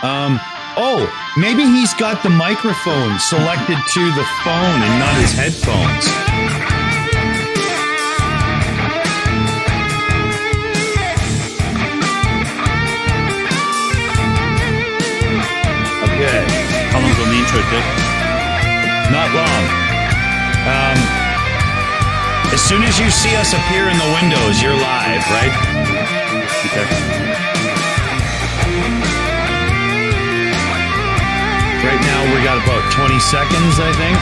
Oh, maybe he's got the microphone selected to the phone and not his headphones. Okay. How long's on the intro, Dick? Not long. As soon as you see us appear in the windows, you're live, right? Okay. Right now, we got about 20 seconds, I think.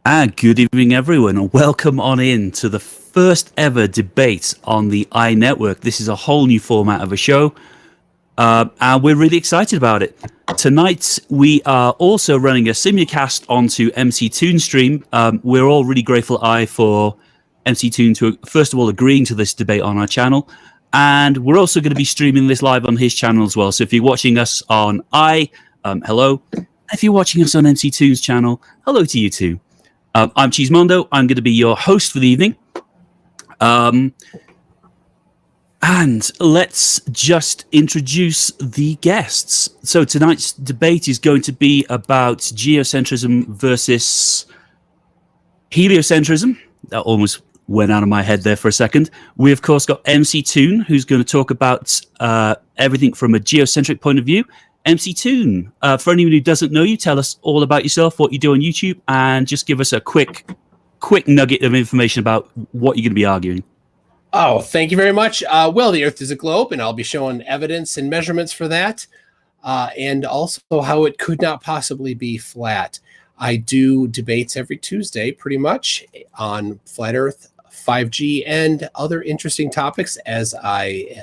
And good evening, everyone, and welcome on in to the first ever debate on the iNetwork. This is a whole new format of a show. And we're really excited about it. Tonight, we are also running a simulcast onto MC Toon stream. We're all really grateful, for MC Toon to, first of all, agreeing to this debate on our channel. And we're also going to be streaming this live on his channel as well. So if you're watching us on hello. If you're watching us on MC Toon's channel, hello to you too. I'm Cheesemondo. I'm going to be your host for the evening. And let's just introduce the guests. So tonight's debate is going to be about geocentrism versus heliocentrism. That almost went out of my head there for a second. We, of course, got MC Toon, who's going to talk about everything from a geocentric point of view. MC Toon, for anyone who doesn't know you, tell us all about yourself, what you do on YouTube, and just give us a quick nugget of information about what you're going to be arguing. Oh, thank you very much. Well, the Earth is a globe, and I'll be showing evidence and measurements for that, and also how it could not possibly be flat. I do debates every Tuesday, pretty much, on flat Earth, 5G, and other interesting topics as I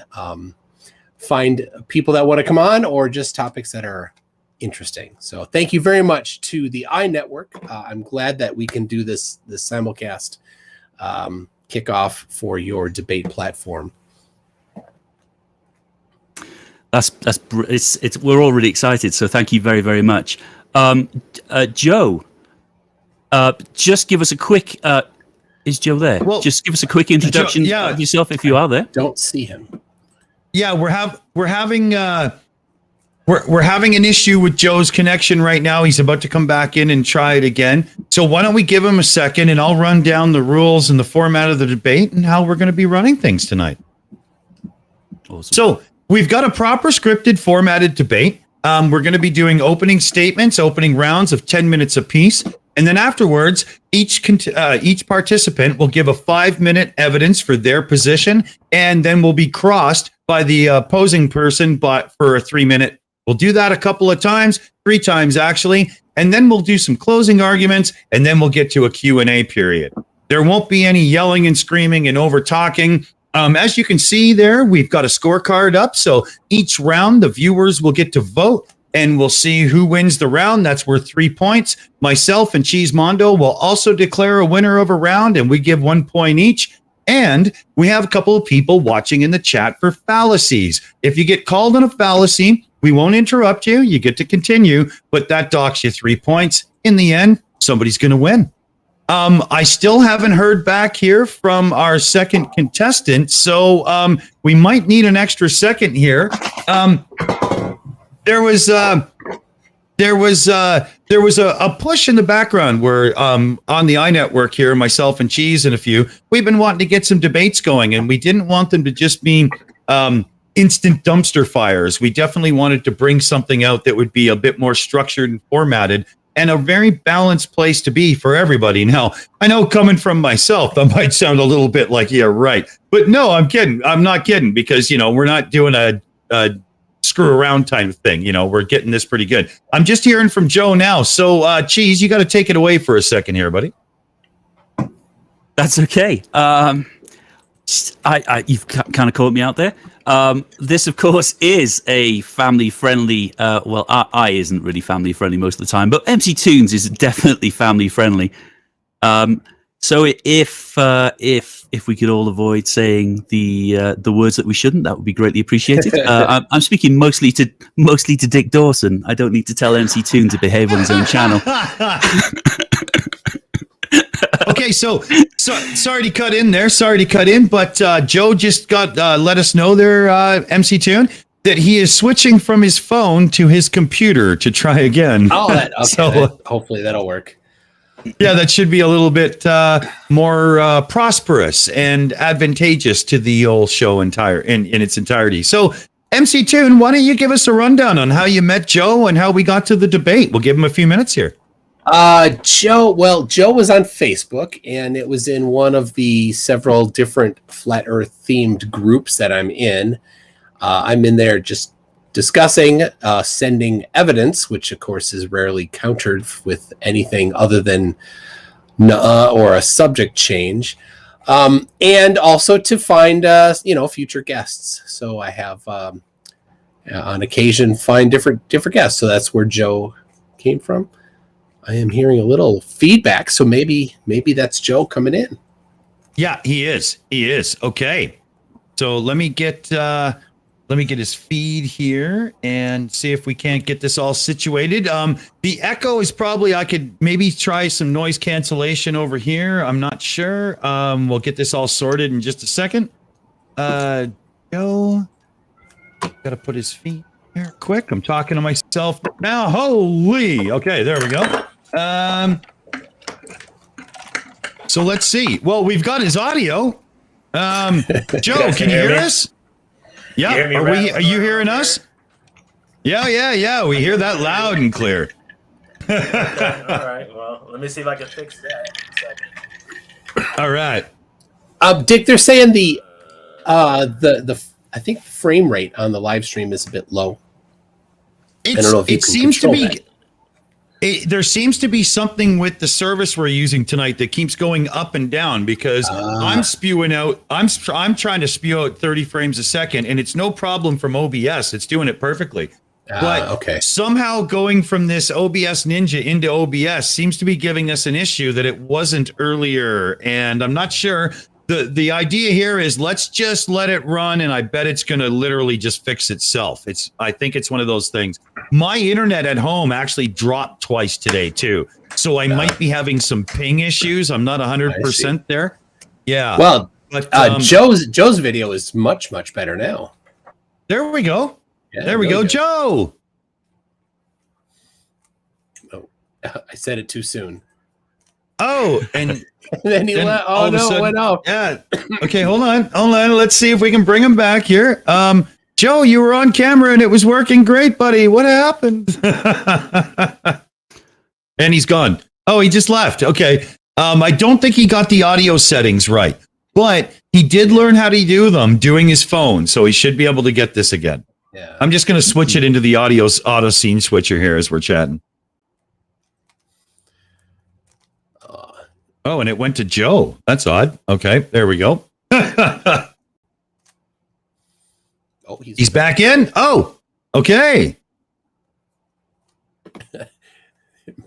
find people that want to come on, or just topics that are interesting. So thank you very much to the iNetwork. I'm glad that we can do this simulcast kickoff for your debate platform. We're all really excited, so thank you very, very much. Joe, just give us a quick is Joe there? Well, just give us a quick introduction of yourself if you are there. Don't see him. Yeah, we're having an issue with Joe's connection right now. He's about to come back in and try it again. So why don't we give him a second, and I'll run down the rules and the format of the debate and how we're going to be running things tonight. Awesome. So we've got a proper scripted formatted debate. We're going to be doing opening statements, opening rounds of 10 minutes apiece. And then afterwards, each participant will give a 5-minute evidence for their position, and then will be crossed by the opposing person for a 3-minute. We'll do that a couple of times, 3 times actually, and then we'll do some closing arguments, and then we'll get to a Q&A period. There won't be any yelling and screaming and over-talking. As you can see there, we've got a scorecard up, so each round the viewers will get to vote, and we'll see who wins the round. That's worth 3 points. Myself and Cheesemondo will also declare a winner of a round, and we give 1 point each. And we have a couple of people watching in the chat for fallacies. If you get called on a fallacy, we won't interrupt you. You get to continue, but that docks you 3 points. In the end, somebody's going to win. I still haven't heard back here from our second contestant, so we might need an extra second here. There was a push in the background where on the iNetwork here, myself and Cheese and a few, we've been wanting to get some debates going, and we didn't want them to just be instant dumpster fires. We definitely wanted to bring something out that would be a bit more structured and formatted, and a very balanced place to be for everybody. Now, I know coming from myself, that might sound a little bit like, yeah, right. But no, I'm kidding. I'm not kidding, because, we're not doing a screw around kind of thing. We're getting this pretty good. I'm just hearing from Joe now. So, Cheese, you got to take it away for a second here, buddy. That's okay. You've kind of caught me out there. This, of course, is a family-friendly. Well, I isn't really family-friendly most of the time, but MC Toons is definitely family-friendly. So if we could all avoid saying the words that we shouldn't, that would be greatly appreciated. I'm speaking mostly to Dick Dawson. I don't need to tell MC Toon to behave on his own channel. Okay, so sorry to cut in there. But Joe just got let us know there, MC Toon, that he is switching from his phone to his computer to try again. Oh, okay. So, Hopefully that'll work. Yeah, that should be a little bit more prosperous and advantageous to the whole show in its entirety. So, MC Toon, why don't you give us a rundown on how you met Joe and how we got to the debate? We'll give him a few minutes here. Joe was on Facebook, and it was in one of the several different Flat Earth themed groups that I'm in. I'm in there just discussing, sending evidence, which of course is rarely countered with anything other than or a subject change, and also to find future guests. So I have on occasion find different guests. So that's where Joe came from. I am hearing a little feedback, so maybe that's Joe coming in. Yeah, he is. Okay, so let me get his feed here and see if we can't get this all situated. The echo is probably, I could maybe try some noise cancellation over here. I'm not sure. We'll get this all sorted in just a second. Joe, gotta put his feed here quick. I'm talking to myself now. Holy. Okay, there we go. So let's see. Well, we've got his audio. Joe, can you hear us? Yeah, are you hearing us? Yeah. We hear that loud and clear. Okay, all right. Well, let me see if I can fix that. All right. Dick, they're saying the I think the frame rate on the live stream is a bit low. I don't know if it seems to be. There seems to be something with the service we're using tonight that keeps going up and down because I'm spewing out. I'm trying to spew out 30 frames a second, and it's no problem from OBS. It's doing it perfectly. But somehow going from this OBS Ninja into OBS seems to be giving us an issue that it wasn't earlier, and I'm not sure. The idea here is let's just let it run, and I bet it's going to literally just fix itself. I think it's one of those things. My internet at home actually dropped twice today too, so I might be having some ping issues. I'm not 100% there. Yeah. Well, but Joe's video is much better now. There we go. Yeah, there we go, Joe. Oh, I said it too soon. Oh, and then he went. Oh no, it went off. Yeah. Okay, hold on. Let's see if we can bring him back here. Joe, you were on camera and it was working great, buddy. What happened? And he's gone. Oh, he just left. Okay. I don't think he got the audio settings right, but he did learn how to do them doing his phone, so he should be able to get this again. Yeah. I'm just going to switch it into the auto scene switcher here as we're chatting. Oh, and it went to Joe. That's odd. Okay, there we go. He's back in. Oh, okay.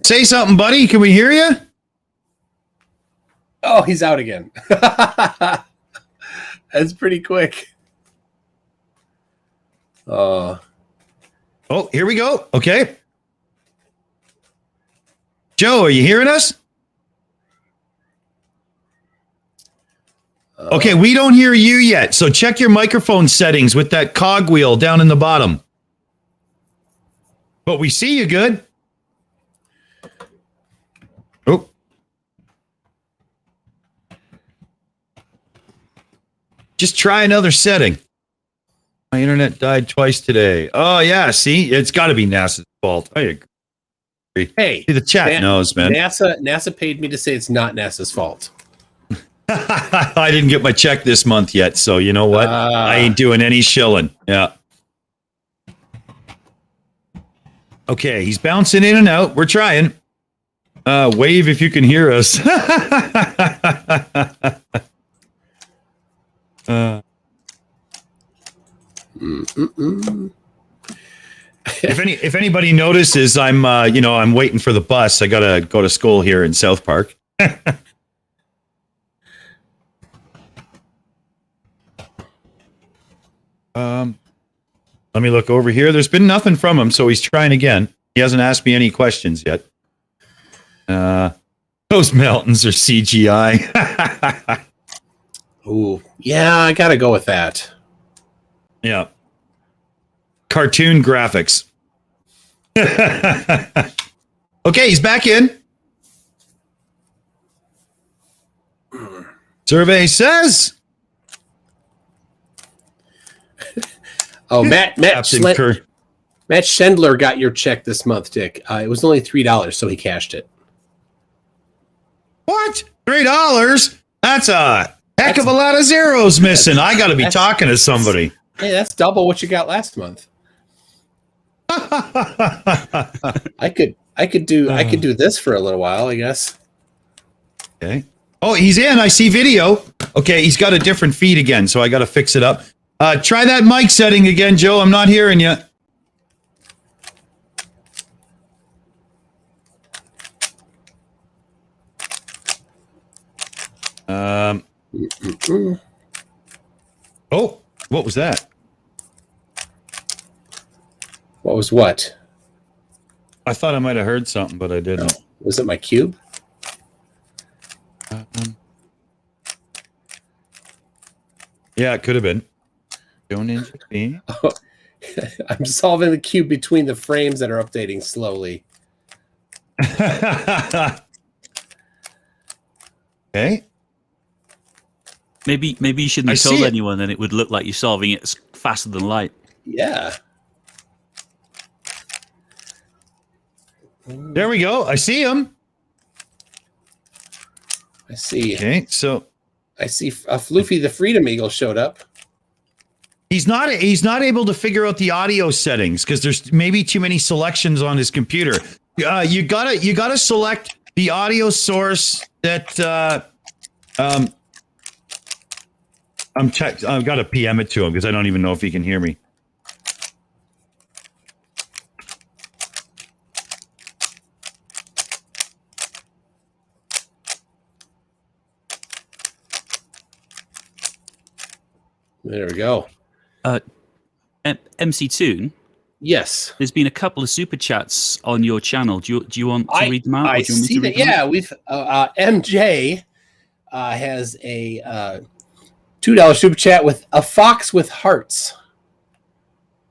Say something, buddy. Can we hear you? Oh, he's out again. That's pretty quick. Oh, here we go. Okay. Joe, are you hearing us? Okay, we don't hear you yet, so check your microphone settings with that cogwheel down in the bottom. But we see you good. Oh. Just try another setting. My internet died twice today. Oh, yeah, see? It's got to be NASA's fault. I agree. Hey. See, the chat knows, man. NASA paid me to say it's not NASA's fault. I didn't get my check this month yet, so you know what? I ain't doing any shilling. Yeah. Okay, he's bouncing in and out. We're trying. Wave if you can hear us. If anybody notices, I'm waiting for the bus. I gotta go to school here in South Park. Let me look over here. There's been nothing from him, so he's trying again. He hasn't asked me any questions yet. Those mountains are CGI. Ooh, yeah, I gotta go with that. Yeah. Cartoon graphics. Okay, he's back in. Survey says. Oh, Matt Captain Schendler got your check this month, Dick. It was only $3, so he cashed it. What? $3? That's a heck of a lot of zeros missing. I got to be talking to somebody. Hey, that's double what you got last month. I could do this for a little while, I guess. Okay. Oh, he's in. I see video. Okay, he's got a different feed again, so I got to fix it up. Try that mic setting again, Joe. I'm not hearing you. Oh, what was that? What was what? I thought I might have heard something, but I didn't. Was it my cube? Yeah, it could have been. Don't inject me. I'm solving the cube between the frames that are updating slowly. Okay. Maybe you shouldn't have told anyone, and it would look like you're solving it faster than light. Yeah. There we go. I see him. I see. Okay, so I see Floofy the Freedom Eagle showed up. he's not able to figure out the audio settings because there's maybe too many selections on his computer. You gotta select the audio source that I've got to PM it to him because I don't even know if he can hear me. There we go. MC Toon, Yes. there's been a couple of super chats on your channel. Do you want to read them out? I or do you want me see to that. read them out? Yeah, we've MJ has a $2 super chat with a fox with hearts.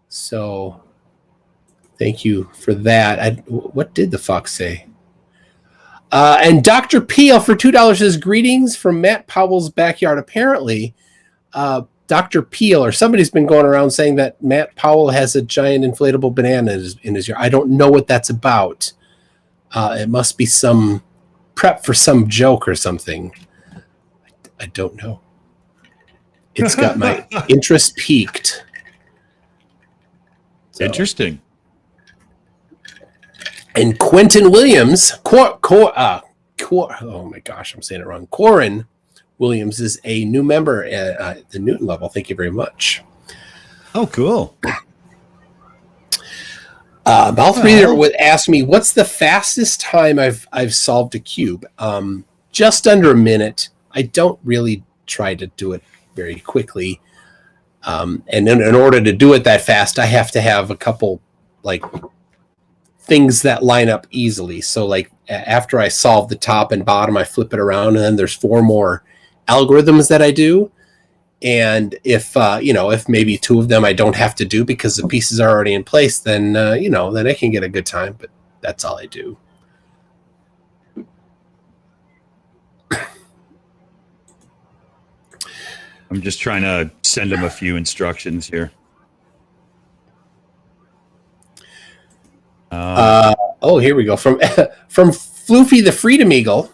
So, thank you for that. What did the fox say? And Dr. Peel for $2 says greetings from Matt Powell's backyard. Apparently, Dr. Peel or somebody's been going around saying that Matt Powell has a giant inflatable banana in his yard. I don't know what that's about. It must be some prep for some joke or something. I don't know. It's got my interest peaked. So. Interesting. And Quentin Williams, oh my gosh, I'm saying it wrong. Corin Williams is a new member at the Newton level. Thank you very much. Oh, cool. Mouth Reader would ask me, what's the fastest time I've solved a cube? Just under a minute. I don't really try to do it very quickly. And in order to do it that fast, I have to have a couple like things that line up easily. So like after I solve the top and bottom, I flip it around, and then there's 4 more algorithms that I do. And if maybe 2 of them I don't have to do because the pieces are already in place, then then I can get a good time. But that's all I do. I'm just trying to send him a few instructions here. Here we go. From Floofy the Freedom Eagle,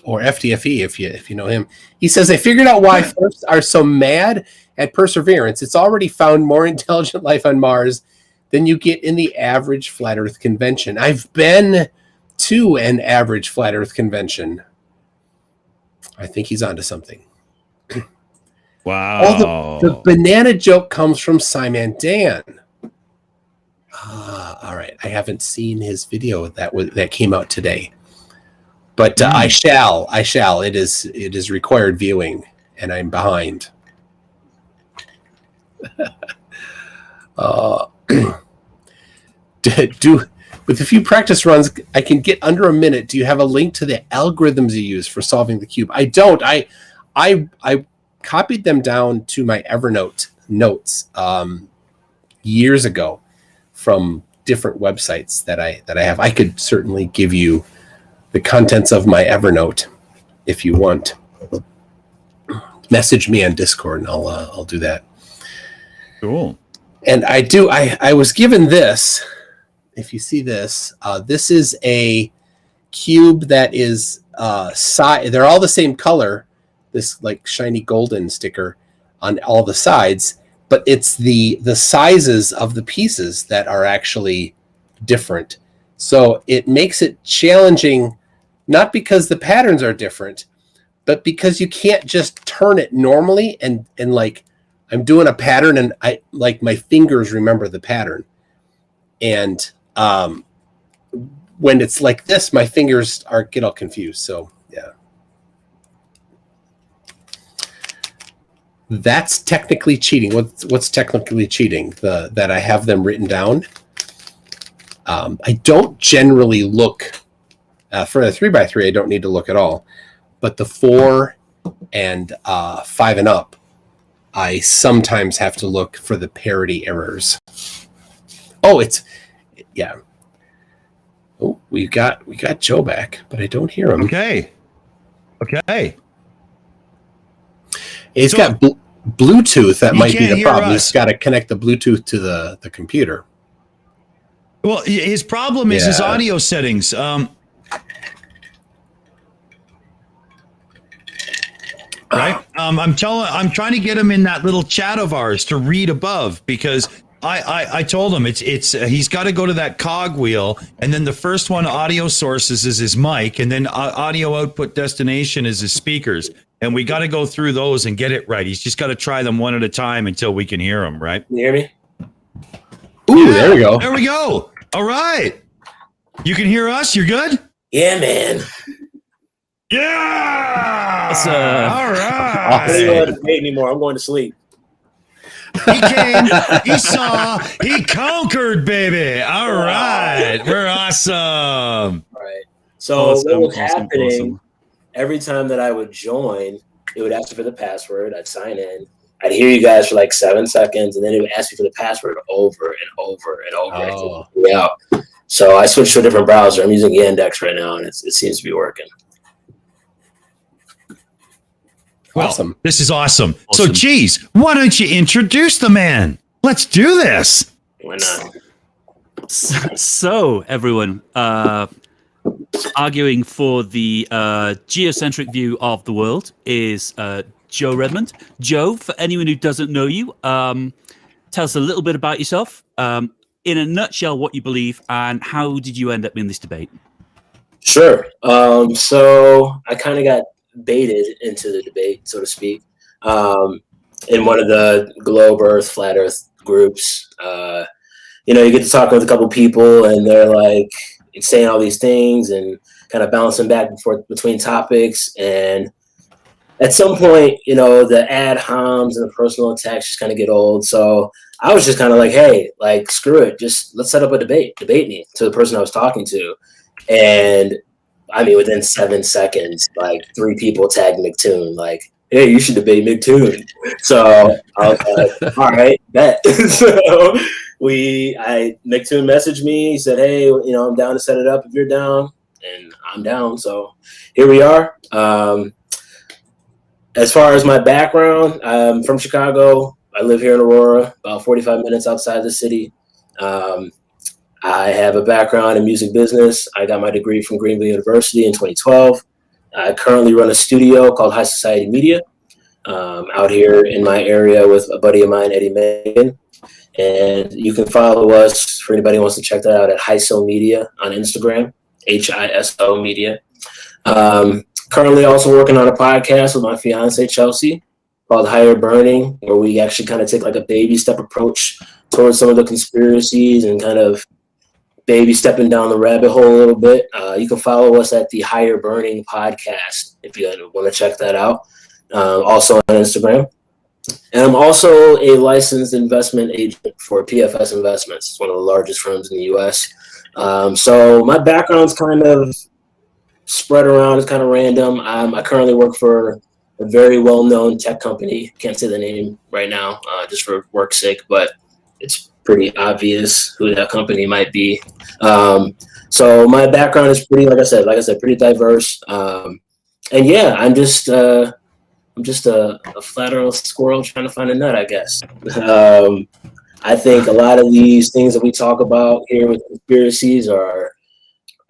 or FTFE if you know him. He says, I figured out why folks are so mad at Perseverance. It's already found more intelligent life on Mars than you get in the average flat Earth convention. I've been to an average flat Earth convention. I think he's onto something. Wow. Oh, the banana joke comes from Simon Dan. All right. I haven't seen his video that came out today, but I shall. It is required viewing, and I'm behind. Uh, with a few practice runs, I can get under a minute. Do you have a link to the algorithms you use for solving the cube? I don't. I copied them down to my Evernote notes years ago from different websites that I have. I could certainly give you the contents of my Evernote if you want. Message me on Discord and I'll do that. Cool. And I was given this. If you see this, this is a cube that is they're all the same color, this like shiny golden sticker on all the sides, but it's the sizes of the pieces that are actually different. So it makes it challenging, not because the patterns are different, but because you can't just turn it normally and like I'm doing a pattern and I like my fingers remember the pattern. And when it's like this, my fingers get all confused. So yeah. That's technically cheating. What's technically cheating? That I have them written down. I don't generally look for a 3x3. I don't need to look at all, but the 4 and 5 and up, I sometimes have to look for the parity errors. Oh, yeah. Oh, we got Joe back, but I don't hear him. Okay. He's got Bluetooth. That might be the problem. Us. He's got to connect the Bluetooth to the computer. Well, his problem is his audio settings. Right. I'm trying to get him in that little chat of ours to read above, because I told him it's he's got to go to that cog wheel, and then the first one, audio sources, is his mic, and then audio output destination is his speakers, and we got to go through those and get it right. He's just got to try them one at a time until we can hear him. Right? Can you hear me? Ooh, there we go. There we go. All right. You can hear us. You're good. Yeah, man. Yeah. All I don't right. want to debate anymore. I'm going to sleep. He came, he saw, he conquered, baby. All right. We're awesome. All right. So what was happening, every time that I would join, it would ask me for the password. I'd sign in. I'd hear you guys for like 7 seconds, and then it would ask me for the password over and over and over. Oh. Yeah. So I switched to a different browser. I'm using Yandex right now, and it seems to be working. Well, awesome. This is awesome. So, geez, why don't you introduce the man? Let's do this. Why not? So, everyone, arguing for the geocentric view of the world is Joe Redmond. Joe, for anyone who doesn't know you, tell us a little bit about yourself. In a nutshell, what you believe, and how did you end up in this debate? Sure. So I kind of got baited into the debate, so to speak, in one of the Globe Earth, Flat Earth groups. You get to talk with a couple people, and they're like saying all these things and kind of bouncing back and forth between topics. And at some point, the ad homs and the personal attacks just kind of get old. So I was just kind of like, hey, like, screw it. Just let's set up a debate me to the person I was talking to. And I mean, within 7 seconds, like 3 people tagged McToon, like, hey, you should debate McToon. So I was like, all right, bet. So McToon messaged me. He said, hey, I'm down to set it up if you're down, and I'm down. So here we are. As far as my background, I'm from Chicago. I live here in Aurora, about 45 minutes outside the city. I have a background in music business. I got my degree from Greenville University in 2012. I currently run a studio called High Society Media out here in my area with a buddy of mine, Eddie Megan. And you can follow us, for anybody who wants to check that out, at HISO Media on Instagram, HISO Media. Currently also working on a podcast with my fiance, Chelsea, called Higher Burning, where we actually kind of take like a baby step approach towards some of the conspiracies and kind of baby stepping down the rabbit hole a little bit. You can follow us at the Higher Burning podcast if you want to check that out. Also on Instagram. And I'm also a licensed investment agent for PFS Investments. It's one of the largest firms in the U.S. So my background's kind of spread around. It's kind of random. I currently work for a very well-known tech company. Can't say the name right now, just for work's sake, but it's pretty obvious who that company might be. So my background is pretty, like I said, pretty diverse. And yeah, I'm just a flat earth squirrel trying to find a nut, I guess. I think a lot of these things that we talk about here with conspiracies are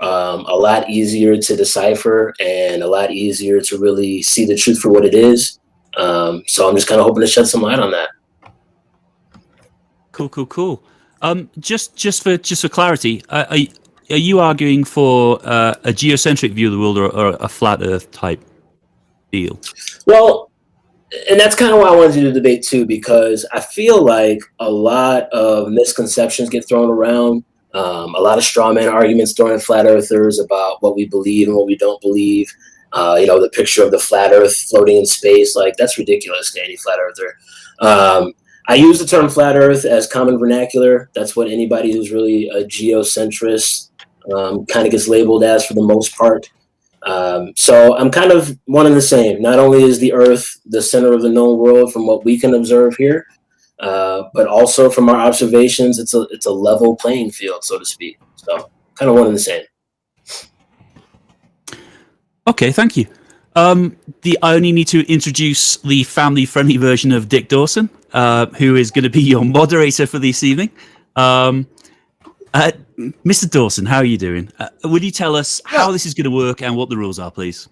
a lot easier to decipher and a lot easier to really see the truth for what it is. So I'm just kind of hoping to shed some light on that. Cool. Just for clarity, are you arguing for a geocentric view of the world or a flat Earth type deal? Well, and that's kind of why I wanted to do the debate too, because I feel like a lot of misconceptions get thrown around. A lot of straw man arguments thrown at flat earthers about what we believe and what we don't believe. The picture of the flat earth floating in space, like that's ridiculous to any flat earther. I use the term flat earth as common vernacular. That's what anybody who's really a geocentrist kind of gets labeled as for the most part. So I'm kind of one and the same. Not only is the earth the center of the known world from what we can observe here, but also from our observations, it's a level playing field, so to speak. So kind of one and the same. Okay, thank you. I only need to introduce the family-friendly version of Dick Dawson, who is going to be your moderator for this evening. Mr. Dawson, how are you doing? Would you tell us how this is going to work and what the rules are, please?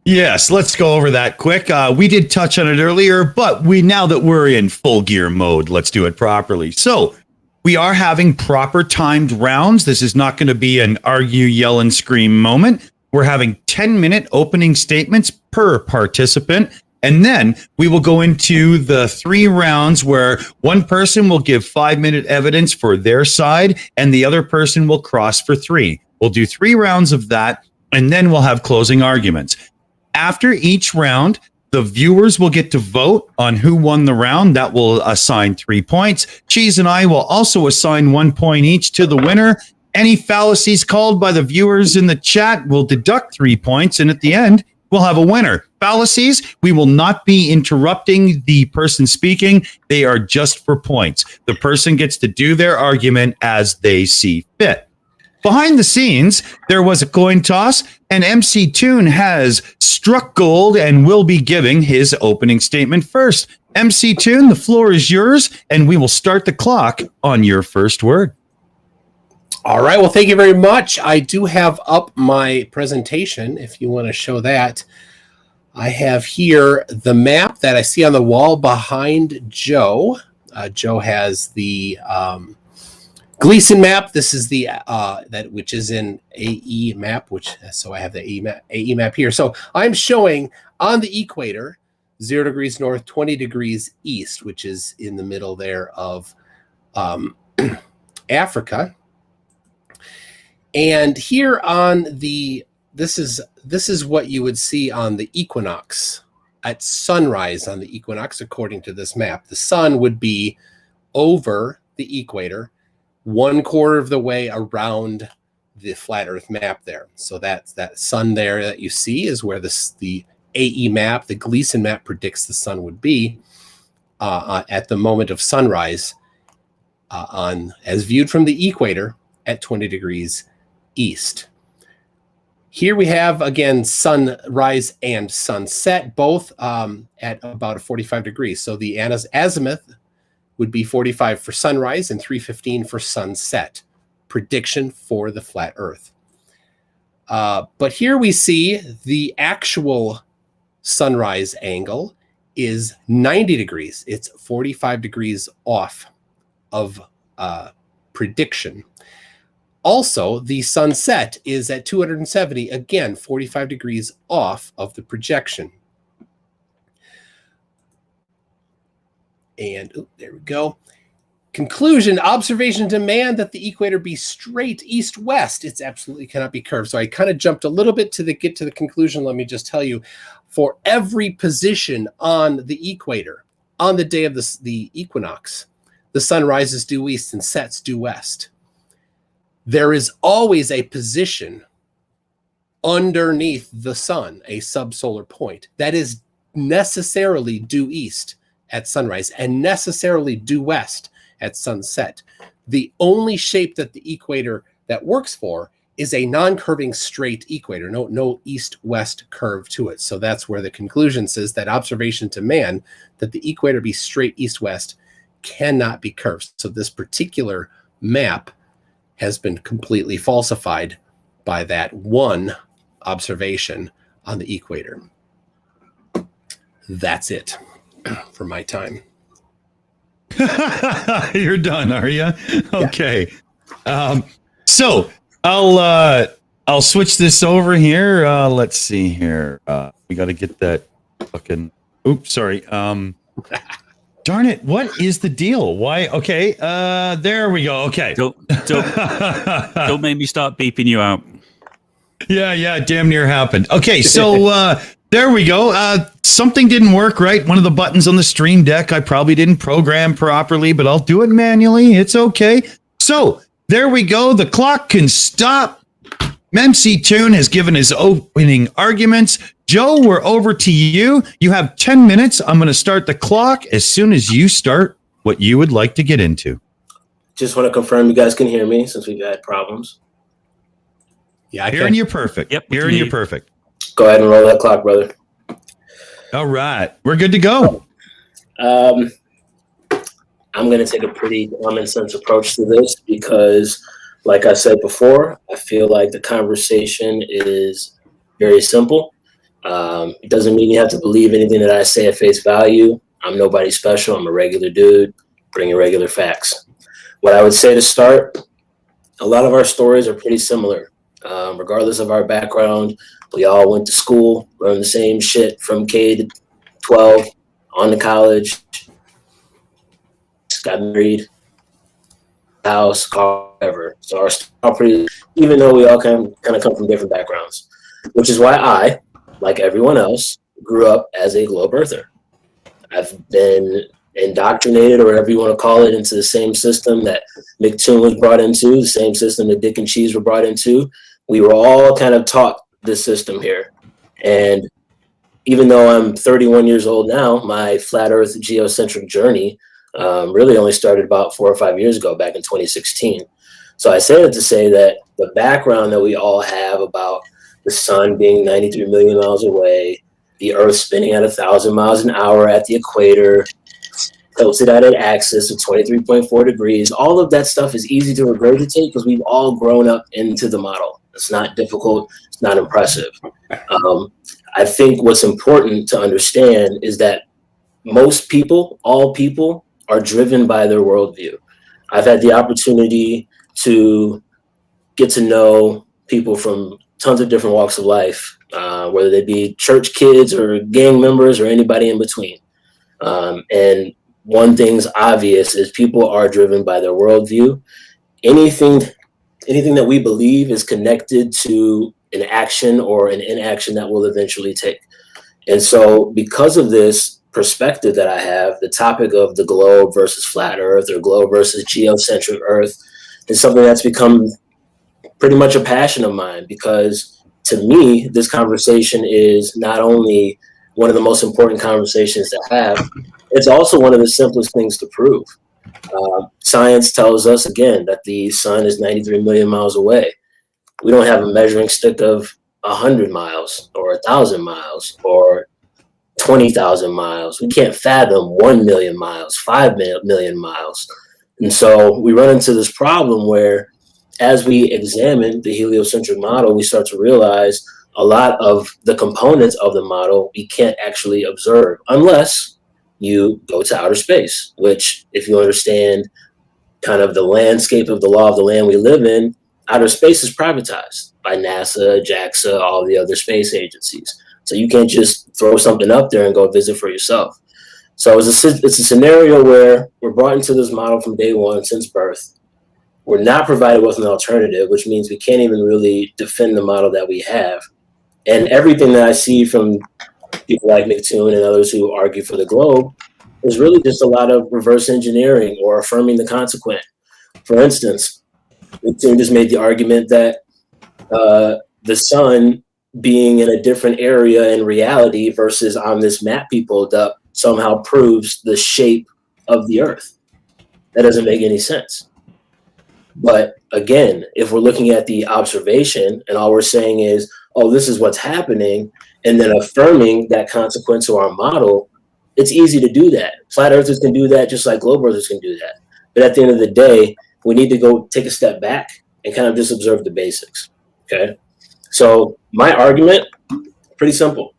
Yes, let's go over that quick. We did touch on it earlier, but now that we're in full gear mode, let's do it properly. So we are having proper timed rounds. This is not going to be an argue, yell, and scream moment. We're having 10-minute opening statements per participant. And then we will go into the 3 rounds where one person will give 5-minute evidence for their side and the other person will cross for 3. We'll do 3 rounds of that, and then we'll have closing arguments. After each round, the viewers will get to vote on who won the round. That will assign 3 points. Cheese and I will also assign 1 point each to the winner. Any fallacies called by the viewers in the chat will deduct 3 points, and at the end, we'll have a winner. Fallacies, we will not be interrupting the person speaking. They are just for points. The person gets to do their argument as they see fit. Behind the scenes, there was a coin toss, and MC Toon has struck gold and will be giving his opening statement first. MC Toon, the floor is yours, and we will start the clock on your first word. All right. Well, thank you very much. I do have up my presentation, if you want to show that. I have here the map that I see on the wall behind Joe. Joe has the Gleason map. This is the which is in AE map, so I have the AE map here. So I'm showing on the equator 0 degrees north, 20 degrees east, which is in the middle there of Africa. And here on this is what you would see on the equinox at sunrise on the equinox, according to this map. The sun would be over the equator, 1/4 of the way around the flat Earth map there. So that's that sun there that you see is where the AE map, the Gleason map, predicts the sun would be at the moment of sunrise as viewed from the equator at 20 degrees east. Here we have, again, sunrise and sunset, both at about 45 degrees. So the azimuth would be 45 for sunrise and 315 for sunset. Prediction for the flat Earth. But here we see the actual sunrise angle is 90 degrees. It's 45 degrees off of prediction. Also, the sunset is at 270, again, 45 degrees off of the projection. And there we go. Conclusion, observation demand that the equator be straight east-west. It's absolutely cannot be curved. So I kind of jumped a little bit to get to the conclusion. Let me just tell you, for every position on the equator, on the day of the equinox, the sun rises due east and sets due west. There is always a position underneath the sun, a subsolar point, that is necessarily due east at sunrise and necessarily due west at sunset. The only shape that the equator that works for is a non-curving straight equator, no east-west curve to it. So that's where the conclusion says that observation to man, that the equator be straight east-west, cannot be curved. So this particular map has been completely falsified by that one observation on the equator. That's it for my time. You're done, are you? Okay. Yeah. So I'll switch this over here. Let's see here. We got to get that fucking. Oops, sorry. Darn it! What is the deal? Why? Okay. There we go. Okay. Don't make me start beeping you out. Yeah. Damn near happened. Okay. So there we go. Something didn't work right. One of the buttons on the Stream Deck I probably didn't program properly, but I'll do it manually. It's okay. So there we go. The clock can stop. MC Toon has given his opening arguments. Joe, we're over to you. You have 10 minutes. I'm going to start the clock as soon as you start what you would like to get into. Just want to confirm you guys can hear me since we've had problems. Yeah, hearing you perfect. Yep, hearing you perfect. Go ahead and roll that clock, brother. All right, we're good to go. I'm going to take a pretty common sense approach to this because, like I said before, I feel like the conversation is very simple. It doesn't mean you have to believe anything that I say at face value. I'm nobody special. I'm a regular dude bringing regular facts. What I would say to start, a lot of our stories are pretty similar. Regardless of our background, we all went to school, learned the same shit from K to 12, on to college, got married, house, car, whatever. So our stories are pretty, even though we all kind of come from different backgrounds, which is why I, like everyone else, grew up as a globe earther. I've been indoctrinated, or whatever you want to call it, into the same system that McToon was brought into, the same system that Dick and Cheese were brought into. We were all kind of taught this system here. And even though I'm 31 years old now, my flat earth geocentric journey really only started about 4 or 5 years ago, back in 2016. So I say that to say that the background that we all have about the sun being 93 million miles away, the earth spinning at 1,000 miles an hour at the equator, tilted at an axis of 23.4 degrees, all of that stuff is easy to regurgitate because we've all grown up into the model. It's not difficult. It's not impressive. I think what's important to understand is that most people, all people, are driven by their worldview. I've had the opportunity to get to know people from tons of different walks of life, whether they be church kids or gang members or anybody in between. And one thing's obvious is people are driven by their worldview. Anything that we believe is connected to an action or an inaction that will eventually take. And so because of this perspective that I have, the topic of the globe versus flat earth or globe versus geocentric earth is something that's become pretty much a passion of mine, because to me, this conversation is not only one of the most important conversations to have, it's also one of the simplest things to prove. Science tells us, again, that the sun is 93 million miles away. We don't have a measuring stick of 100 miles or 1,000 miles or 20,000 miles. We can't fathom 1 million miles, 5 million miles. And so we run into this problem where, as we examine the heliocentric model, we start to realize a lot of the components of the model we can't actually observe unless you go to outer space, which, if you understand kind of the landscape of the law of the land we live in, outer space is privatized by NASA, JAXA, all the other space agencies. So you can't just throw something up there and go visit for yourself. So it's a scenario where we're brought into this model from day one since birth. We're not provided with an alternative, which means we can't even really defend the model that we have. And everything that I see from people like McToon and others who argue for the globe is really just a lot of reverse engineering or affirming the consequent. For instance, the team just made the argument that the sun being in a different area in reality versus on this map he pulled up somehow proves the shape of the earth. That doesn't make any sense. But again, if we're looking at the observation and all we're saying is, oh, this is what's happening, and then affirming that consequence to our model, it's easy to do that. Flat earthers can do that just like globe earthers can do that. But at the end of the day, we need to go take a step back and kind of just observe the basics. Okay? So my argument, pretty simple.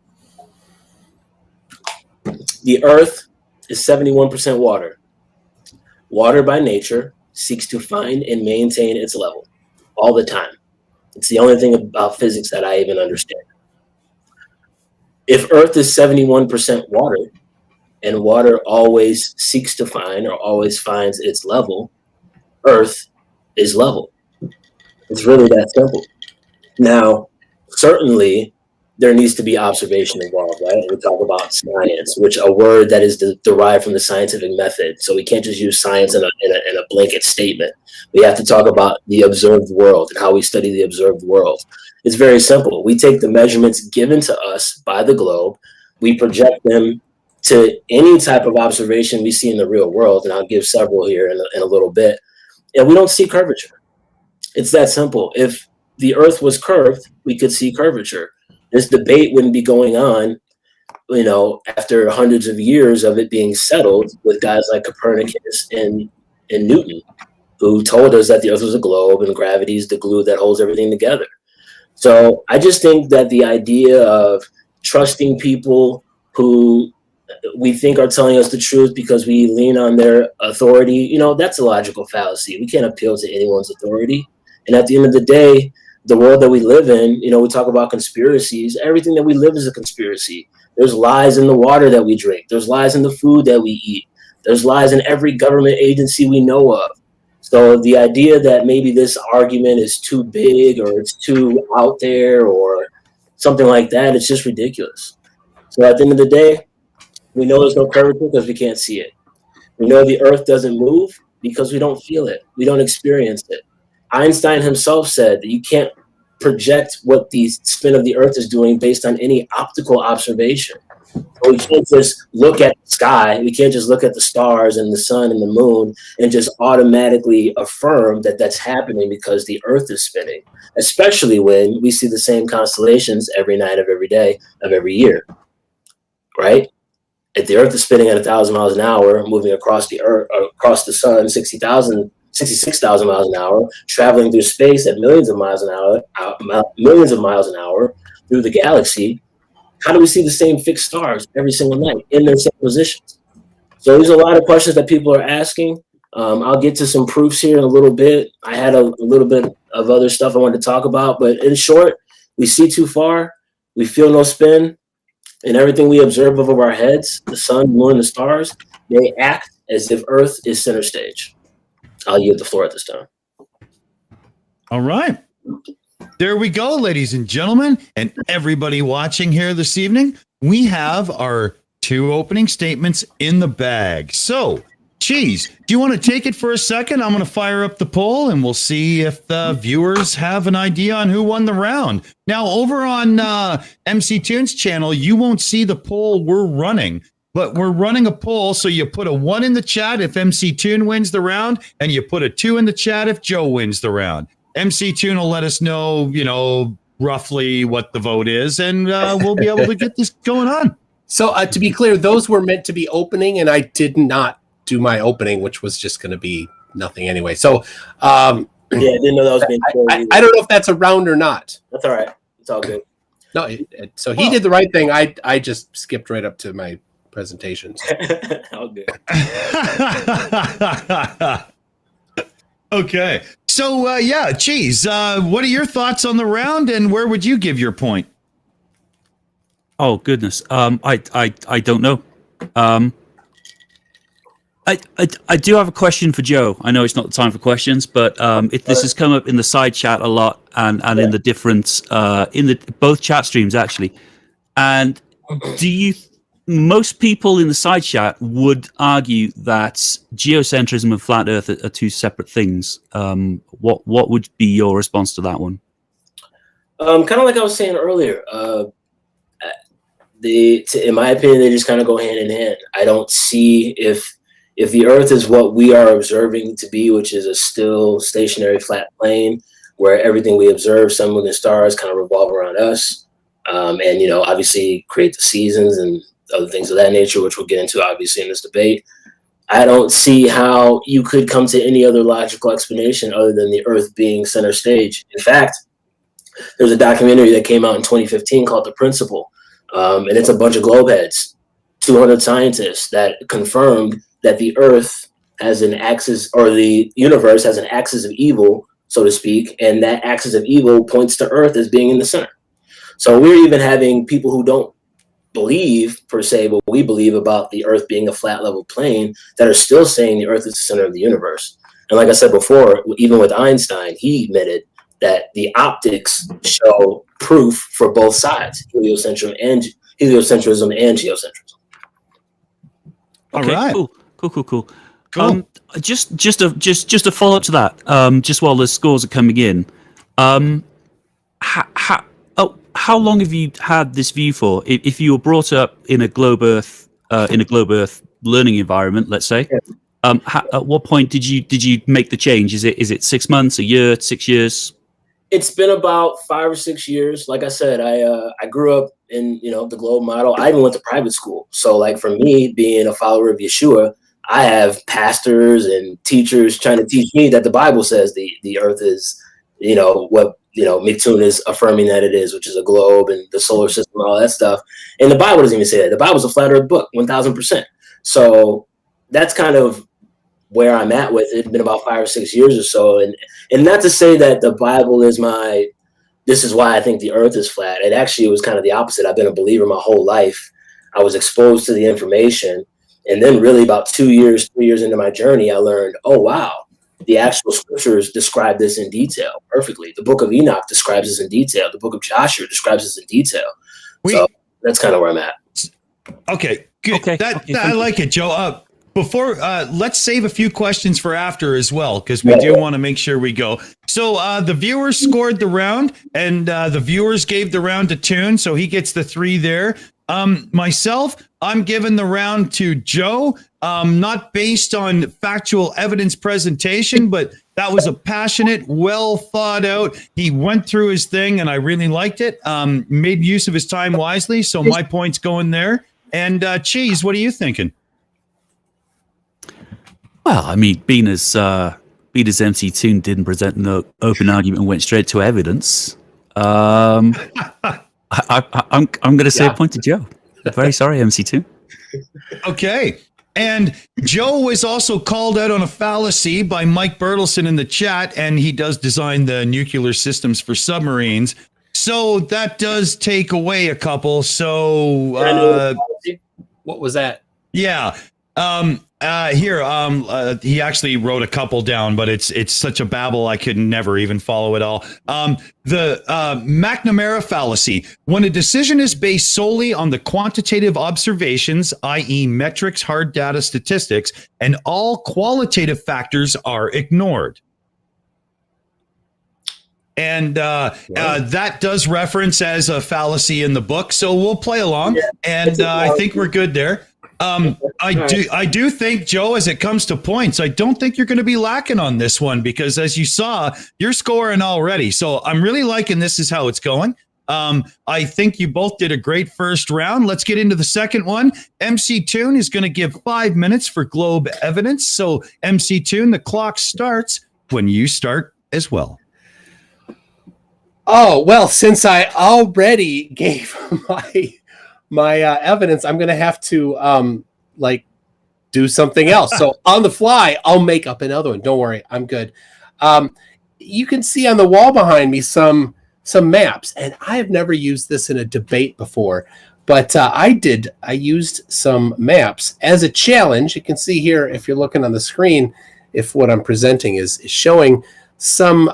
The earth is 71% water. Water by nature seeks to find and maintain its level all the time. It's the only thing about physics that I even understand. If earth is 71% water, and water always seeks to find or always finds its level, earth is level. It's really that simple. Now, certainly, there needs to be observation involved, right? We talk about science, which a word that is derived from the scientific method. So we can't just use science in a blanket statement. We have to talk about the observed world and how we study the observed world. It's very simple. We take the measurements given to us by the globe, we project them to any type of observation we see in the real world, and I'll give several here in a little bit, and we don't see curvature. It's that simple. If the earth was curved, we could see curvature. This debate wouldn't be going on, after hundreds of years of it being settled with guys like Copernicus and Newton, who told us that the earth was a globe and gravity is the glue that holds everything together. So I just think that the idea of trusting people who we think are telling us the truth because we lean on their authority, that's a logical fallacy. We can't appeal to anyone's authority. And at the end of the day, the world that we live in, we talk about conspiracies. Everything that we live is a conspiracy. There's lies in the water that we drink. There's lies in the food that we eat. There's lies in every government agency we know of. So the idea that maybe this argument is too big or it's too out there or something like that, it's just ridiculous. So at the end of the day, we know there's no curvature because we can't see it. We know the earth doesn't move because we don't feel it. We don't experience it. Einstein himself said that you can't project what the spin of the earth is doing based on any optical observation. So we can't just look at the sky. We can't just look at the stars and the sun and the moon and just automatically affirm that that's happening because the earth is spinning, especially when we see the same constellations every night of every day of every year, right? If the earth is spinning at 1,000 miles an hour, moving across the earth, across the sun, 66,000 miles an hour, traveling through space at millions of miles an hour through the galaxy, how do we see the same fixed stars every single night in their same positions? So there's a lot of questions that people are asking. I'll get to some proofs here in a little bit. I had a little bit of other stuff I wanted to talk about, but in short, we see too far, we feel no spin, and everything we observe over our heads, the sun, moon, the stars, they act as if Earth is center stage. I'll yield the floor at this time. All right. There we go, ladies and gentlemen, and everybody watching here this evening. We have our 2 opening statements in the bag. So, Cheese, do you want to take it for a second? I'm going to fire up the poll, and we'll see if the viewers have an idea on who won the round. Now, over on MC Tunes channel, you won't see the poll we're running. But we're running a poll, so you put a 1 in the chat if MC Tune wins the round, and you put a 2 in the chat if Joe wins the round. MC Tune will let us know, roughly what the vote is, and we'll be able to get this going on. So to be clear, those were meant to be opening, and I did not do my opening, which was just going to be nothing anyway. So yeah, I didn't know that was being I don't know if that's a round or not. That's all right. It's all good. No, so he did the right thing. I just skipped right up to my presentations. All good. Okay. So, Cheese, what are your thoughts on the round, and where would you give your point? Oh, goodness. I don't know. I do have a question for Joe. I know it's not the time for questions, but this has come up in the side chat a lot and in the different, both chat streams, actually. And do you most people in the side chat would argue that geocentrism and flat Earth are two separate things. What would be your response to that one? Kind of like I was saying earlier, in my opinion, they just kind of go hand in hand. I don't see if the Earth is what we are observing to be, which is a still stationary flat plane where everything we observe, sun, moon, and stars, kind of revolve around us, and obviously create the seasons and other things of that nature, which we'll get into obviously in this debate. I don't see how you could come to any other logical explanation other than the Earth being center stage. In fact, there's a documentary that came out in 2015 called The Principle, and it's a bunch of globe heads, 200 scientists that confirmed that the Earth has an axis, or the universe has an axis of evil, so to speak, and that axis of evil points to Earth as being in the center. So we're even having people who don't believe per se what we believe about the Earth being a flat level plane that are still saying the Earth is the center of the universe. And like I said before, even with Einstein, he admitted that the optics show proof for both sides, heliocentrism and geocentrism. Okay, All right. Cool. Cool. Just a follow up to that. Just while the scores are coming in, how long have you had this view for? If you were brought up in a globe Earth learning environment, let's say, at what point did you make the change? Is it 6 months, a year, 6 years? It's been about 5 or 6 years. Like I said, I grew up in the globe model. I even went to private school. So like for me, being a follower of Yeshua, I have pastors and teachers trying to teach me that the Bible says the Earth is, what Mictun is affirming that it is, which is a globe and the solar system and all that stuff. And the Bible doesn't even say that. The Bible's a flat Earth book, 1000%. So that's kind of where I'm at with it. It's been about 5 or 6 years or so. And not to say that the Bible is this is why I think the Earth is flat. It actually was kind of the opposite. I've been a believer my whole life. I was exposed to the information. And then really about 2 years, 3 years into my journey, I learned, oh, wow, the actual scriptures describe this in detail perfectly. The book of Enoch describes this in detail. The book of Joshua describes this in detail. So that's kind of where I'm at. Okay, good. Okay, I like it, Joe. Before, let's save a few questions for after as well, because we do want to make sure we go. So the viewers scored the round, and the viewers gave the round to Toon, so he gets the 3 there. Myself, I'm giving the round to Joe, not based on factual evidence presentation, but that was a passionate, well thought out. He went through his thing, and I really liked it. Made use of his time wisely, so my point's going there. And Cheese, what are you thinking? Well, I mean, being as MC Toon didn't present no open argument and went straight to evidence, I'm going to say a point to Joe. Very sorry, MC Toon. Okay. And Joe was also called out on a fallacy by Mike Bertelson in the chat, and he does design the nuclear systems for submarines. So that does take away a couple. So What was that? yeah. He actually wrote a couple down, but it's such a babble I could never even follow it all. The McNamara fallacy: when a decision is based solely on the quantitative observations, i.e., metrics, hard data, statistics, and all qualitative factors are ignored. And that does reference as a fallacy in the book, so we'll play along. Yeah, and I think we're good there. I do think, Joe, as it comes to points, I don't think you're going to be lacking on this one, because as you saw, you're scoring already. So I'm really liking this is how it's going. I think you both did a great first round. Let's get into the second one. MC Toon is going to give 5 minutes for globe evidence. So MC Toon, the clock starts when you start as well. Oh, well, since I already gave my evidence, I'm going to have to do something else. So on the fly, I'll make up another one. Don't worry, I'm good. You can see on the wall behind me some maps, and I have never used this in a debate before, but I used some maps as a challenge. You can see here, if you're looking on the screen, if what I'm presenting is showing some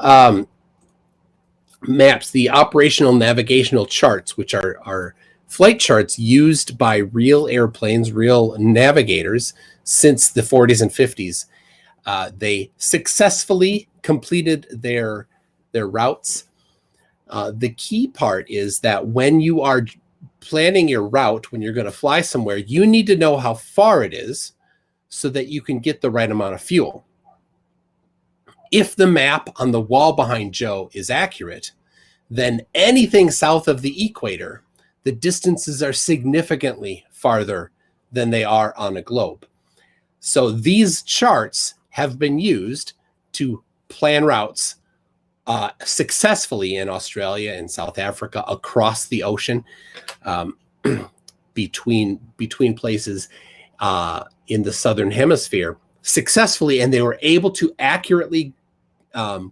maps, the operational navigational charts, which are flight charts used by real airplanes, real navigators since the 40s and 50s. They successfully completed their routes. The key part is that when you are planning your route, when you're going to fly somewhere, you need to know how far it is so that you can get the right amount of fuel. If the map on the wall behind Joe is accurate, then anything south of the equator, the distances are significantly farther than they are on a globe. So these charts have been used to plan routes successfully in Australia and South Africa, across the ocean, between places in the southern hemisphere successfully, and they were able to accurately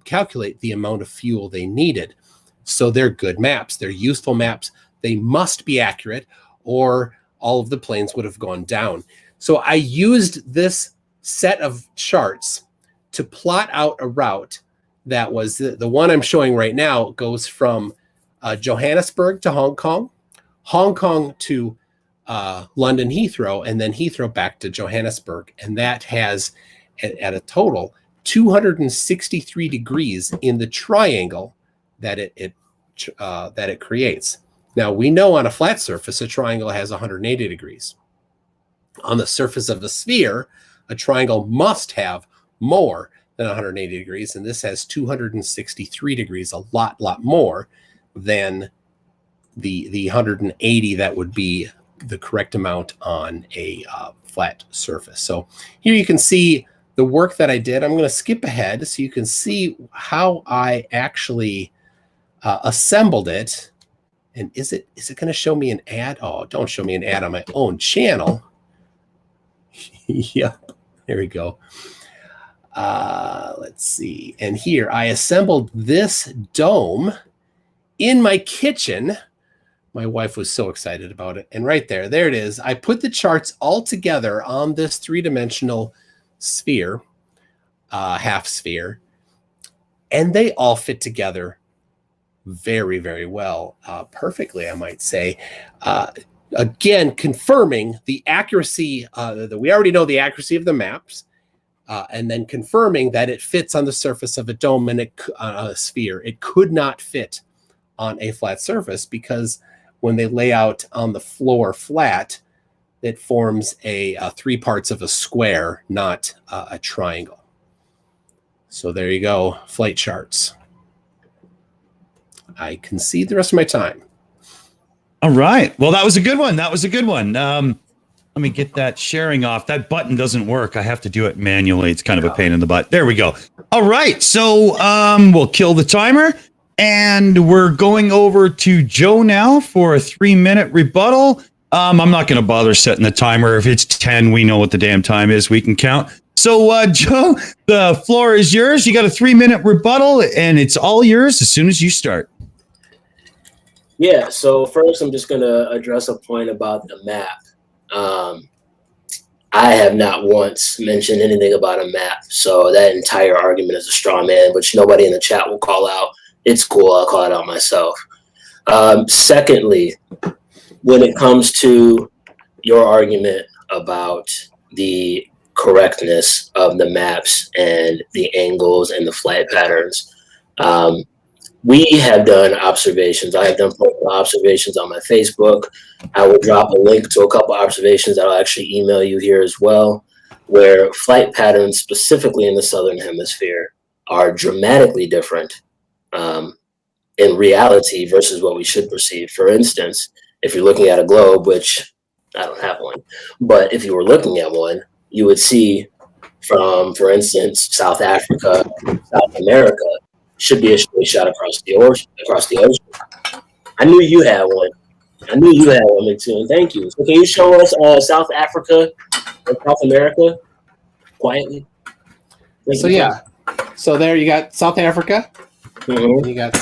calculate the amount of fuel they needed. So they're good maps. They're useful maps. They must be accurate, or all of the planes would have gone down. So I used this set of charts to plot out a route that was the one I'm showing right now. Goes from Johannesburg to Hong Kong to London Heathrow, and then Heathrow back to Johannesburg. And that has, at a total, 263 degrees in the triangle that it creates. Now, we know on a flat surface, a triangle has 180 degrees. On the surface of a sphere, a triangle must have more than 180 degrees, and this has 263 degrees, a lot more than the 180 that would be the correct amount on a flat surface. So here you can see the work that I did. I'm going to skip ahead so you can see how I actually assembled it. And is it going to show me an ad? Oh, don't show me an ad on my own channel. Yep, there we go. Let's see. And here I assembled this dome in my kitchen. My wife was so excited about it. And right there it is. I put the charts all together on this three-dimensional sphere, half sphere, and they all fit together very, very well, perfectly, I might say. Again, confirming the accuracy, that we already know the accuracy of the maps, and then confirming that it fits on the surface of a dome and a sphere. It could not fit on a flat surface because when they lay out on the floor flat, it forms a three parts of a square, not a triangle. So there you go, flight charts. I concede the rest of my time. All right. Well, that was a good one. Let me get that sharing off. That button doesn't work. I have to do it manually. It's kind of a pain in the butt. There we go. All right. So we'll kill the timer. And we're going over to Joe now for a 3-minute rebuttal. I'm not going to bother setting the timer. If it's 10, we know what the damn time is. We can count. So, Joe, the floor is yours. You got a 3-minute rebuttal, and it's all yours as soon as you start. Yeah, so first I'm just going to address a point about the map. I have not once mentioned anything about a map, so that entire argument is a straw man, which nobody in the chat will call out. It's cool. I'll call it out myself. Secondly, when it comes to your argument about the correctness of the maps and the angles and the flight patterns, we have done observations. I have done observations on my Facebook. I will drop a link to a couple observations that I'll actually email you here as well, where flight patterns specifically in the Southern Hemisphere are dramatically different in reality versus what we should perceive. For instance, if you're looking at a globe, which I don't have one, but if you were looking at one, you would see from, for instance, South Africa, South America, should be a straight shot across the ocean. I knew you had one. Too, and thank you. So can you show us South Africa and South America quietly? So there you got South Africa. Mm-hmm. And you got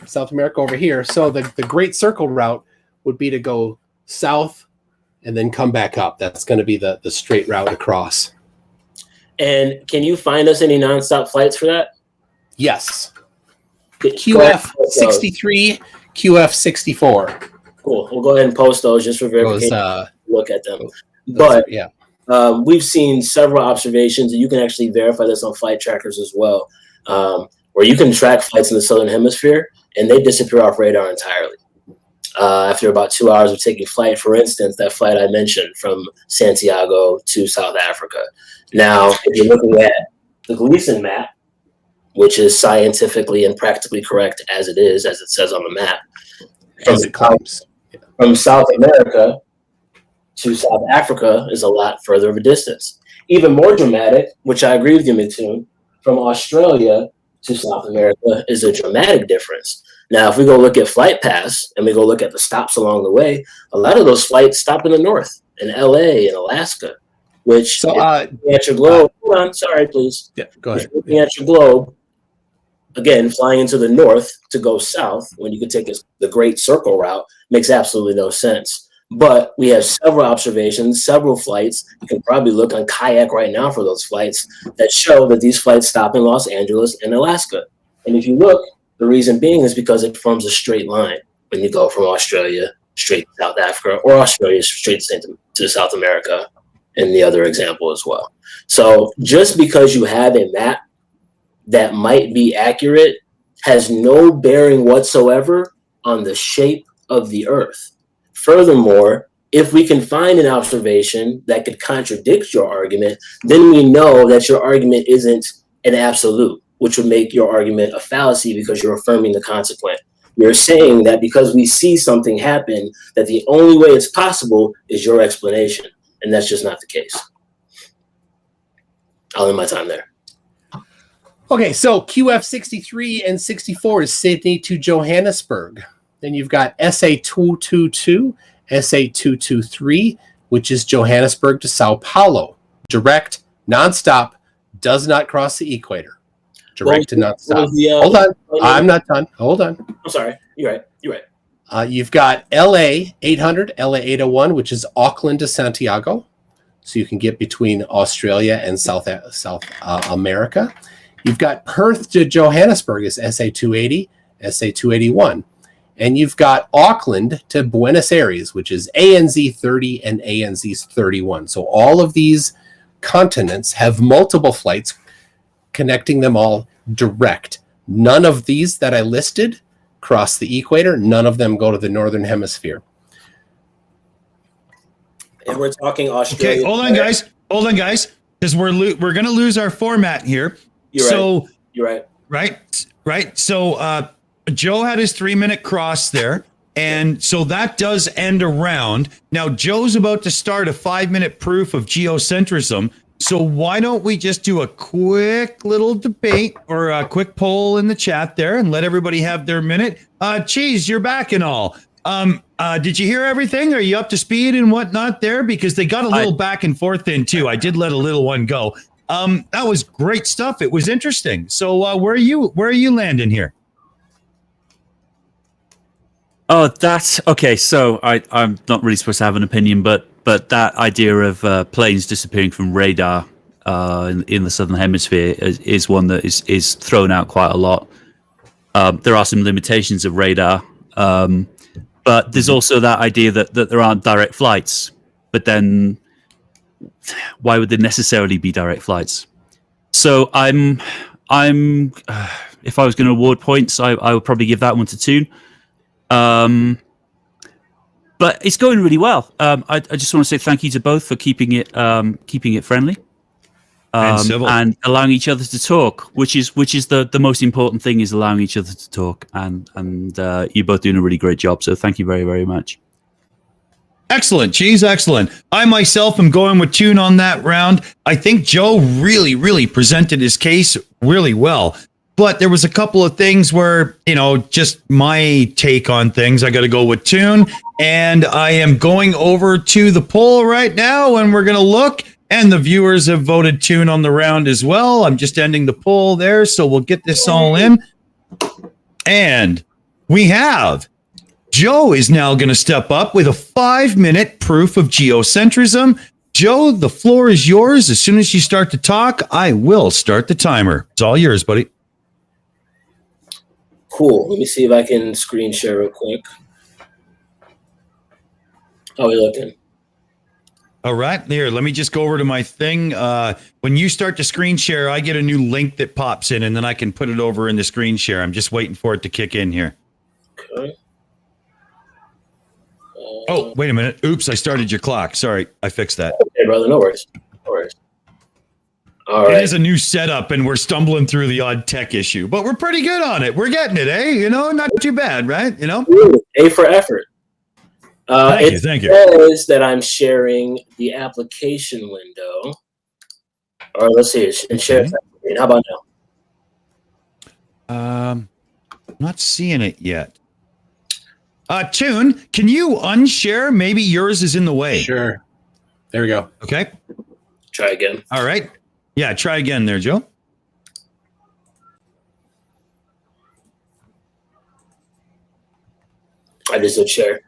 South America over here. So the Great Circle route would be to go south and then come back up. That's going to be the straight route across. And can you find us any nonstop flights for that? Yes. QF 63, QF 64. Cool. We'll go ahead and post those just for verification. Look at them. But we've seen several observations, and you can actually verify this on flight trackers as well, where you can track flights in the Southern Hemisphere, and they disappear off radar entirely. After about 2 hours of taking flight, for instance, that flight I mentioned from Santiago to South Africa. Now, if you're looking at the Gleason map, which is scientifically and practically correct as it is, as it says on the map, as it claims, from South America to South Africa is a lot further of a distance. Even more dramatic, which I agree with you, Mitun, from Australia to South America is a dramatic difference. Now, if we go look at Flight Pass and we go look at the stops along the way, a lot of those flights stop in the north, in LA and Alaska, which looking at your globe, hold on, sorry, please. Yeah, go ahead. Looking at your globe, again, flying into the north to go south when you could take the Great Circle route makes absolutely no sense. But we have several observations, several flights. You can probably look on Kayak right now for those flights that show that these flights stop in Los Angeles and Alaska. And if you look, the reason being is because it forms a straight line when you go from Australia straight to South Africa, or Australia straight to South America, in the other example as well. So just because you have a map that might be accurate has no bearing whatsoever on the shape of the Earth. Furthermore, if we can find an observation that could contradict your argument, then we know that your argument isn't an absolute, which would make your argument a fallacy because you're affirming the consequent. You're saying that because we see something happen, that the only way it's possible is your explanation, and that's just not the case. I'll end my time there. Okay, so QF 63 and 64 is Sydney to Johannesburg. Then you've got SA 222, SA 223, which is Johannesburg to Sao Paulo. Direct, nonstop, does not cross the equator. Direct to nonstop. Hold on, I'm not done. Hold on. I'm sorry. You're right. You've got LA 800, LA 801, which is Auckland to Santiago. So you can get between Australia and South America. You've got Perth to Johannesburg is SA 280, SA 281. And you've got Auckland to Buenos Aires, which is ANZ 30 and ANZ 31. So all of these continents have multiple flights connecting them all direct. None of these that I listed cross the equator. None of them go to the northern hemisphere. And we're talking Australia. Okay, hold on, guys, because we're going to lose our format here. You're right. Right. So Joe had his 3-minute cross there. And so that does end a round. Now, Joe's about to start a 5-minute proof of geocentrism. So why don't we just do a quick little debate or a quick poll in the chat there and let everybody have their minute? Cheese, you're back and all. Did you hear everything? Are you up to speed and whatnot there? Because they got a little back and forth in too. I did let a little one go. That was great stuff. It was interesting. So where are you landing here? Oh, that's okay. So I'm not really supposed to have an opinion, but that idea of planes disappearing from radar in the southern hemisphere is one that is thrown out quite a lot. There are some limitations of radar, but there's also that idea that there aren't direct flights. But then, why would there necessarily be direct flights? So I'm if I was going to award points, I would probably give that one to Toon. But it's going really well. I just want to say thank you to both for keeping it friendly and allowing each other to talk, which is the most important thing, is allowing each other to talk. And you're both doing a really great job. So thank you very, very much. Excellent, Cheese. Excellent. I myself am going with Toon on that round. I think Joe really, really presented his case really well. But there was a couple of things where, just my take on things. I got to go with Toon. And I am going over to the poll right now, and we're going to look. And the viewers have voted Toon on the round as well. I'm just ending the poll there, so we'll get this all in. And we have Joe is now going to step up with a 5-minute proof of geocentrism. Joe, the floor is yours. As soon as you start to talk, I will start the timer. It's all yours, buddy. Cool. Let me see if I can screen share real quick. How we looking? All right, here, let me just go over to my thing. When you start to screen share, I get a new link that pops in, and then I can put it over in the screen share. I'm just waiting for it to kick in here. Okay. Oh, wait a minute. Oops, I started your clock. Sorry, I fixed that. Okay, brother, no worries. No worries. All right. It is a new setup, and we're stumbling through the odd tech issue, but we're pretty good on it. We're getting it, eh? You know, not too bad, right? You know? Ooh, A for effort. Thank you. It says that I'm sharing the application window. All right, let's see. And share. Okay. How about now? I'm not seeing it yet. Tune, can you unshare? Maybe yours is in the way. Sure. There we go. Okay. Try again. All right. Yeah, try again there, Joe. I just did share.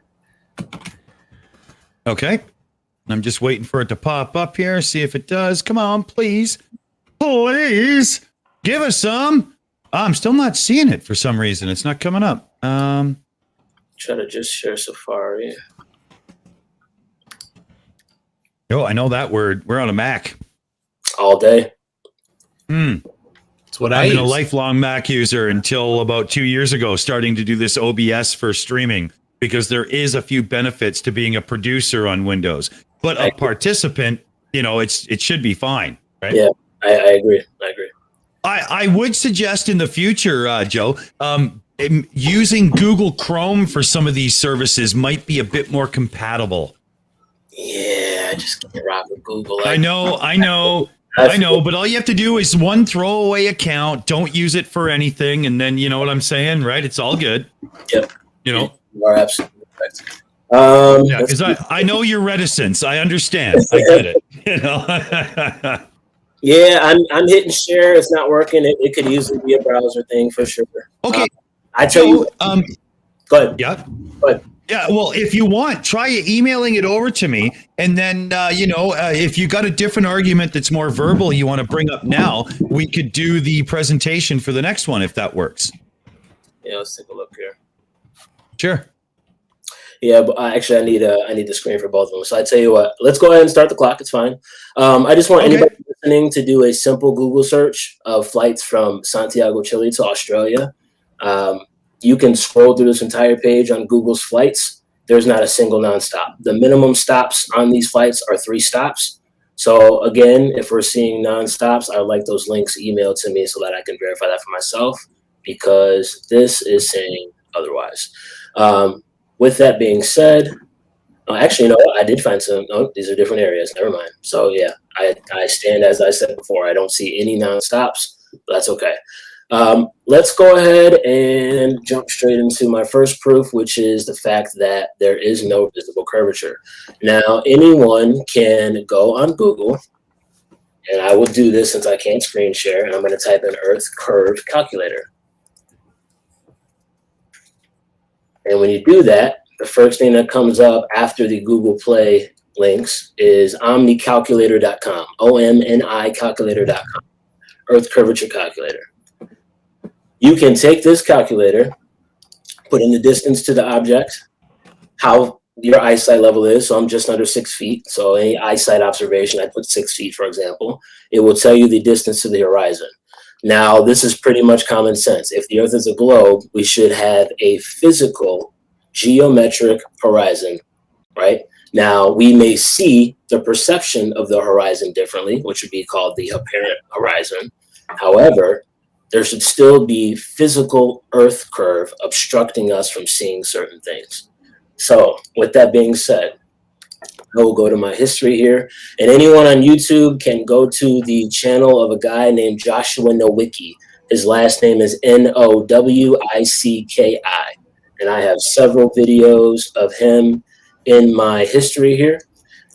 Okay. I'm just waiting for it to pop up here. See if it does. Come on, please. Please. Give us some. I'm still not seeing it for some reason. It's not coming up. Try to just share Safari. Oh, I know that word. We're on a Mac. All day. That's what I've been a use. lifelong Mac user until about 2 years ago, starting to do this OBS for streaming, because there is a few benefits to being a producer on Windows. But a participant, you know, it should be fine, right? Yeah, I agree. I would suggest in the future, Joe, using Google Chrome for some of these services might be a bit more compatible. Yeah, I just can't rock with Google. I know, but all you have to do is one throwaway account. Don't use it for anything, and then you know what I'm saying, right? It's all good. Yep. You know. You are absolutely correct. Yeah, because I know your reticence. I understand. I get it. You know. Yeah, I'm hitting share. It's not working. It could easily be a browser thing for sure. Okay. I tell you. Go ahead. Yeah. Go ahead. Yeah, well, if you want, try emailing it over to me. And then, if you got a different argument that's more verbal you want to bring up now, we could do the presentation for the next one if that works. Yeah, let's take a look here. Sure. Yeah, but actually, I need the screen for both of them. So I tell you what, let's go ahead and start the clock. It's fine. I just want anybody listening to do a simple Google search of flights from Santiago, Chile to Australia. You can scroll through this entire page on Google's flights. There's not a single nonstop. The minimum stops on these flights are 3 stops. So again, if we're seeing nonstops, I would like those links emailed to me so that I can verify that for myself, because this is saying otherwise. With that being said, actually, you know what? I did find some. Oh, these are different areas. Never mind. So yeah, I stand as I said before. I don't see any nonstops. But that's okay. Let's go ahead and jump straight into my first proof, which is the fact that there is no visible curvature. Now, anyone can go on Google, and I will do this since I can't screen share, and I'm going to type in Earth Curve Calculator. And when you do that, the first thing that comes up after the Google Play links is omnicalculator.com, OMNI calculator.com, Earth Curvature Calculator. You can take this calculator, put in the distance to the object, how your eyesight level is. So I'm just under 6 feet. So any eyesight observation, I put 6 feet, for example. It will tell you the distance to the horizon. Now, this is pretty much common sense. If the Earth is a globe, we should have a physical geometric horizon, right? Now, we may see the perception of the horizon differently, which would be called the apparent horizon. However, there should still be physical Earth curve obstructing us from seeing certain things. So with that being said, I will go to my history here, and anyone on YouTube can go to the channel of a guy named Joshua Nowicki. His last name is Nowicki, and I have several videos of him in my history here.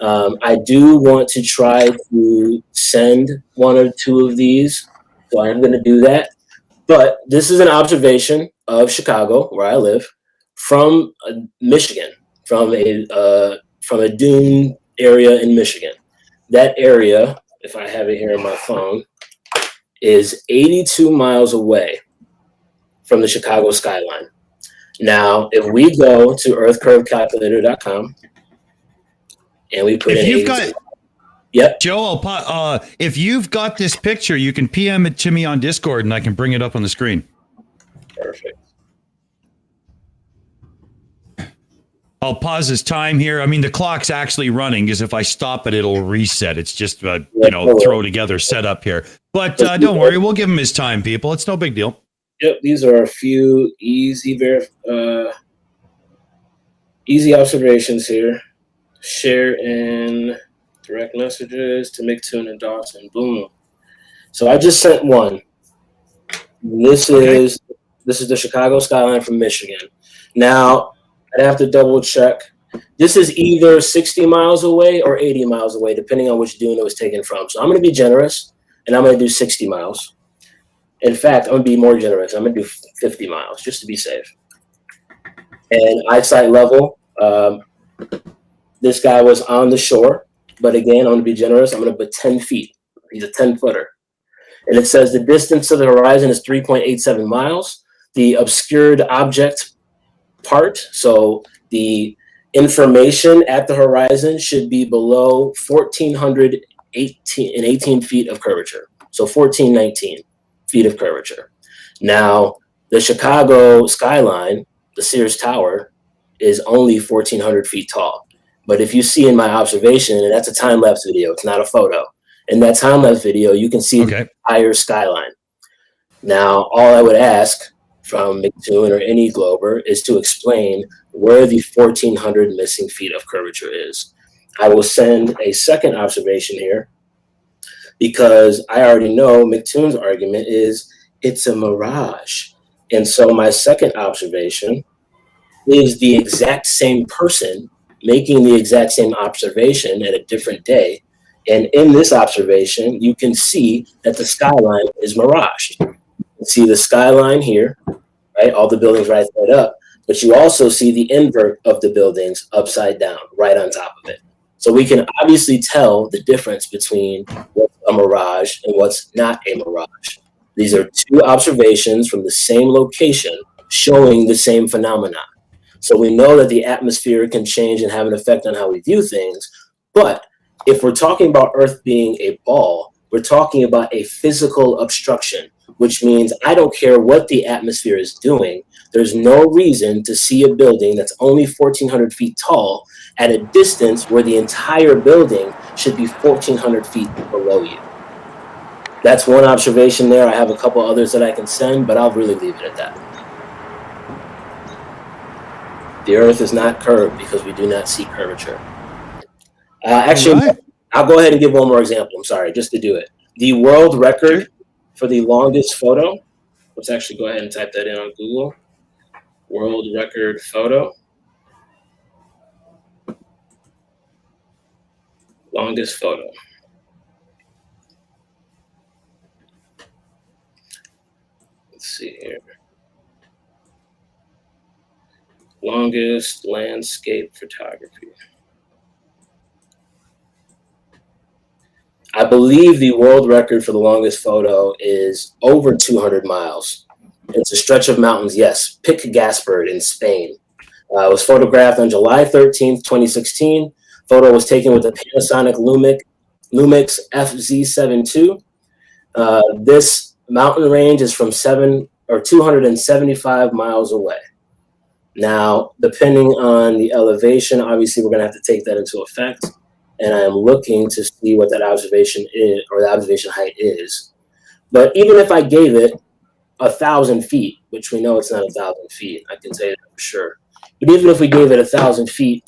I do want to try to send 1 or 2 of these, so I am going to do that. But this is an observation of Chicago, where I live, from Michigan, from a dune area in Michigan. That area, if I have it here on my phone, is 82 miles away from the Chicago skyline. Now, if we go to earthcurvecalculator.com and we put If in you've 80. got, Yep. Joe, if you've got this picture, you can PM it to me on Discord, and I can bring it up on the screen. Perfect. I'll pause this time here. I mean, the clock's actually running because if I stop it, it'll reset. It's just throw together setup here. But don't worry, we'll give him his time, people. It's no big deal. Yep, these are a few easy observations here. Share in direct messages to McToon and Dawson. Boom. So I just sent one. This is the Chicago skyline from Michigan. Now, I'd have to double check. This is either 60 miles away or 80 miles away, depending on which dune it was taken from. So I'm going to be generous, and I'm going to do 60 miles. In fact, I'm going to be more generous. I'm going to do 50 miles, just to be safe. And eyesight level, this guy was on the shore. But again, I'm going to be generous. I'm going to put 10 feet. He's a 10-footer. And it says the distance to the horizon is 3.87 miles. The obscured object part, so the information at the horizon should be below 1,418 feet of curvature. So 1,419 feet of curvature. Now, the Chicago skyline, the Sears Tower, is only 1,400 feet tall. But if you see in my observation, and that's a time-lapse video, it's not a photo. In that time-lapse video, you can see the entire skyline. Now, all I would ask from McToon or any Glober is to explain where the 1,400 missing feet of curvature is. I will send a second observation here because I already know McToon's argument is it's a mirage. And so my second observation is the exact same person making the exact same observation at a different day. And in this observation, you can see that the skyline is miraged. You see the skyline here, right? All the buildings right side up, but you also see the invert of the buildings upside down, right on top of it. So we can obviously tell the difference between what's a mirage and what's not a mirage. These are two observations from the same location showing the same phenomenon. So we know that the atmosphere can change and have an effect on how we view things. But if we're talking about Earth being a ball, we're talking about a physical obstruction, which means I don't care what the atmosphere is doing. There's no reason to see a building that's only 1,400 feet tall at a distance where the entire building should be 1,400 feet below you. That's one observation there. I have a couple others that I can send, but I'll really leave it at that. The Earth is not curved because we do not see curvature. Actually, I'll go ahead and give one more example. I'm sorry, just to do it. The world record for the longest photo. Let's actually go ahead and type that in on Google. World record photo. Longest photo. Let's see here. Longest landscape photography. I believe the world record for the longest photo is over 200 miles. It's a stretch of mountains, yes. Pic Gaspard in Spain. It was photographed on July 13th, 2016. Photo was taken with the Panasonic Lumix FZ72. This mountain range is from 275 miles away. Now, depending on the elevation, obviously we're going to have to take that into effect. And I'm looking to see what that observation is, or the observation height is. But even if I gave it 1,000 feet, which we know it's not 1,000 feet, I can say that for sure. But even if we gave it 1,000 feet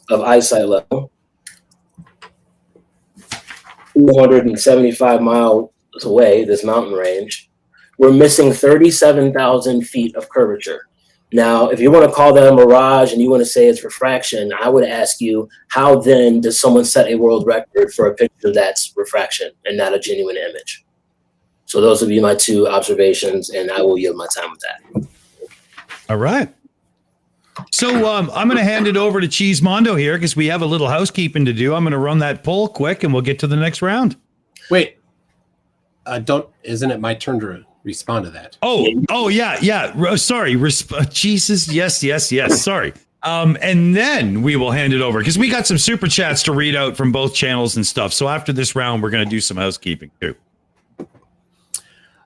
of eyesight level, 275 miles away, this mountain range, we're missing 37,000 feet of curvature. Now, if you want to call that a mirage and you want to say it's refraction, I would ask you, how then does someone set a world record for a picture that's refraction and not a genuine image? So those would be my two observations, and I will yield my time with that. All right. So I'm going to hand it over to Cheese Mondo here because we have a little housekeeping to do. I'm going to run that poll quick, and we'll get to the next round. Wait, isn't it my turn to respond to that? Oh, yeah. Sorry. Jesus. Yes. Sorry. And then we will hand it over because we got some super chats to read out from both channels and stuff. So after this round, we're going to do some housekeeping too.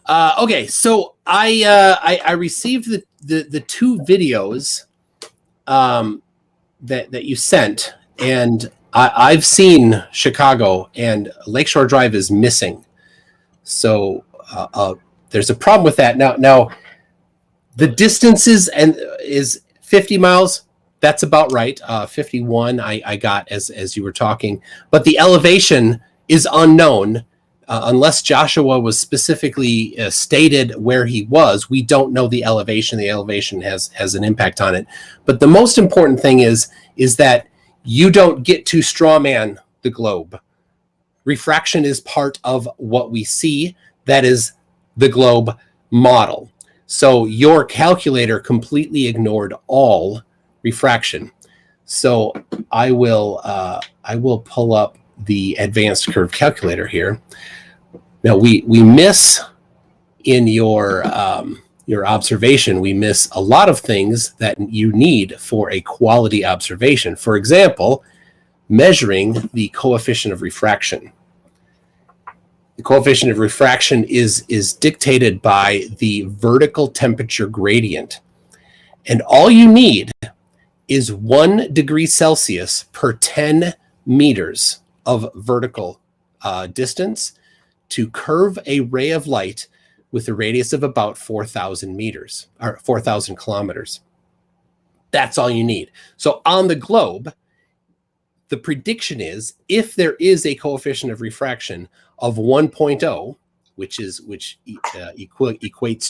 Okay, so I received the two videos that you sent, and I've seen Chicago, and Lakeshore Drive is missing. So there's a problem with that. Now the distance is 50 miles. That's about right. 51 I got as you were talking, but the elevation is unknown. Unless Joshua was specifically stated where he was, we don't know the elevation. The elevation has an impact on it. But the most important thing is that you don't get to strawman the globe. Refraction is part of what we see. That is the globe model. So your calculator completely ignored all refraction. So I will pull up the advanced curve calculator here. Now we miss in your observation, we miss a lot of things that you need for a quality observation. For example, measuring the coefficient of refraction. The coefficient of refraction is dictated by the vertical temperature gradient. And all you need is 1 degree Celsius per 10 meters of vertical distance to curve a ray of light with a radius of about 4,000 meters or 4,000 kilometers. That's all you need. So on the globe, the prediction is if there is a coefficient of refraction of 1.0, which equates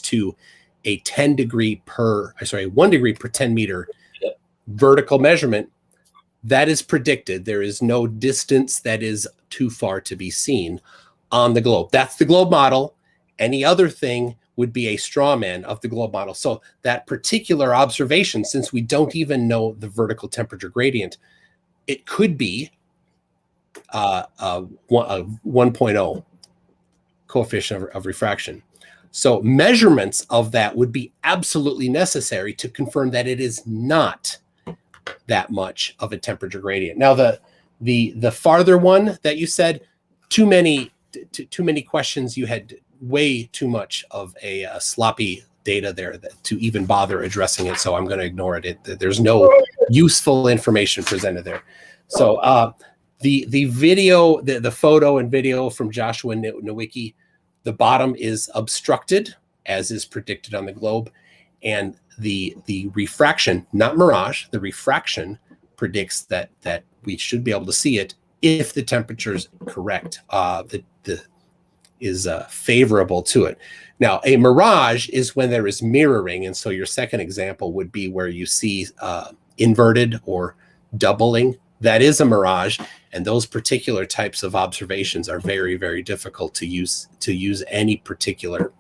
to a 1 degree per 10 meter vertical measurement, that is predicted. There is no distance that is too far to be seen on the globe. That's the globe model. Any other thing would be a straw man of the globe model. So that particular observation, since we don't even know the vertical temperature gradient, it could be a 1.0 coefficient of refraction. So measurements of that would be absolutely necessary to confirm that it is not that much of a temperature gradient. Now the farther one that you said, too many questions. You had way too much of a sloppy data there to even bother addressing it. So I'm going to ignore it. There's no useful information presented there. So the video, the photo and video from Joshua Nowicki, the bottom is obstructed, as is predicted on the globe, and the refraction, not mirage, the refraction predicts that we should be able to see it if the temperature is correct, is favorable to it. Now, a mirage is when there is mirroring, and so your second example would be where you see inverted or doubling. That is a mirage, and those particular types of observations are very, very difficult to use any particular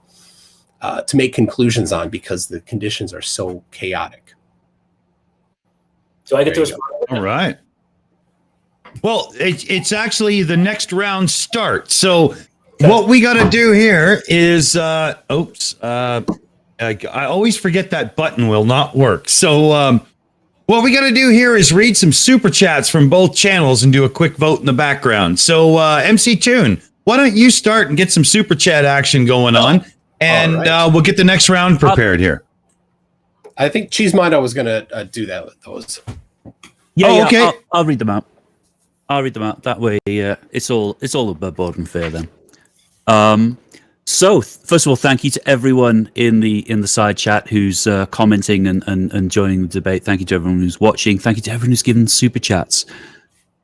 to make conclusions on because the conditions are so chaotic. So I get to respond. All right. Well, it's actually the next round start. So what we got to do here is, I always forget that button will not work. So what we got to do here is read some super chats from both channels and do a quick vote in the background. So MC Toon, why don't you start and get some super chat action going on, and we'll get the next round prepared here. I think Cheesemondo was going to do that with those. Yeah, okay. I'll read them out. That way, it's all above board and fair then. So first of all, thank you to everyone in the side chat who's commenting and joining the debate. Thank you to everyone who's watching. Thank you to everyone who's given super chats.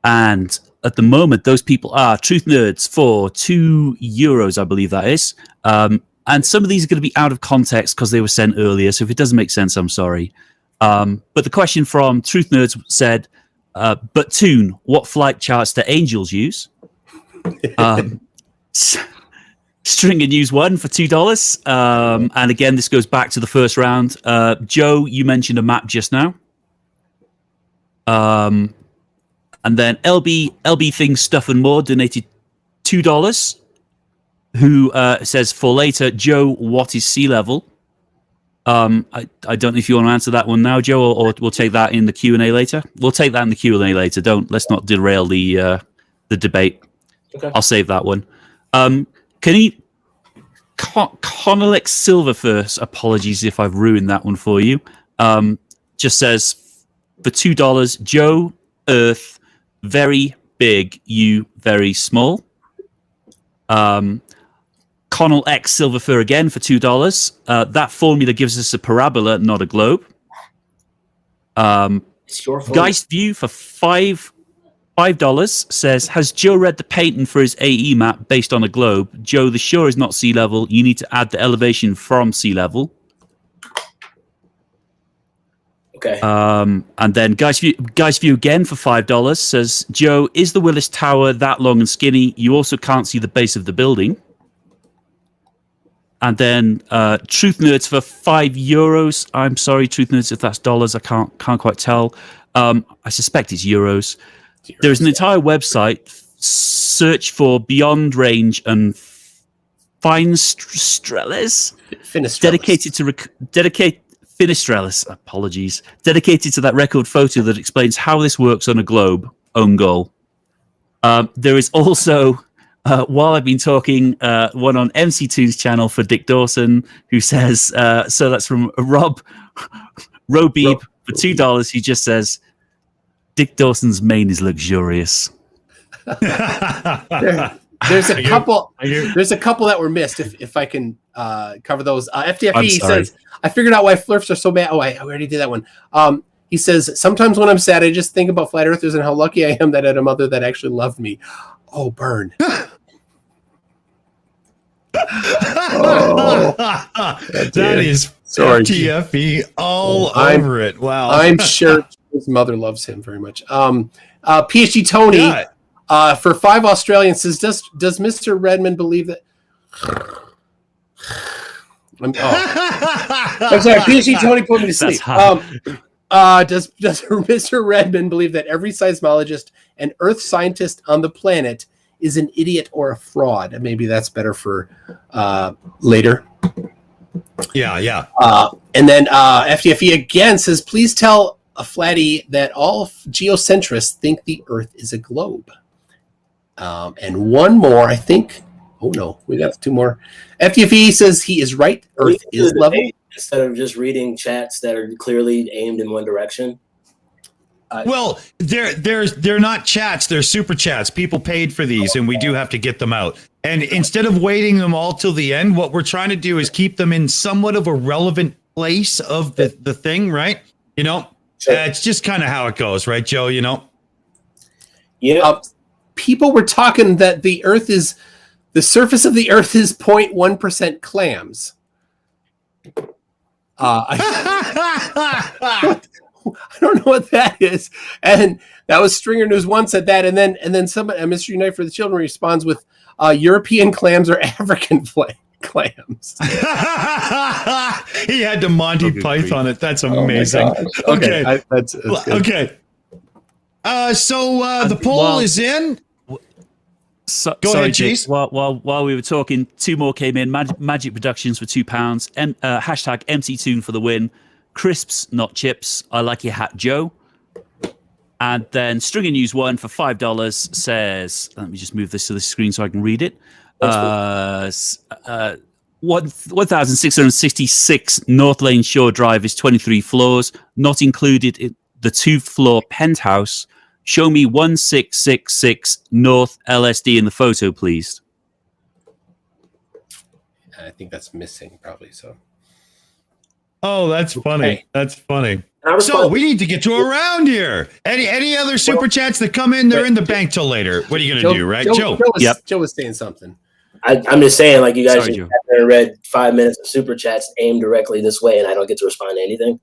And at the moment, those people are Truth Nerds for €2, I believe that is. And some of these are going to be out of context because they were sent earlier. So if it doesn't make sense, I'm sorry. But the question from Truth Nerds said, but Toon, what flight charts do angels use? Stringer News 1 for $2. And again, this goes back to the first round. Joe, you mentioned a map just now. And then LB Things Stuff and More donated $2. Who says for later, Joe, what is sea level? I don't know if you want to answer that one now, Joe, or we'll take that in the Q&A later. We'll take that in the Q&A later. Let's not derail the debate. Okay. I'll save that one. Can you Connelix Silver first? Apologies if I've ruined that one for you. Just says for $2, Joe Earth very big, you very small. Connell X Silver Fur again for $2. That formula gives us a parabola, not a globe. It's your fault. Geist View for $5 says, has Joe read the patent for his AE map based on a globe? Joe, the shore is not sea level. You need to add the elevation from sea level. Okay. And then Geist View again for $5 says, Joe, is the Willis Tower that long and skinny? You also can't see the base of the building. And then Truth Nerds for €5. I'm sorry, Truth Nerds, if that's dollars, I can't quite tell. I suspect it's euros. There is an entire website. Search for Beyond Range and Finestrelles, dedicated to Finestrelles. Apologies, dedicated to that record photo that explains how this works on a globe. Own goal. There is also. While I've been talking, one on MC Toon's channel for Dick Dawson, who says, so that's from Robeeb for $2. He just says, Dick Dawson's mane is luxurious. There's a couple that were missed. If I can cover those. FTFE says, I figured out why flirts are so bad. Oh, I already did that one. He says, sometimes when I'm sad, I just think about flat earthers and how lucky I am that I had a mother that actually loved me. Oh, burn. Oh, that is FTFE all over it. Wow. I'm sure his mother loves him very much. PSG Tony for $5 Australian says, does Mr. Redmond believe that? I'm sorry, PSG Tony put me to sleep. Does Mr. Redmond believe that every seismologist and earth scientist on the planet is an idiot or a fraud? Maybe that's better for later. Yeah. And then FTFE again says, please tell a flatty that all geocentrists think the Earth is a globe. And one more, I think. Oh no, we got two more. FTFE says he is right. Earth is level. Instead of just reading chats that are clearly aimed in one direction. Well, they're not chats, they're super chats. People paid for these, and we do have to get them out. And instead of waiting them all till the end, what we're trying to do is keep them in somewhat of a relevant place of the thing, right? You know, Sure. It's just kind of how it goes, right, Joe? You know? Yeah. People were talking that the surface of the Earth is 0.1% clams. I don't know what that is. And that was Stringer News 1 said that. And then somebody, Mr. Unite for the Children responds with European clams or African clams. He had to Monty Python it. That's amazing. Oh okay. That's good. Okay. So the poll is in. Go ahead, Chase. While we were talking, two more came in. Magic Productions for £2. Hashtag MC Toon for the win. Crisps, not chips. I like your hat, Joe. And then Stringer News 1 for $5 says, let me just move this to the screen so I can read it. 1,666 North Lane Shore Drive is 23 floors, not included in the 2-floor penthouse. Show me 1666 North LSD in the photo, please. I think that's missing, probably. So. Oh, that's funny. Okay. That's funny. So we need to get to around here. Any other super chats that come in? They're in the bank till later. What are you going to do, right, Joe? Joe was saying something. I'm just saying, like, you guys just read 5 minutes of super chats aimed directly this way, and I don't get to respond to anything.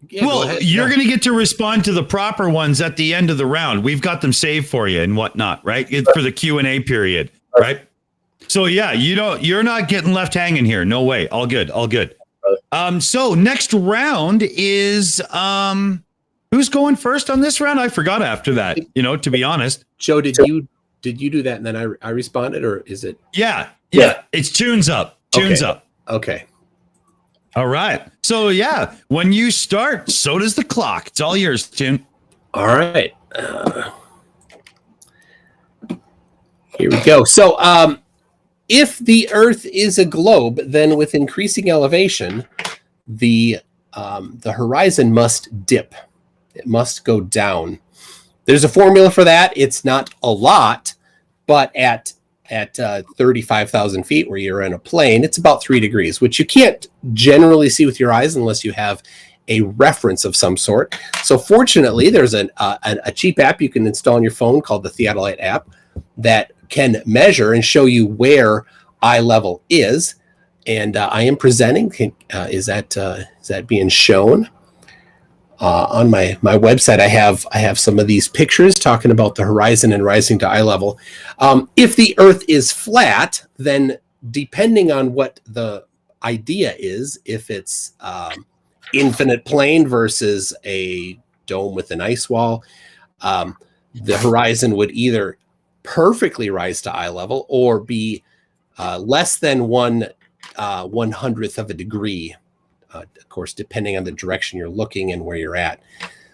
Yeah, you're going to get to respond to the proper ones at the end of the round. We've got them saved for you and whatnot, right? For the Q&A period, right? So yeah, you're not getting left hanging here. No way. All good. So next round is who's going first on this round? I forgot after that, to be honest. Joe, did you do that and then I responded, or is it? Yeah. It's tunes up. Okay. All right. So yeah, when you start, so does the clock. It's all yours, Tim. All right. Here we go. So if the Earth is a globe, then with increasing elevation, the horizon must dip. It must go down. There's a formula for that. It's not a lot, but at 35,000 feet where you're in a plane, it's about 3 degrees, which you can't generally see with your eyes unless you have a reference of some sort. So fortunately, there's a cheap app you can install on your phone called the Theodolite app that can measure and show you where eye level is. And I am presenting. Is that being shown? On my website, I have some of these pictures talking about the horizon and rising to eye level. If the Earth is flat, then depending on what the idea is, if it's infinite plane versus a dome with an ice wall, the horizon would either perfectly rise to eye level or be less than 1/100th of a degree. Of course, depending on the direction you're looking and where you're at.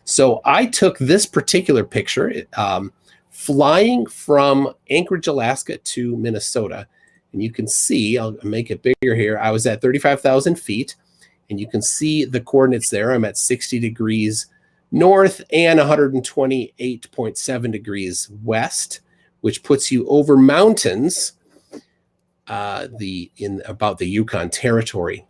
So I took this particular picture flying from Anchorage, Alaska to Minnesota. And you can see, I'll make it bigger here. I was at 35,000 feet, and you can see the coordinates there. I'm at 60 degrees north and 128.7 degrees west, which puts you over mountains about the Yukon Territory.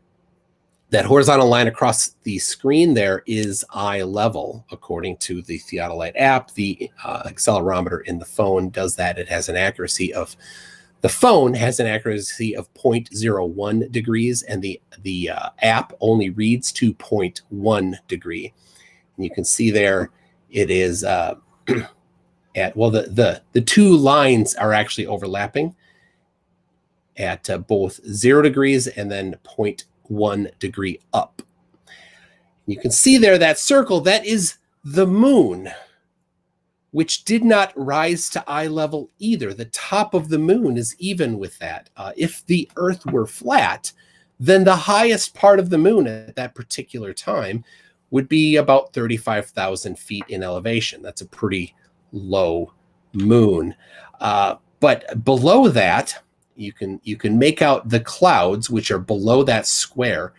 That horizontal line across the screen there is eye level, according to the Theodolite app. The accelerometer in the phone does that. It has an accuracy of, the phone has an accuracy of 0.01 degrees, and the app only reads to 0.1 degree. And you can see there it is the two lines are actually overlapping at both 0 degrees and then 0.1 degree up. You can see there that circle, that is the moon, which did not rise to eye level either. The top of the moon is even with that. If the Earth were flat, then the highest part of the moon at that particular time would be about 35,000 feet in elevation. That's a pretty low moon. But below that, you can make out the clouds, which are below that square,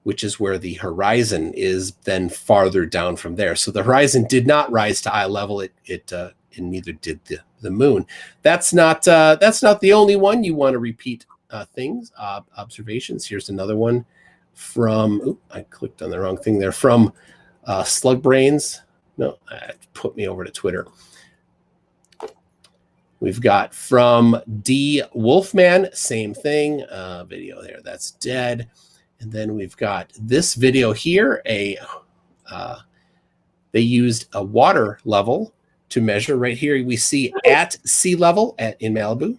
which is where the horizon is then farther down from there. So the horizon did not rise to eye level. It neither did the moon. That's not the only one. You want to repeat observations. Here's another one from, I clicked on the wrong thing there, from Slug Brains. No, it put me over to Twitter. We've got from D Wolfman, same thing, video there, that's dead. And then we've got this video here. They used a water level to measure. Right here we see at sea level in Malibu.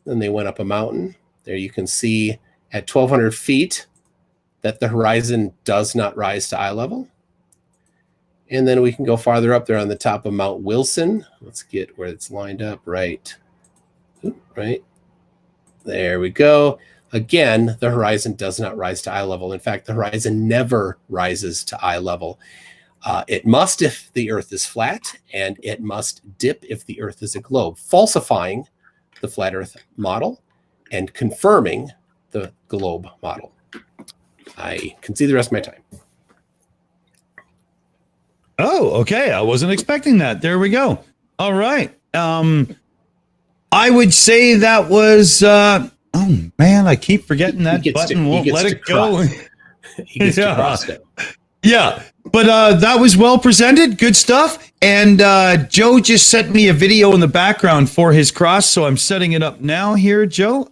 Then they went up a mountain. There you can see at 1,200 feet that the horizon does not rise to eye level. And then we can go farther up there on the top of Mount Wilson. Let's get where it's lined up. Right. There we go. Again, the horizon does not rise to eye level. In fact, the horizon never rises to eye level. It must if the Earth is flat, and it must dip if the Earth is a globe, falsifying the flat Earth model and confirming the globe model. I can see the rest of my time. Oh, okay. I wasn't expecting that. There we go. All right. I would say that was, oh man, I keep forgetting that button. Won't let it go. He gets to cross it. Yeah. But that was well presented. Good stuff. And Joe just sent me a video in the background for his cross. So I'm setting it up now here, Joe.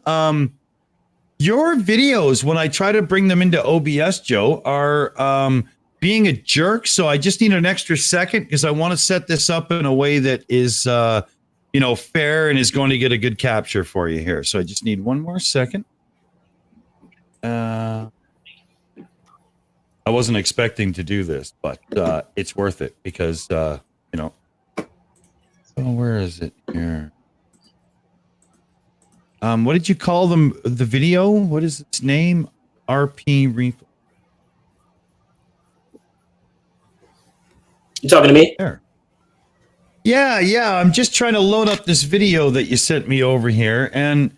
Your videos, when I try to bring them into OBS, Joe, are being a jerk. So I just need an extra second because I want to set this up in a way that is, fair and is going to get a good capture for you here. So I just need one more second. I wasn't expecting to do this, but it's worth it because, So where is it here? What did you call them? The video? What is its name? RP reef. You talking to me? There. Yeah. I'm just trying to load up this video that you sent me over here, and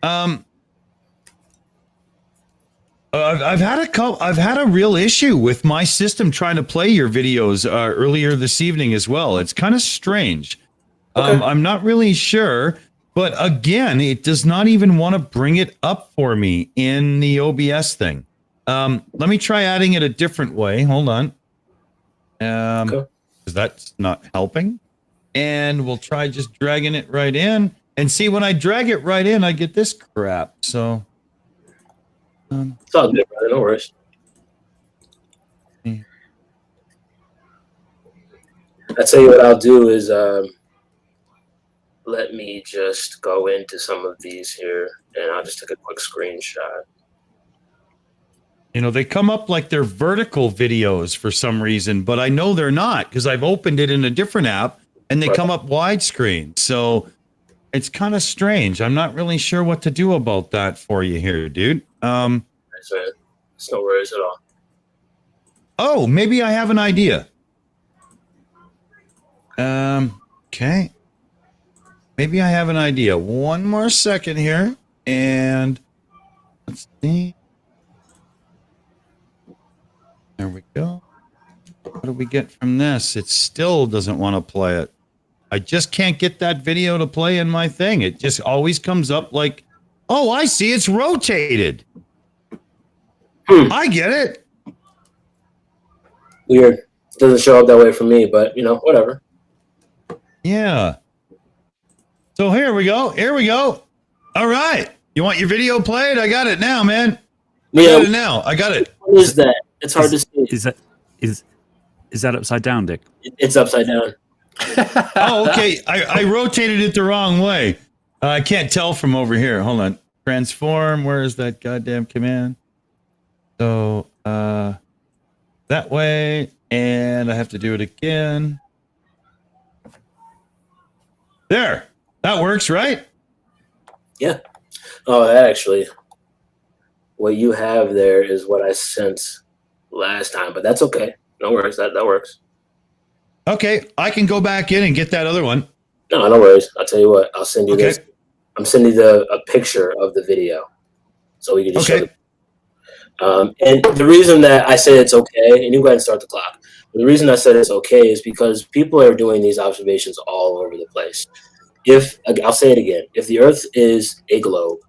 I've had a real issue with my system trying to play your videos earlier this evening as well. It's kind of strange. Okay. I'm not really sure, but again, it does not even want to bring it up for me in the OBS thing. Let me try adding it a different way. Hold on. Okay. 'Cause that's not helping. And we'll try just dragging it right in. And see, when I drag it right in, I get this crap. So It's all good, brother. No worries. Hmm. I'll tell you what I'll do is let me just go into some of these here, and I'll just take a quick screenshot. you know, they come up like they're vertical videos for some reason, but I know they're not because I've opened it in a different app and they come up widescreen. So it's kind of strange. I'm not really sure what to do about that for you here, dude. That's right. It's no worries at all. Oh, maybe I have an idea. Okay. Maybe I have an idea. One more second here. And let's see. There we go. What do we get from this? It still doesn't want to play it. I just can't get that video to play in my thing. It just always comes up like, oh, I see it's rotated. I get it. Weird. Doesn't show up that way for me, but you know, whatever. Yeah. So here we go. Here we go. All right. You want your video played? I got it now, man. I got it now. I got it. What is that? It's hard to see. Is that upside down, Dick? It's upside down. Oh, okay. I rotated it the wrong way. I can't tell from over here. Hold on. Transform. Where is that goddamn command? So that way, and I have to do it again. There. That works, right? Yeah. Oh, that actually, what you have there is what I sent last time, but that's okay. No worries. That works. Okay. I can go back in and get that other one. No worries. I'll tell you what. I'll send you this. I'm sending you a picture of the video, so we can just show the. And the reason that I say it's okay, and you can go ahead and start the clock. The reason I said it's okay is because people are doing these observations all over the place. I'll say it again, if the Earth is a globe,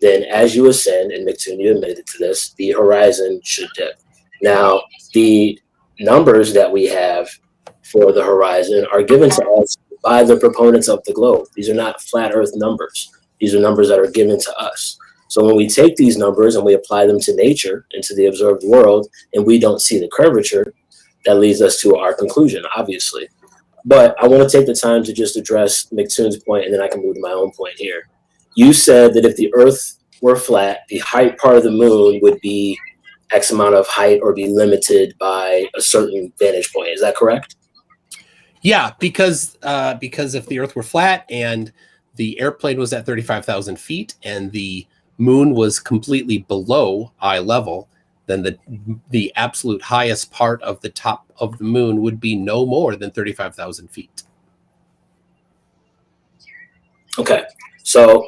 then as you ascend, and Mixon, you admitted to this, the horizon should dip. Now, the numbers that we have for the horizon are given to us by the proponents of the globe. These are not flat Earth numbers. These are numbers that are given to us. So when we take these numbers and we apply them to nature, into the observed world, and we don't see the curvature, that leads us to our conclusion, obviously. But I want to take the time to just address McToon's point, and then I can move to my own point here. You said that if the Earth were flat, the height part of the moon would be X amount of height or be limited by a certain vantage point. Is that correct? Yeah, because if the Earth were flat and the airplane was at 35,000 feet and the moon was completely below eye level, then the absolute highest part of the top of the moon would be no more than 35,000 feet. Okay, so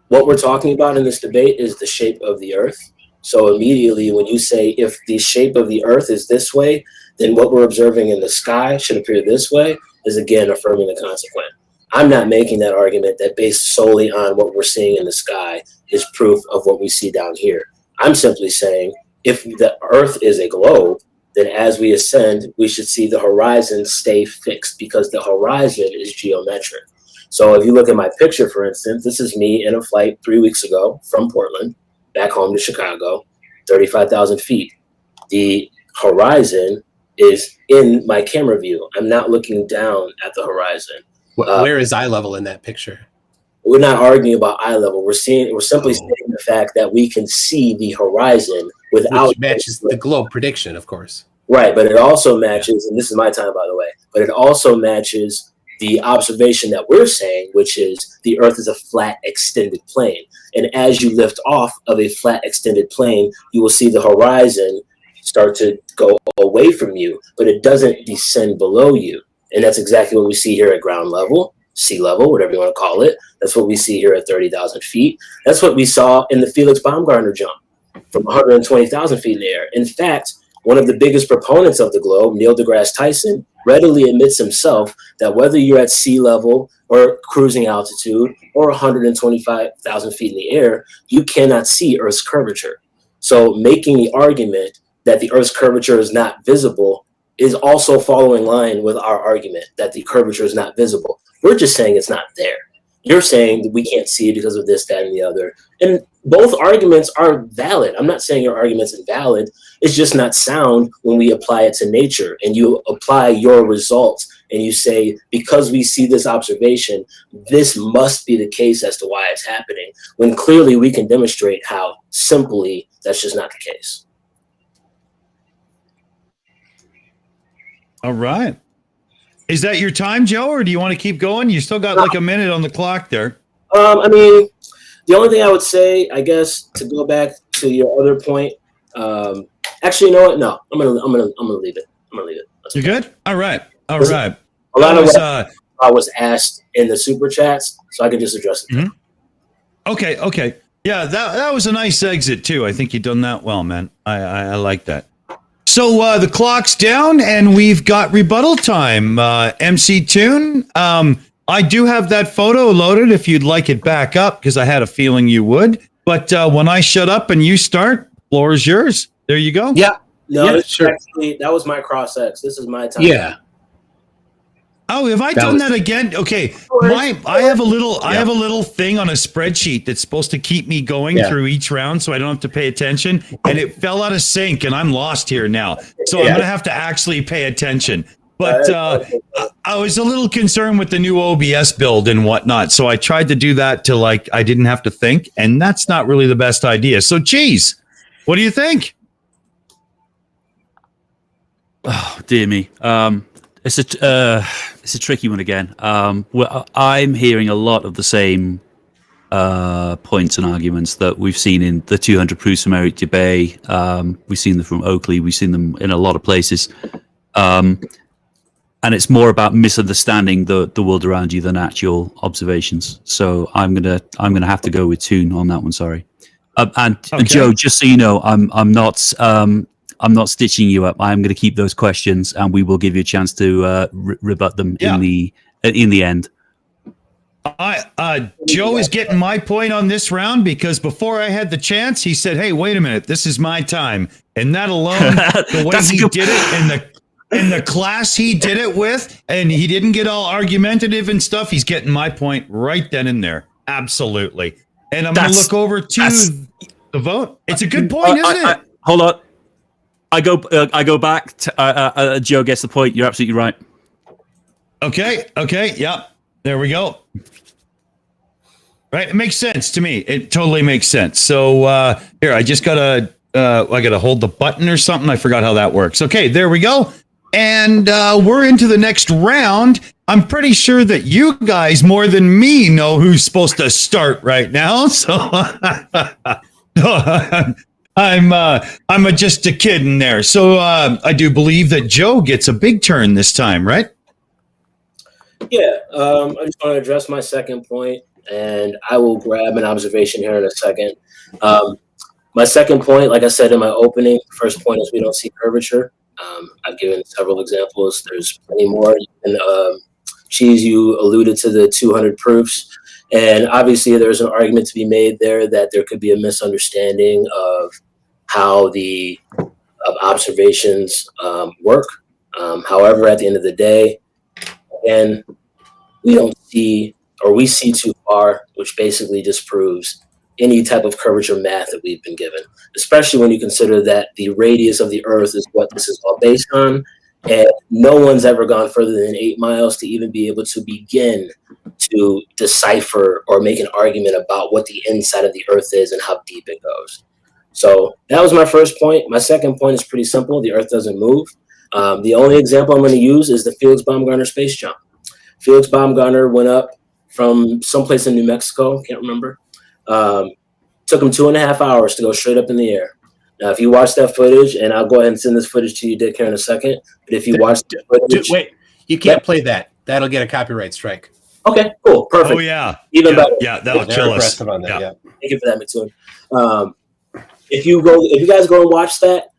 what we're talking about in this debate is the shape of the Earth. So immediately when you say if the shape of the Earth is this way, then what we're observing in the sky should appear this way, is again affirming the consequent. I'm not making that argument that based solely on what we're seeing in the sky is proof of what we see down here. I'm simply saying if the Earth is a globe, then as we ascend, we should see the horizon stay fixed because the horizon is geometric. So if you look at my picture, for instance, this is me in a flight 3 weeks ago from Portland back home to Chicago, 35,000 feet. The horizon is in my camera view. I'm not looking down at the horizon. Where is eye level in that picture? We're not arguing about eye level. We're simply stating the fact that we can see the horizon without. Which matches the globe prediction, of course. Right, but it also matches, and this is my time, by the way, but it also matches the observation that we're saying, which is the Earth is a flat, extended plane. And as you lift off of a flat, extended plane, you will see the horizon start to go away from you, but it doesn't descend below you. And that's exactly what we see here at ground level, sea level, whatever you want to call it. That's what we see here at 30,000 feet. That's what we saw in the Felix Baumgartner jump from 120,000 feet in the air. In fact, one of the biggest proponents of the globe, Neil deGrasse Tyson, readily admits himself that whether you're at sea level or cruising altitude or 125,000 feet in the air, you cannot see Earth's curvature. So making the argument that the Earth's curvature is not visible is also following line with our argument that the curvature is not visible. We're just saying it's not there. You're saying that we can't see it because of this, that, and the other. And both arguments are valid. I'm not saying your argument's invalid. It's just not sound when we apply it to nature and you apply your results and you say, because we see this observation, this must be the case as to why it's happening, when clearly we can demonstrate how simply that's just not the case. All right. Is that your time, Joe, or do you want to keep going? You still got like a minute on the clock there. I mean, the only thing I would say, I guess, to go back to your other point, actually, you know what? No, I'm gonna leave it. I'm gonna leave it. You good? All right. All right. A lot of what I was asked in the super chats, so I can just address it. Mm-hmm. Okay. Yeah, that was a nice exit too. I think you done that well, man. I like that. So the clock's down and we've got rebuttal time. MC Tune, I do have that photo loaded if you'd like it back up, because I had a feeling you would. But when I shut up and you start, floor is yours. There you go. Yeah. No, yeah, sure. Actually, that was my cross X. This is my time. Yeah. Oh, have I done that again? Okay, I have a little thing on a spreadsheet that's supposed to keep me going through each round, so I don't have to pay attention. And it fell out of sync, and I'm lost here now. So I'm gonna have to actually pay attention. But I was a little concerned with the new OBS build and whatnot, so I tried to do that to I didn't have to think, and that's not really the best idea. So, geez, what do you think? Oh, dear me. It's a tricky one again. I'm hearing a lot of the same points and arguments that we've seen in the 200 proofs from Eric Dubay. We've seen them from Oakley. We've seen them in a lot of places. And it's more about misunderstanding the world around you than actual observations. So I'm gonna have to go with Toon on that one. Sorry. And Joe, just so you know, I'm not stitching you up. I'm going to keep those questions, and we will give you a chance to rebut them in the end. Joe is getting my point on this round because before I had the chance, he said, "Hey, wait a minute, this is my time," and that alone, the way he did it in the class he did it with, and he didn't get all argumentative and stuff. He's getting my point right then and there. Absolutely. And I'm going to look over to the vote. It's a good point, isn't it? Hold on. I go back. Joe gets the point. You're absolutely right. Okay. Yep. There we go. Right. It makes sense to me. It totally makes sense. So here, I just gotta hold the button or something. I forgot how that works. Okay, there we go. And we're into the next round. I'm pretty sure that you guys more than me know who's supposed to start right now. So I'm just a kid in there. So I do believe that Joe gets a big turn this time, right? Yeah. I just want to address my second point, and I will grab an observation here in a second. My second point, like I said in my opening, first point is we don't see curvature. I've given several examples. There's plenty more. And Cheese, you alluded to the 200 proofs. And obviously there's an argument to be made there that there could be a misunderstanding of how the observations work. However, at the end of the day, again, we see too far, which basically disproves any type of curvature math that we've been given, especially when you consider that the radius of the Earth is what this is all based on. And no one's ever gone further than 8 miles to even be able to begin to decipher or make an argument about what the inside of the Earth is and how deep it goes. So that was my first point. My second point is pretty simple. The Earth doesn't move. The only example I'm going to use is the Felix Baumgartner space jump. Felix Baumgartner went up from someplace in New Mexico, can't remember. Took him 2.5 hours to go straight up in the air. Now, if you watch that footage, and I'll go ahead and send this footage to you, Dick, here in a second. But if you watch the footage, wait, you can't play that. That'll get a copyright strike. Okay, cool, perfect. Oh yeah, even better. Yeah, that'll They're kill us. aggressive on that. Yeah. Thank you for that, Mitsui. If you guys go and watch that,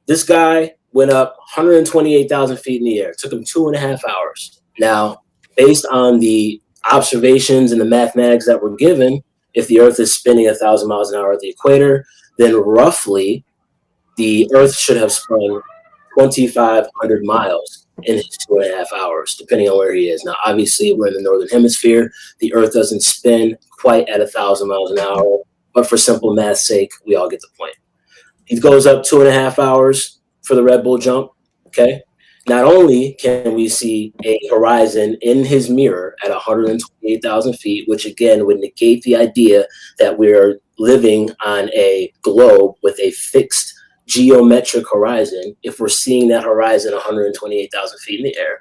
this guy went up 128,000 feet in the air. It took him 2.5 hours. Now, based on the observations and the mathematics that were given, if the Earth is spinning 1,000 miles an hour at the equator, then roughly the Earth should have spun 2,500 miles in his 2.5 hours, depending on where he is. Now, obviously, we're in the northern hemisphere. The Earth doesn't spin quite at 1,000 miles an hour, but for simple math's sake, we all get the point. He goes up 2.5 hours for the Red Bull jump. Okay. Not only can we see a horizon in his mirror at 128,000 feet, which again would negate the idea that we're living on a globe with a fixed geometric horizon if we're seeing that horizon 128,000 feet in the air.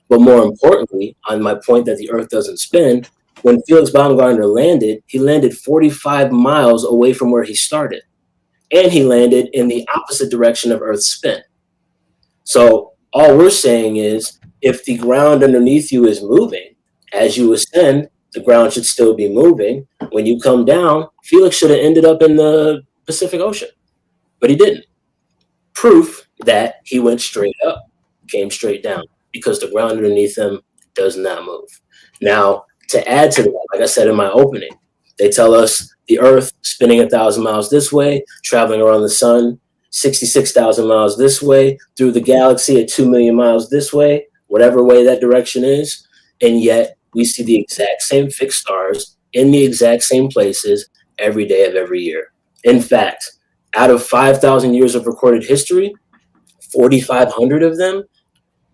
But more importantly, on my point that the Earth doesn't spin, when Felix Baumgartner landed, he landed 45 miles away from where he started. And he landed in the opposite direction of Earth's spin. So all we're saying is if the ground underneath you is moving, as you ascend, the ground should still be moving. When you come down, Felix should have ended up in the Pacific Ocean, but he didn't. Proof that he went straight up, came straight down, because the ground underneath him does not move. Now, to add to that, like I said in my opening, they tell us the Earth spinning 1,000 miles this way, traveling around the sun 66,000 miles this way, through the galaxy at 2 million miles this way, whatever way that direction is. And yet we see the exact same fixed stars in the exact same places every day of every year. In fact, out of 5,000 years of recorded history, 4,500 of them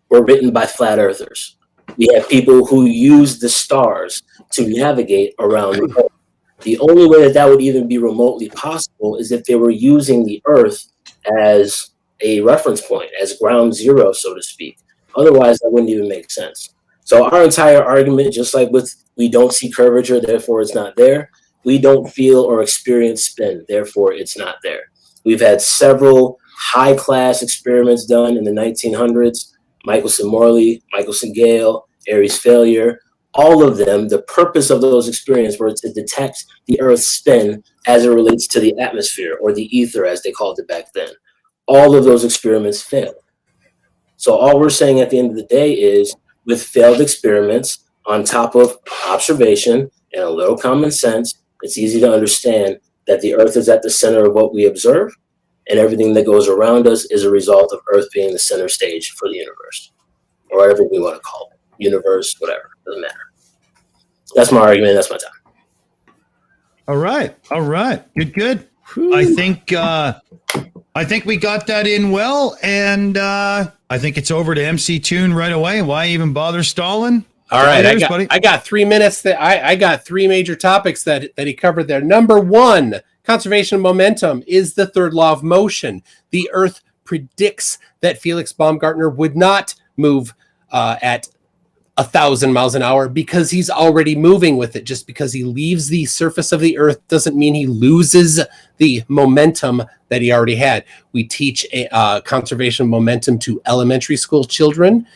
were written by flat earthers. We have people who use the stars to navigate around the Earth. The only way that would even be remotely possible is if they were using the Earth as a reference point, as ground zero, so to speak. Otherwise, that wouldn't even make sense. So our entire argument, just like with we don't see curvature, therefore it's not there, we don't feel or experience spin, therefore it's not there. We've had several high-class experiments done in the 1900s, Michelson-Morley, Michelson-Gale, Airy's failure. All of them, the purpose of those experiments were to detect the Earth's spin as it relates to the atmosphere, or the ether as they called it back then. All of those experiments failed. So all we're saying at the end of the day is, with failed experiments on top of observation and a little common sense, it's easy to understand that the Earth is at the center of what we observe, and everything that goes around us is a result of Earth being the center stage for the universe, or whatever we want to call it. Universe, whatever, doesn't matter. That's my argument. That's my time. All right. Good. I think we got that in well, and I think it's over to MC Tune right away. Why even bother stalling? All right, I got 3 minutes. That I got three major topics that he covered there. Number one, conservation of momentum is the third law of motion. The Earth predicts that Felix Baumgartner would not move at 1,000 miles an hour because he's already moving with it. Just because he leaves the surface of the Earth doesn't mean he loses the momentum that he already had. We teach conservation of momentum to elementary school children.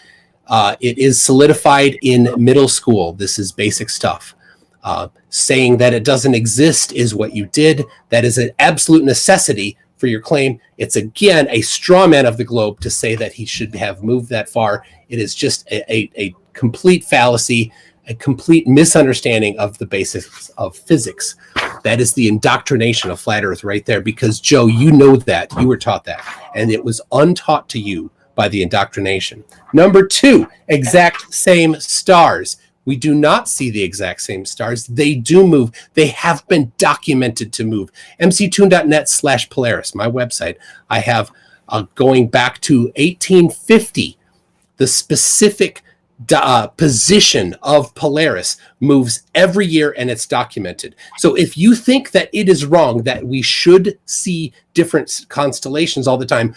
It is solidified in middle school. This is basic stuff. Saying that it doesn't exist is what you did. That is an absolute necessity for your claim. It's again a straw man of the globe to say that he should have moved that far. It is just a complete fallacy, a complete misunderstanding of the basics of physics. That is the indoctrination of flat Earth right there. Because Joe, you know that, you were taught that, and it was untaught to you by the indoctrination. Number two, exact same stars. We do not see the exact same stars. They do move. They have been documented to move. mctune.net/Polaris, my website. I have going back to 1850, the specific position of Polaris moves every year, and it's documented. So if you think that it is wrong that we should see different constellations all the time,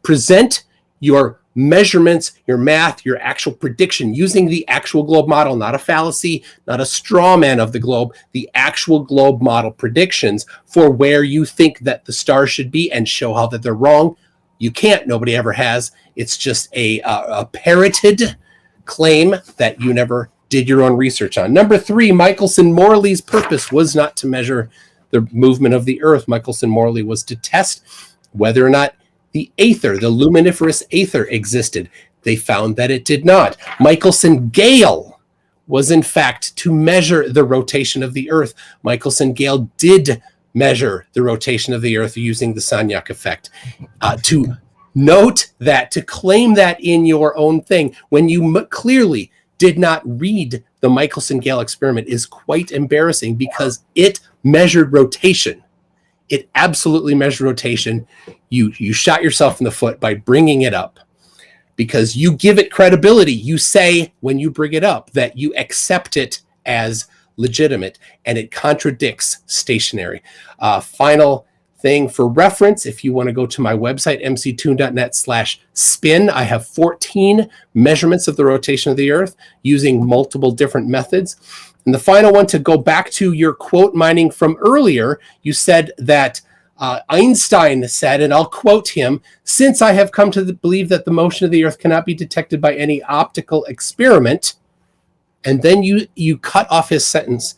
present your measurements, your math, your actual prediction using the actual globe model, not a fallacy, not a straw man of the globe, the actual globe model predictions for where you think that the stars should be and show how that they're wrong. You can't. Nobody ever has. It's just a parroted claim that you never did your own research on. Number 3, Michelson-Morley's purpose was not to measure the movement of the Earth. Michelson-Morley was to test whether or not the aether, the luminiferous aether, existed. They found that it did not. Michelson-Gale was in fact to measure the rotation of the Earth. Michelson-Gale did measure the rotation of the Earth using the Sagnac effect. To note that, to claim that in your own thing, when you clearly did not read the Michelson-Gale experiment, is quite embarrassing because it measured rotation. It absolutely measured rotation. You shot yourself in the foot by bringing it up because you give it credibility. You say when you bring it up that you accept it as legitimate, and it contradicts stationary. Final thing for reference, if you want to go to my website, mctoon.net/spin, I have 14 measurements of the rotation of the Earth using multiple different methods. And the final one, to go back to your quote mining from earlier, you said that Einstein said, and I'll quote him, "Since I have come to believe that the motion of the Earth cannot be detected by any optical experiment," and then you cut off his sentence.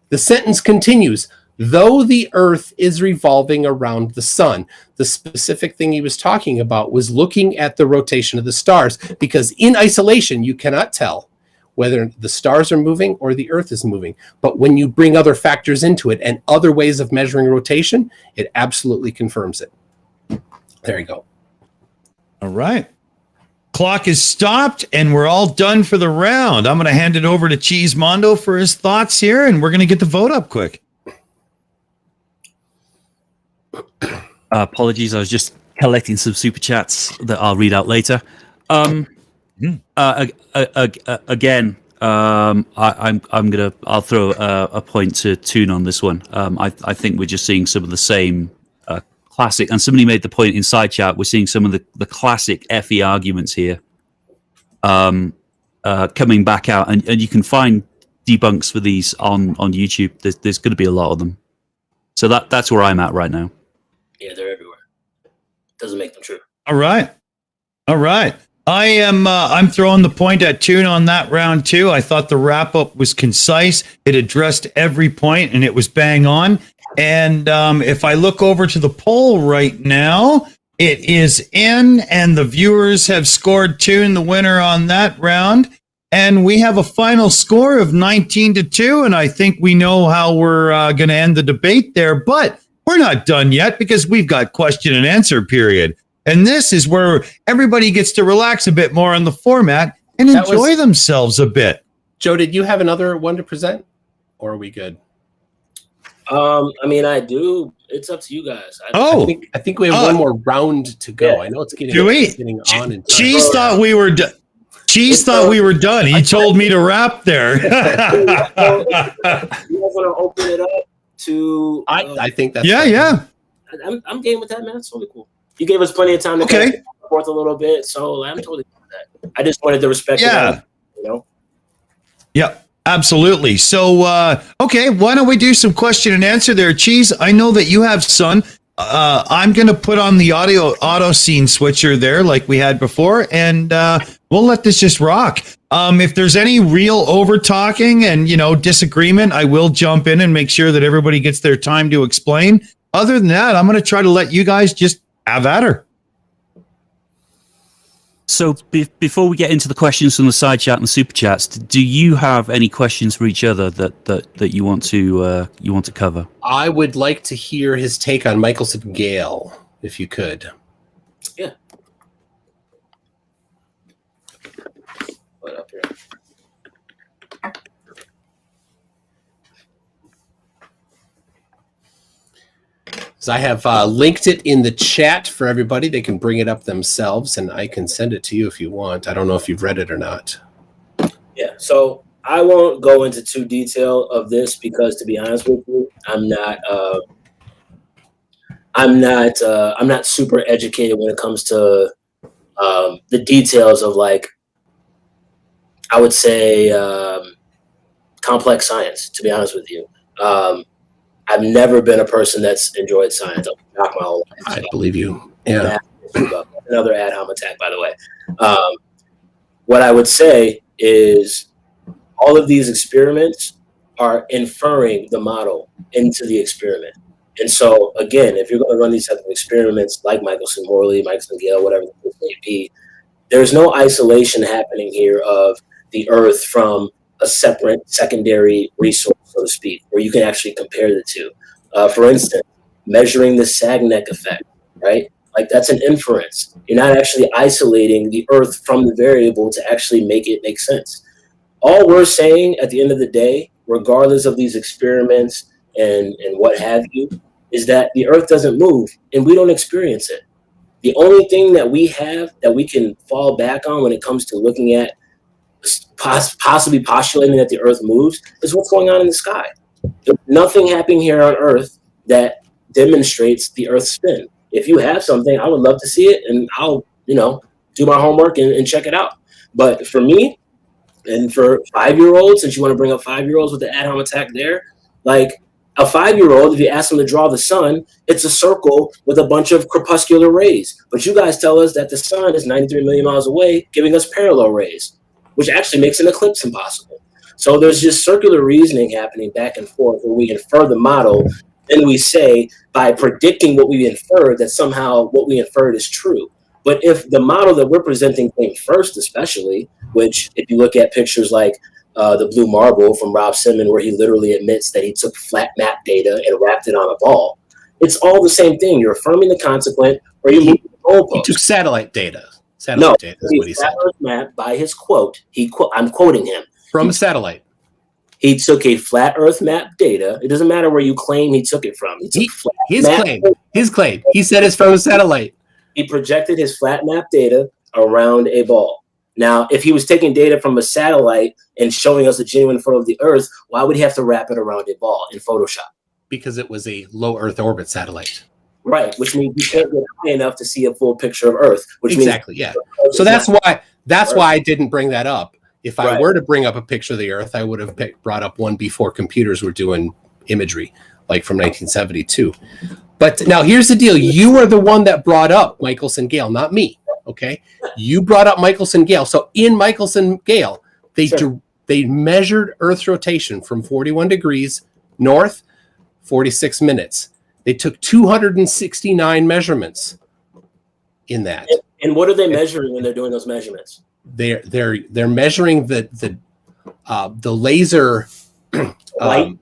The sentence continues, "Though the Earth is revolving around the sun." The specific thing he was talking about was looking at the rotation of the stars, because in isolation, you cannot tell whether the stars are moving or the Earth is moving. But when you bring other factors into it and other ways of measuring rotation, it absolutely confirms it. There you go. All right. Clock is stopped, and we're all done for the round. I'm going to hand it over to Cheese Mondo for his thoughts here, and we're going to get the vote up quick. Apologies, I was just collecting some super chats that I'll read out later. Again, I'll throw a point to Toon on this one. I think we're just seeing some of the same classic, and somebody made the point in side chat, we're seeing some of the classic FE arguments here coming back out, and you can find debunks for these on YouTube. There's going to be a lot of them. So that's where I'm at right now. Yeah, they're everywhere. Doesn't make them true. All right. I'm throwing the point at Toon on that round too. I thought the wrap up was concise. It addressed every point and it was bang on. And if I look over to the poll right now, it is in, and the viewers have scored Toon the winner on that round. And we have a final score of 19-2. And I think we know how we're going to end the debate there. But we're not done yet, because we've got question and answer period. And this is where everybody gets to relax a bit more on the format and enjoy themselves a bit. Joe, did you have another one to present, or are we good? I mean, I do. It's up to you guys. I think we have one more round to go. Yeah. I know it's getting on. And Cheese thought we were done. He told me to wrap there. You guys want to open it up to? I think that's yeah. I'm game with that, man. It's totally cool. You gave us plenty of time to go forth a little bit, so I'm totally good with that. I just wanted to respect that, you know? Yep, absolutely. So, okay, why don't we do some question and answer there, Cheese? I know that you have Sun. I'm going to put on the auto scene switcher there like we had before, and we'll let this just rock. If there's any real over-talking and, disagreement, I will jump in and make sure that everybody gets their time to explain. Other than that, I'm going to try to let you guys just have at her. So before we get into the questions from the side chat and the super chats, do you have any questions for each other that you want to cover? I would like to hear his take on Michelson-Gale, if you could. Yeah. What up here? So I have linked it in the chat for everybody. They can bring it up themselves, and I can send it to you if you want. I don't know if you've read it or not. Yeah, so I won't go into too detail of this because, to be honest with you, I'm not super educated when it comes to the details of, like, I would say, complex science, to be honest with you. I've never been a person that's enjoyed science. I've been my whole life. I believe you. Yeah. Another ad hom attack, by the way. What I would say is all of these experiments are inferring the model into the experiment. And so, again, if you're going to run these type of experiments like Michelson-Morley, Michelson-Gale, whatever the case may be, there's no isolation happening here of the Earth from a separate secondary resource, so to speak, where you can actually compare the two. For instance, measuring the Sagnac effect, right? Like, that's an inference. You're not actually isolating the Earth from the variable to actually make it make sense. All we're saying at the end of the day, regardless of these experiments and what have you, is that the Earth doesn't move and we don't experience it. The only thing that we have that we can fall back on when it comes to looking at possibly postulating that the Earth moves is what's going on in the sky. There's nothing happening here on Earth that demonstrates the Earth's spin. If you have something, I would love to see it, and I'll, do my homework and check it out. But for me, and for 5-year-olds, since you want to bring up 5-year-olds with the ad hom attack there, like, a 5-year-old, if you ask them to draw the sun, it's a circle with a bunch of crepuscular rays. But you guys tell us that the sun is 93 million miles away, giving us parallel rays, which actually makes an eclipse impossible. So there's just circular reasoning happening back and forth where we infer the model, then we say by predicting what we inferred that somehow what we inferred is true. But if the model that we're presenting came first, especially, which if you look at pictures like the Blue Marble from Rob Simon, where he literally admits that he took flat map data and wrapped it on a ball, it's all the same thing. You're affirming the consequent, or you move the goalpost. He took satellite data. Data is what he said. Map by his quote. I'm quoting him. From a satellite. He took a flat Earth map data. It doesn't matter where you claim he took it from. His claim. He said it's from a satellite. He projected his flat map data around a ball. Now, if he was taking data from a satellite and showing us a genuine photo of the Earth, why would he have to wrap it around a ball in Photoshop? Because it was a low Earth orbit satellite. Right, which means you can't get high enough to see a full picture of Earth. Exactly, yeah. So that's why I didn't bring that up. If I were to bring up a picture of the Earth, I would have brought up one before computers were doing imagery, like from 1972. But now here's the deal. You are the one that brought up Michelson-Gale, not me. Okay, you brought up Michelson-Gale. So in Michelson-Gale, they measured Earth's rotation from 41 degrees north, 46 minutes. They took 269 measurements in that. And what are they measuring when they're doing those measurements? They're measuring the laser light.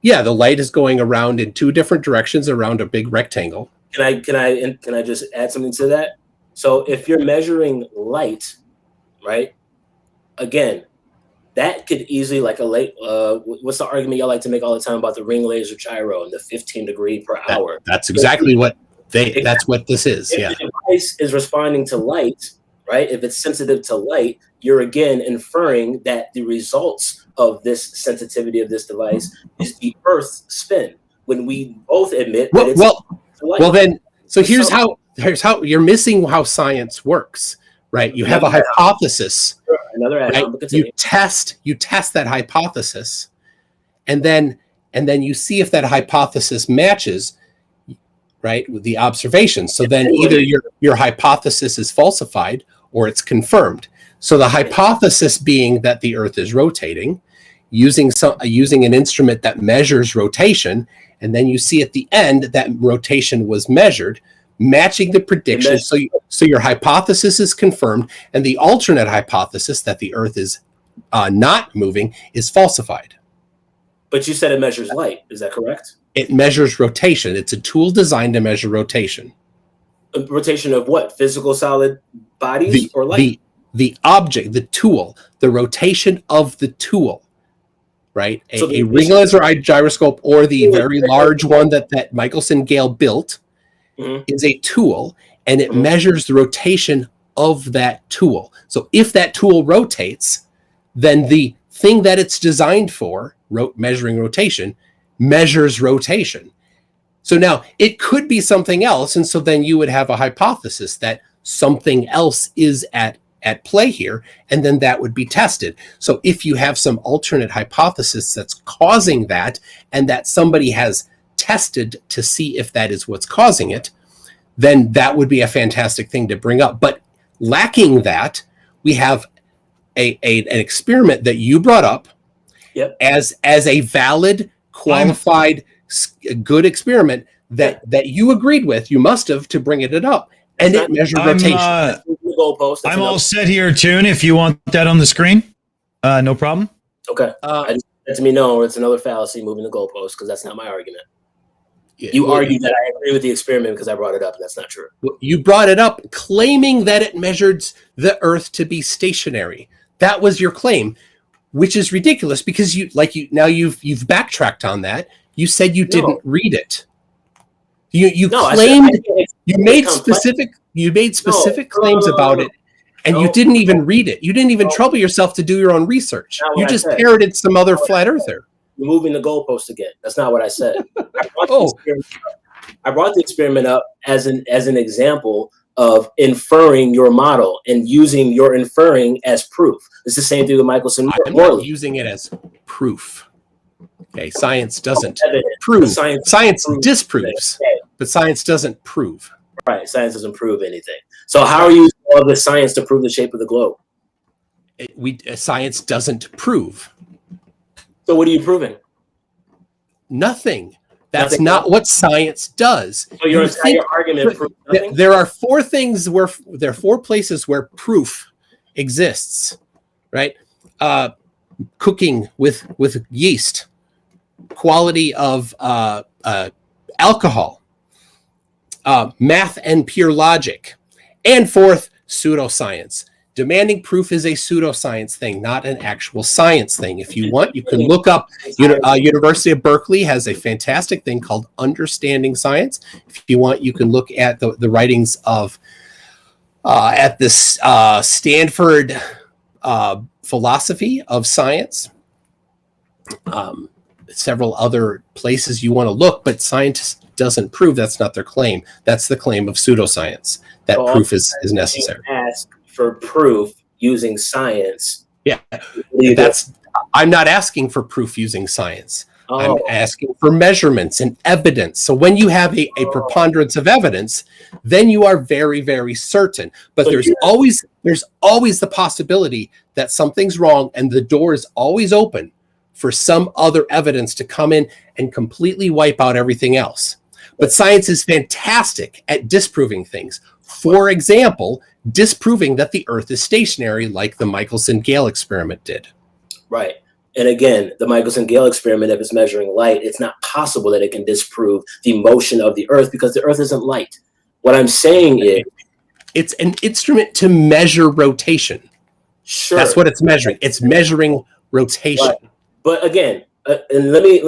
The light is going around in two different directions around a big rectangle. Can I just add something to that? So if you're measuring light, right? Again, that could easily, like a light. What's the argument y'all like to make all the time about the ring laser gyro and the 15 degree per hour? That's exactly what that's what this is. If the device is responding to light, right? If it's sensitive to light, you're again inferring that the results of this sensitivity of this device is the Earth's spin. When we both admit that it's light. Well, then, so here's how you're missing how science works, right? You have a hypothesis. Another right? You test that hypothesis, and then you see if that hypothesis matches, right, with the observations. So then either your hypothesis is falsified or it's confirmed. So the hypothesis being that the Earth is rotating, using an instrument that measures rotation, and then you see at the end that rotation was measured, matching the prediction. So your hypothesis is confirmed, and the alternate hypothesis that the Earth is not moving is falsified. But you said it measures light. Is that correct? It measures rotation. It's a tool designed to measure rotation. Rotation of what? Physical solid bodies or light? The object, the tool, the rotation of the tool, right? A ring laser gyroscope, or the very large one that Michelson-Gale built, is a tool, and it measures the rotation of that tool. So if that tool rotates, then the thing that it's designed for, measuring rotation, measures rotation. So now it could be something else, and so then you would have a hypothesis that something else is at play here, and then that would be tested. So if you have some alternate hypothesis that's causing that, and that somebody has tested to see if that is what's causing it, then that would be a fantastic thing to bring up. But lacking that, we have an experiment that you brought up as a valid, qualified, good experiment that you agreed with. You must have to bring it up, and it measured rotation. I'm all set here, Tune. If you want that on the screen, no problem. Okay. I just let me know it's another fallacy moving the goalpost, because that's not my argument. You argued that I agree with the experiment because I brought it up, and that's not true. You brought it up claiming that it measured the Earth to be stationary. That was your claim, which is ridiculous because you've backtracked on that. You said you didn't read it. You claimed you made specific claims about it, and you didn't even read it. You didn't even trouble yourself to do your own research. You just parroted some other flat earther. You're moving the goalpost again. That's not what I said. I brought the experiment up as an example of inferring your model and using your inferring as proof. It's the same thing with Michelson. I'm not using it as proof. Okay, science doesn't prove. Science disproves, but science doesn't prove. Right, science doesn't prove anything. So how are you using all this science to prove the shape of the globe? Science doesn't prove. So what are you proving? Nothing. That's not what science does. So your entire argument proves nothing? There are four places where proof exists, right? Cooking with yeast, quality of alcohol, math and pure logic, and fourth, pseudoscience. Demanding proof is a pseudoscience thing, not an actual science thing. If you want, you can look up. University of Berkeley has a fantastic thing called Understanding Science. If you want, you can look at the writings of at this Stanford philosophy of science. Several other places you want to look, but science doesn't prove. That's not their claim. That's the claim of pseudoscience. That proof is necessary. Ask for proof using science. Yeah, I'm not asking for proof using science. I'm asking for measurements and evidence. So when you have a preponderance of evidence, then you are very, very certain. But there's always the possibility that something's wrong, and the door is always open for some other evidence to come in and completely wipe out everything else. But science is fantastic at disproving things. For example, disproving that the Earth is stationary, like the Michelson-Gale experiment did. Right. And again, the Michelson-Gale experiment, if it's measuring light, it's not possible that it can disprove the motion of the Earth because the Earth isn't light. What I'm saying is, it's an instrument to measure rotation. Sure. That's what it's measuring. It's measuring rotation. But again, and let me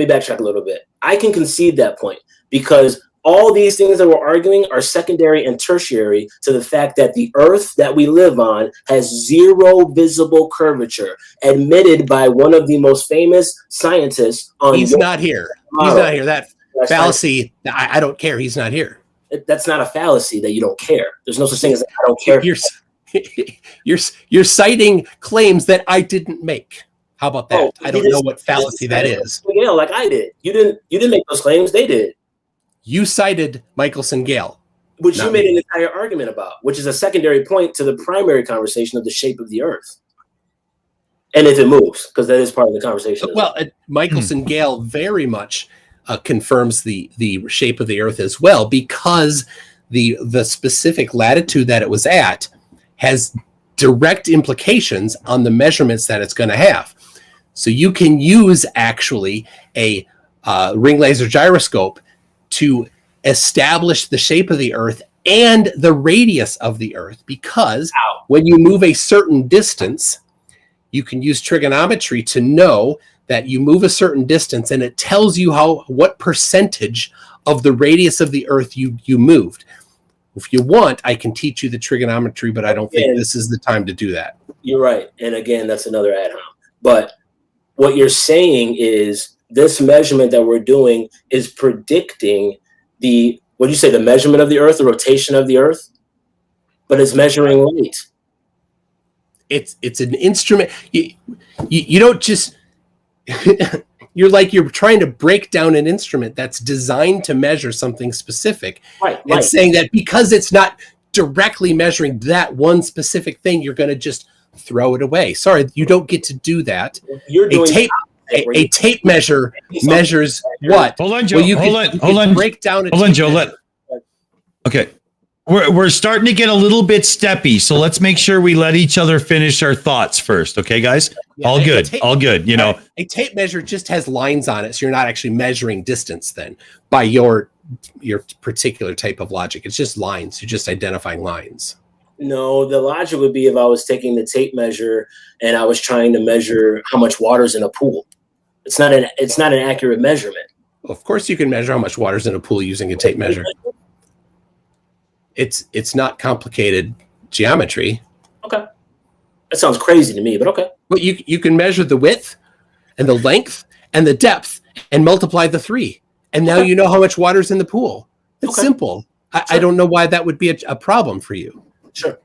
backtrack a little bit. I can concede that point because all these things that we're arguing are secondary and tertiary to the fact that the Earth that we live on has zero visible curvature, admitted by one of the most famous scientists. He's not here. He's not here. That fallacy. I don't care. He's not here. That's not a fallacy that you don't care. There's no such thing as I don't care. You're citing claims that I didn't make. How about that? I don't know what fallacy that is. Yeah, like I did. You didn't make those claims. They did. You cited Michelson-Gale, which you made an entire argument about, which is a secondary point to the primary conversation of the shape of the Earth. And if it moves, because that is part of the conversation. Well, Michelson-Gale very much confirms the shape of the Earth as well, because the specific latitude that it was at has direct implications on the measurements that it's going to have. So you can use actually a ring laser gyroscope to establish the shape of the Earth and the radius of the Earth, because when you move a certain distance, you can use trigonometry to know that you move a certain distance, and it tells you what percentage of the radius of the Earth you moved. If you want, I can teach you the trigonometry, but I don't think this is the time to do that. You're right. And again, that's another ad-hom. But what you're saying is this measurement that we're doing is predicting the measurement of the Earth, the rotation of the Earth? but it's measuring light. It's an instrument. You don't just you're trying to break down an instrument that's designed to measure something specific. Right. And saying that because it's not directly measuring that one specific thing, you're going to just throw it away. Sorry, you don't get to do that. You're doing a tape measure measures what? Hold on, Joe. Hold on. Break down. Hold on, Joe. Okay. We're starting to get a little bit steppy, so let's make sure we let each other finish our thoughts first. Okay, guys? Yeah, all good. You know, a tape measure just has lines on it, so you're not actually measuring distance then by your particular type of logic. It's just lines. You're just identifying lines. No, the logic would be if I was taking the tape measure and I was trying to measure how much water's in a pool. It's not an accurate measurement. Well, of course, you can measure how much water's in a pool using a tape measure. It's not complicated geometry. Okay. That sounds crazy to me, but okay. Well, you can measure the width and the length and the depth and multiply the 3. And now you know how much water's in the pool. It's simple. I don't know why that would be a problem for you. Sure.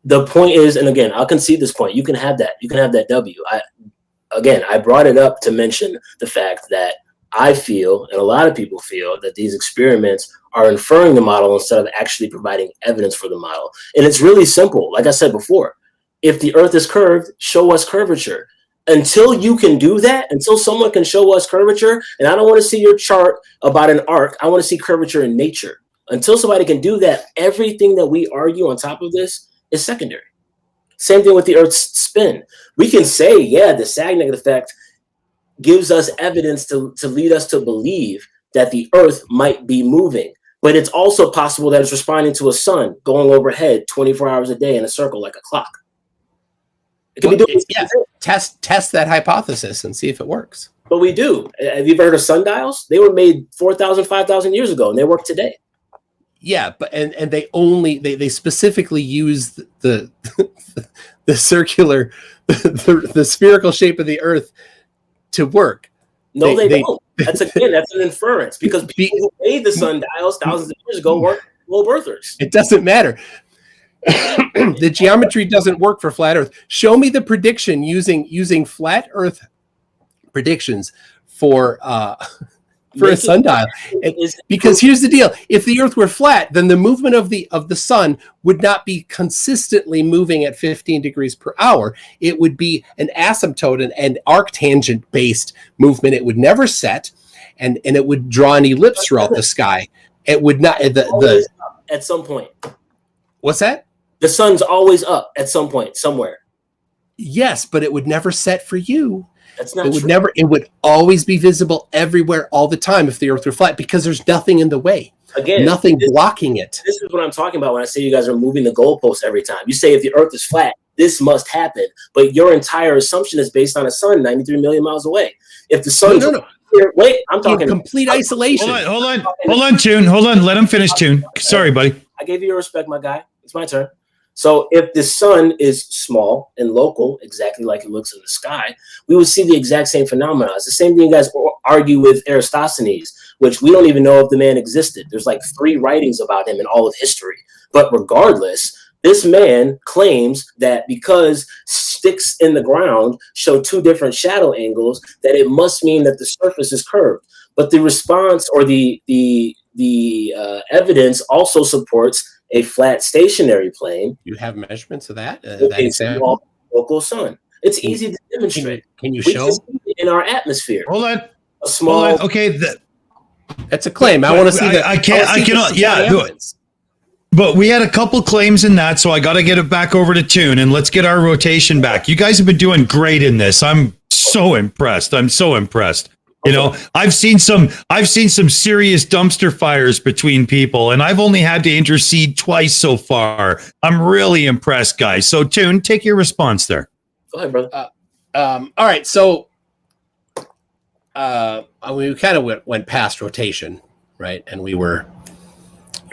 The point is, and again, I'll concede this point. You can have that. You can have that W. I brought it up to mention the fact that I feel, and a lot of people feel, that these experiments are inferring the model instead of actually providing evidence for the model. And it's really simple. Like I said before, if the Earth is curved, show us curvature. Until you can do that, until someone can show us curvature, and I don't want to see your chart about an arc, I want to see curvature in nature. Until somebody can do that, everything that we argue on top of this is secondary. Same thing with the Earth's spin. We can say, yeah, the sag negative effect gives us evidence to lead us to believe that the Earth might be moving. But it's also possible that it's responding to a sun going overhead 24 hours a day in a circle like a clock. It can be doing test that hypothesis and see if it works. But we do. Have you ever heard of sundials? They were made 4,000, 5,000 years ago, and they work today. Yeah, but and they specifically use the circular, the spherical shape of the Earth to work. No, they don't. That's an inference because people who made the sundials thousands of years ago weren't globe earthers. It doesn't matter. The geometry doesn't work for flat Earth. Show me the prediction using flat Earth predictions for a sundial. Because here's the deal: if the Earth were flat, then the movement of the sun would not be consistently moving at 15 degrees per hour. It would be an asymptote and arctangent based movement. It would never set, and it would draw an ellipse throughout the sky. It would not at some point. What's that? The sun's always up at some point somewhere. Yes, but it would never set for you. That's not true. It would always be visible everywhere all the time if the Earth were flat because there's nothing in the way. Again, nothing blocking it. This is what I'm talking about when I say you guys are moving the goalposts every time. You say if the Earth is flat, this must happen. But your entire assumption is based on a sun 93 million miles away. If the sun wait, I'm talking complete isolation. Hold on, Tune. Hold on. Let him finish, Tune. Sorry, buddy. I gave you your respect, my guy. It's my turn. So if the sun is small and local, exactly like it looks in the sky, we would see the exact same phenomena. It's the same thing you guys argue with Eratosthenes, which we don't even know if the man existed. There's like 3 writings about him in all of history. But regardless, this man claims that because sticks in the ground show 2 different shadow angles, that it must mean that the surface is curved. But the response or the evidence also supports a flat stationary plane. You have measurements of that? Local sun. It's easy to demonstrate. Can you show? In our atmosphere. Hold on. A small. Hold on. Okay. That's a claim. I want to see that. I cannot. Yeah. But we had a couple claims in that, so I got to get it back over to Tune and let's get our rotation back. You guys have been doing great in this. I'm so impressed. You know, I've seen some serious dumpster fires between people, and I've only had to intercede twice so far. I'm really impressed, guys. So, Tune, take your response there. Go ahead, brother. All right. So, we kind of went past rotation, right? And you're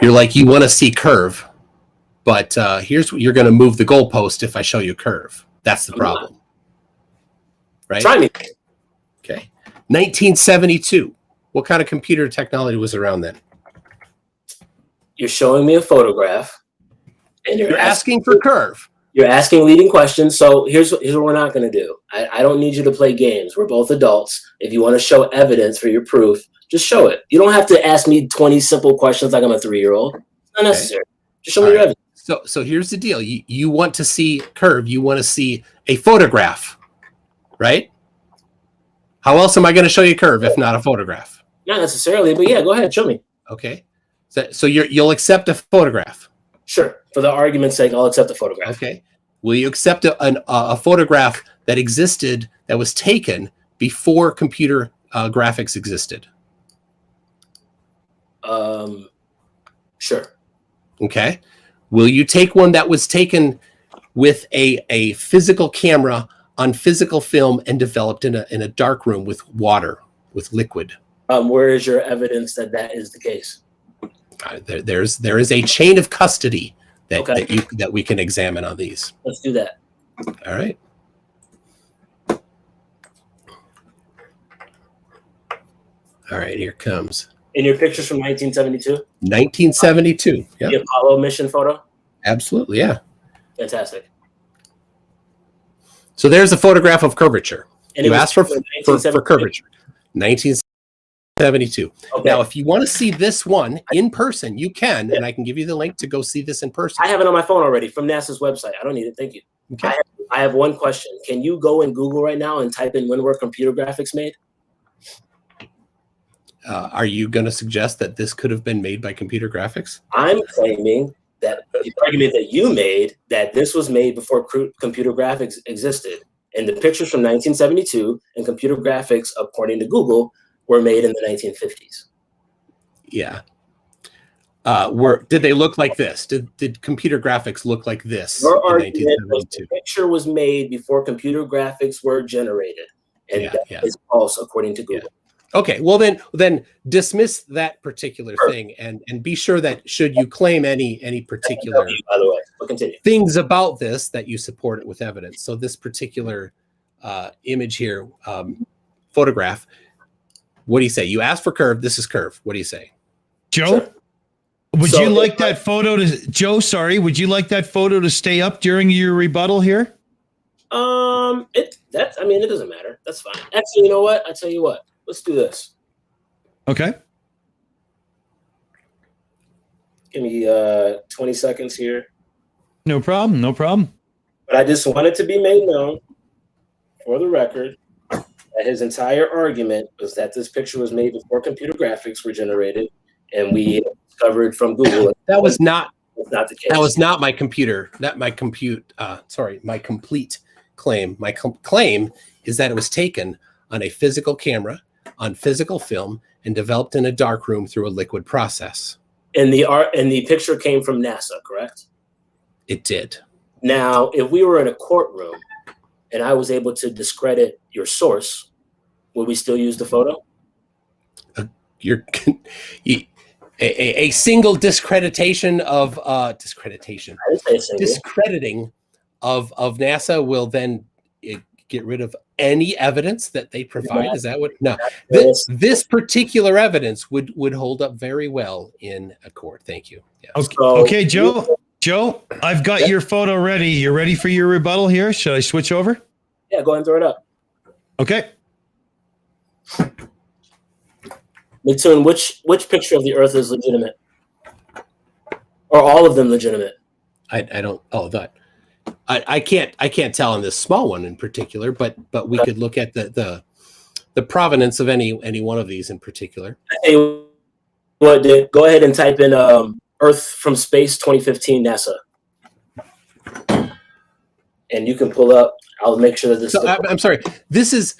like, you want to see curve, but here's what you're going to move the goalpost if I show you curve. That's the problem, right? Try me. Okay. 1972. What kind of computer technology was around then? You're showing me a photograph And You're asking for curve. You're asking leading questions. So here's what we're not going to do. I don't need you to play games. We're both adults. If you want to show evidence for your proof, just show it. You don't have to ask me 20 simple questions like I'm a 3-year-old. It's not necessary. Just show me your evidence. So here's the deal. You want to see curve. You want to see a photograph, right? How else am I going to show you curve if not a photograph? Not necessarily, but yeah, go ahead. Show me. Okay. So you'll accept a photograph. Sure. For the argument's sake, I'll accept the photograph. Okay. Will you accept a photograph that existed, that was taken before computer graphics existed? Sure. Okay. Will you take one that was taken with a physical camera on physical film and developed in a dark room with water, with liquid? Where is your evidence that is the case? There is a chain of custody that we can examine on these. Let's do that. All right. All right, here comes. In your pictures from 1972? 1972. Yeah. The Apollo mission photo? Absolutely, yeah. Fantastic. So there's a photograph of curvature. And you asked for curvature. 1972. Okay. Now, if you want to see this one in person, you can, and I can give you the link to go see this in person. I have it on my phone already from NASA's website. I don't need it. Thank you. Okay. I have one question. Can you go in Google right now and type in when were computer graphics made? Are you going to suggest that this could have been made by computer graphics? I'm claiming that the argument that you made, that this was made before computer graphics existed. And the pictures from 1972 and computer graphics, according to Google, were made in the 1950s. Yeah. Did they look like this? Did computer graphics look like this in 1972? The picture was made before computer graphics were generated. And that is false, according to Google. Yeah. Okay, well then dismiss that particular thing and be sure that should you claim any particular by the way, we'll continue. Things about this that you support it with evidence. So this particular image here, photograph, what do you say? You asked for curve, this is curve. What do you say? Joe? Sure. Would you like that photo to Joe, sorry, would you like that photo to stay up during your rebuttal here? It doesn't matter. That's fine. Actually, you know what? I tell you what. Let's do this. Okay. Give me 20 seconds here. No problem. No problem. But I just wanted to be made known, for the record, that his entire argument was that this picture was made before computer graphics were generated, and we discovered from Google that was not the case. That was not my computer. My complete claim. My claim is that it was taken on a physical camera, on physical film, and developed in a dark room through a liquid process. And the picture came from NASA, correct? It did. Now, if we were in a courtroom and I was able to discredit your source, would we still use the photo? A single discreditation of discrediting of NASA will then get rid of any evidence that they provide. Is that what? No, this particular evidence would hold up very well in a court. Thank you. Yes. Okay, Joe, I've got your photo ready. You ready for your rebuttal here? Should I switch over? Yeah, go ahead and throw it up. Okay. Mitsune, which picture of the Earth is legitimate? Or all of them legitimate? I don't. Oh, that. I can't tell on this small one in particular, but we could look at the provenance of any one of these in particular. Hey, go ahead and type in Earth from Space 2015 NASA, and you can pull up. I'll make sure that this. So, I'm sorry. This is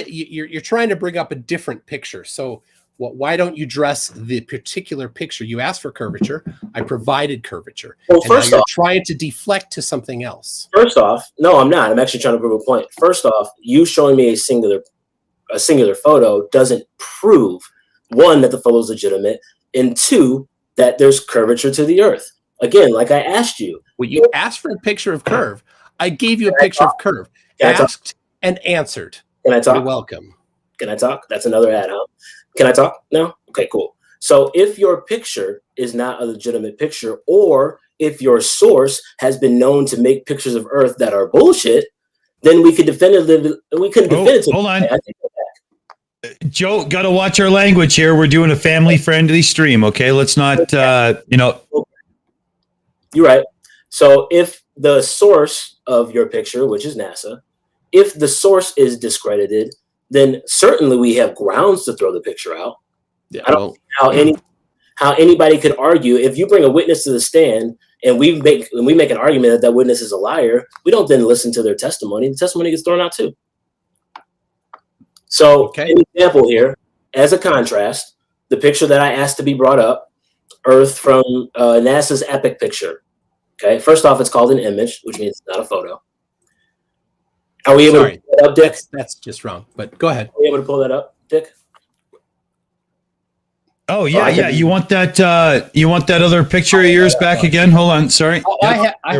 you're trying to bring up a different picture. So why don't you address the particular picture? You asked for curvature. I provided curvature. Well, first off, you're trying to deflect to something else. First off, no, I'm not. I'm actually trying to prove a point. First off, you showing me a singular photo doesn't prove, one, that the photo is legitimate, and two, that there's curvature to the Earth. Again, like I asked you. Well, you asked for a picture of curve. I gave you a picture of curve. Asked and answered. Can I talk? You're welcome. Can I talk? That's another ad, huh? Can I talk now? Okay, cool. So if your picture is not a legitimate picture, or if your source has been known to make pictures of Earth that are bullshit, then we could definitively Hold on. Joe, got to watch our language here. We're doing a family-friendly stream, okay? Let's not, You're right. So if the source of your picture, which is NASA, if the source is discredited, then certainly we have grounds to throw the picture out. Yeah, I don't see how anybody could argue if you bring a witness to the stand and we make an argument that that witness is a liar. We don't then listen to their testimony. The testimony gets thrown out too. So, an example here, as a contrast, the picture that I asked to be brought up, Earth from NASA's EPIC picture. Okay, first off, it's called an image, which means it's not a photo. Are we able to pull that up, Dick? That's just wrong, but go ahead. Are we able to pull that up, Dick? Oh yeah, yeah. You want that other picture of yours back again? Hold on, sorry. Oh, Yep. I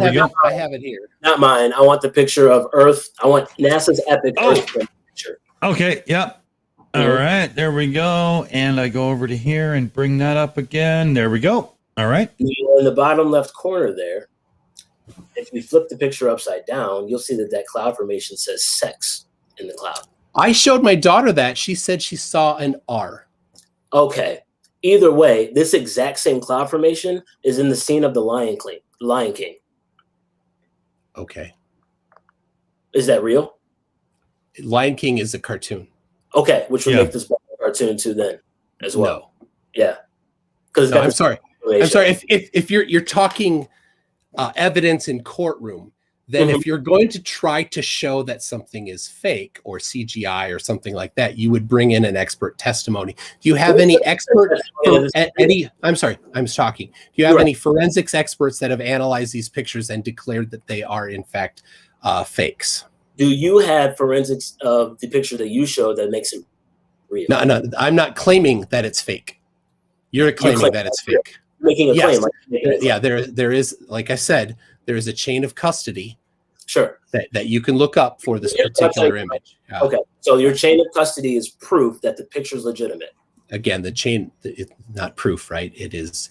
have it here. Not mine. I want the picture of Earth. I want NASA's EPIC Earth picture. Okay, yeah. All right, there we go. And I go over to here and bring that up again. There we go. All right. In the bottom left corner there, if we flip the picture upside down, you'll see that cloud formation says sex in the cloud. I showed my daughter that. She said she saw an R. Okay. Either way, this exact same cloud formation is in the scene of the Lion King. Okay. Is that real? Lion King is a cartoon. Okay, which would make this a cartoon too then as well. No. Yeah. Because I'm sorry. If you're talking evidence in courtroom, then if you're going to try to show that something is fake or CGI or something like that, you would bring in an expert testimony. Do you have any expert? I'm sorry, I'm talking. Do you have any forensics experts that have analyzed these pictures and declared that they are in fact fakes? Do you have forensics of the picture that you showed that makes it real? No, I'm not claiming that it's fake. You're claiming that it's fake. Making a claim. Yeah, there is, like I said, there is a chain of custody. Sure. That you can look up for this particular image. Okay, so your chain of custody is proof that the picture is legitimate. Again, the chain, not proof, right? It is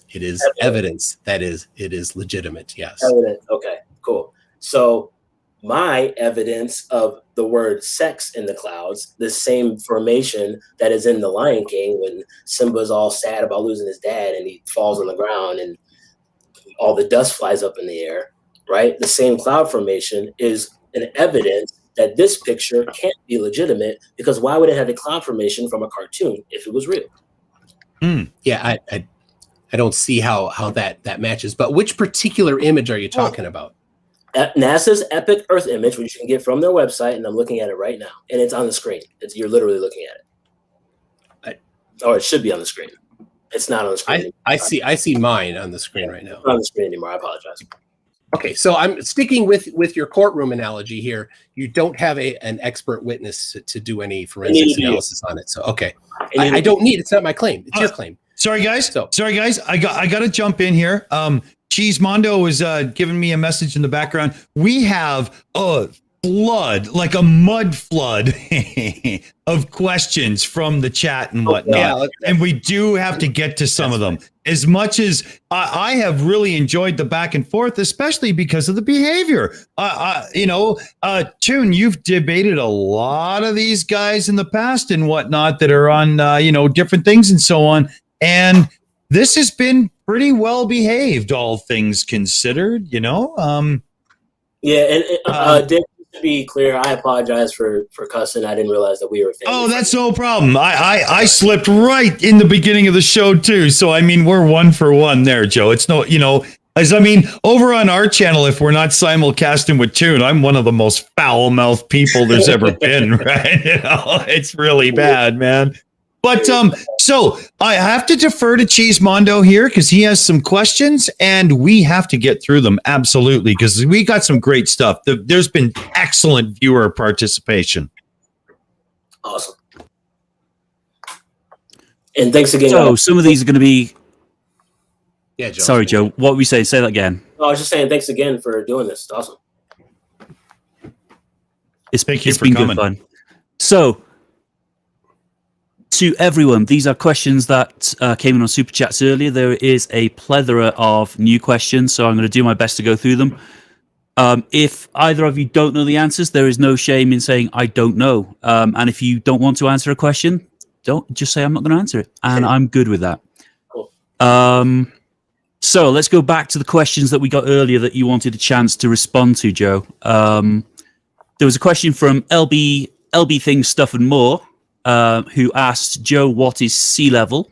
evidence that it is legitimate. Yes. Evidence. Okay, cool. So my evidence of the word sex in the clouds, the same formation that is in the Lion King when Simba's all sad about losing his dad and he falls on the ground and all the dust flies up in the air, right? The same cloud formation is an evidence that this picture can't be legitimate, because why would it have a cloud formation from a cartoon if it was real? Yeah, I don't see how that matches. But which particular image are you talking about? NASA's EPIC Earth image, which you can get from their website, and I'm looking at it right now, and it's on the screen. You're literally looking at it. Or it should be on the screen. It's not on the screen. I see mine on the screen right now. It's not on the screen anymore. I apologize. Okay, so I'm sticking with your courtroom analogy here. You don't have an expert witness to do any forensics analysis on it. So okay, I don't need. It's not my claim. It's your claim. Sorry, guys. I got to jump in here. Cheese Mondo is giving me a message in the background. We have a flood, like a mud flood of questions from the chat and whatnot. And we do have to get to some of them. As much as I have really enjoyed the back and forth, especially because of the behavior. Toon, you've debated a lot of these guys in the past and whatnot that are on, different things and so on. And this has been pretty well behaved, all things considered, Dick, to be clear, I apologize for cussing. I didn't realize that we were family. Oh, that's no problem. I slipped right in the beginning of the show too. So I mean, we're 1 for 1 there, Joe. It's no, over on our channel, if we're not simulcasting with Toon, I'm one of the most foul-mouthed people there's ever been, right? It's really bad, man. But so I have to defer to Cheese Mondo here because he has some questions and we have to get through them. Absolutely. Because we got some great stuff. There's been excellent viewer participation. Awesome. And thanks again. So some of these are going to be. Yeah, Joe. Sorry, Joe. What were we saying? Say that again. I was just saying thanks again for doing this. It's awesome. It's been good fun. So to everyone, these are questions that came in on Super Chats earlier. There is a plethora of new questions, so I'm going to do my best to go through them. If either of you don't know the answers, there is no shame in saying, I don't know. And if you don't want to answer a question, don't just say, I'm not going to answer it. And I'm good with that. Cool. So let's go back to the questions that we got earlier that you wanted a chance to respond to, Joe. There was a question from LB Things, Stuff and More, who asked, Joe, what is sea level?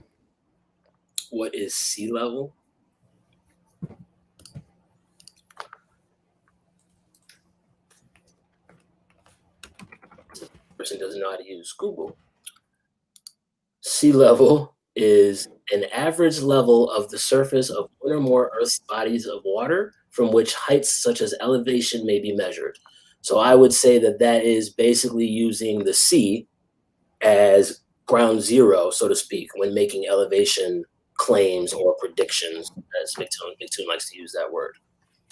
What is sea level? Person doesn't know how to use Google. Sea level is an average level of the surface of one or more Earth's bodies of water from which heights such as elevation may be measured. So I would say that that is basically using the sea as ground zero, so to speak, when making elevation claims or predictions, as McToon likes to use that word.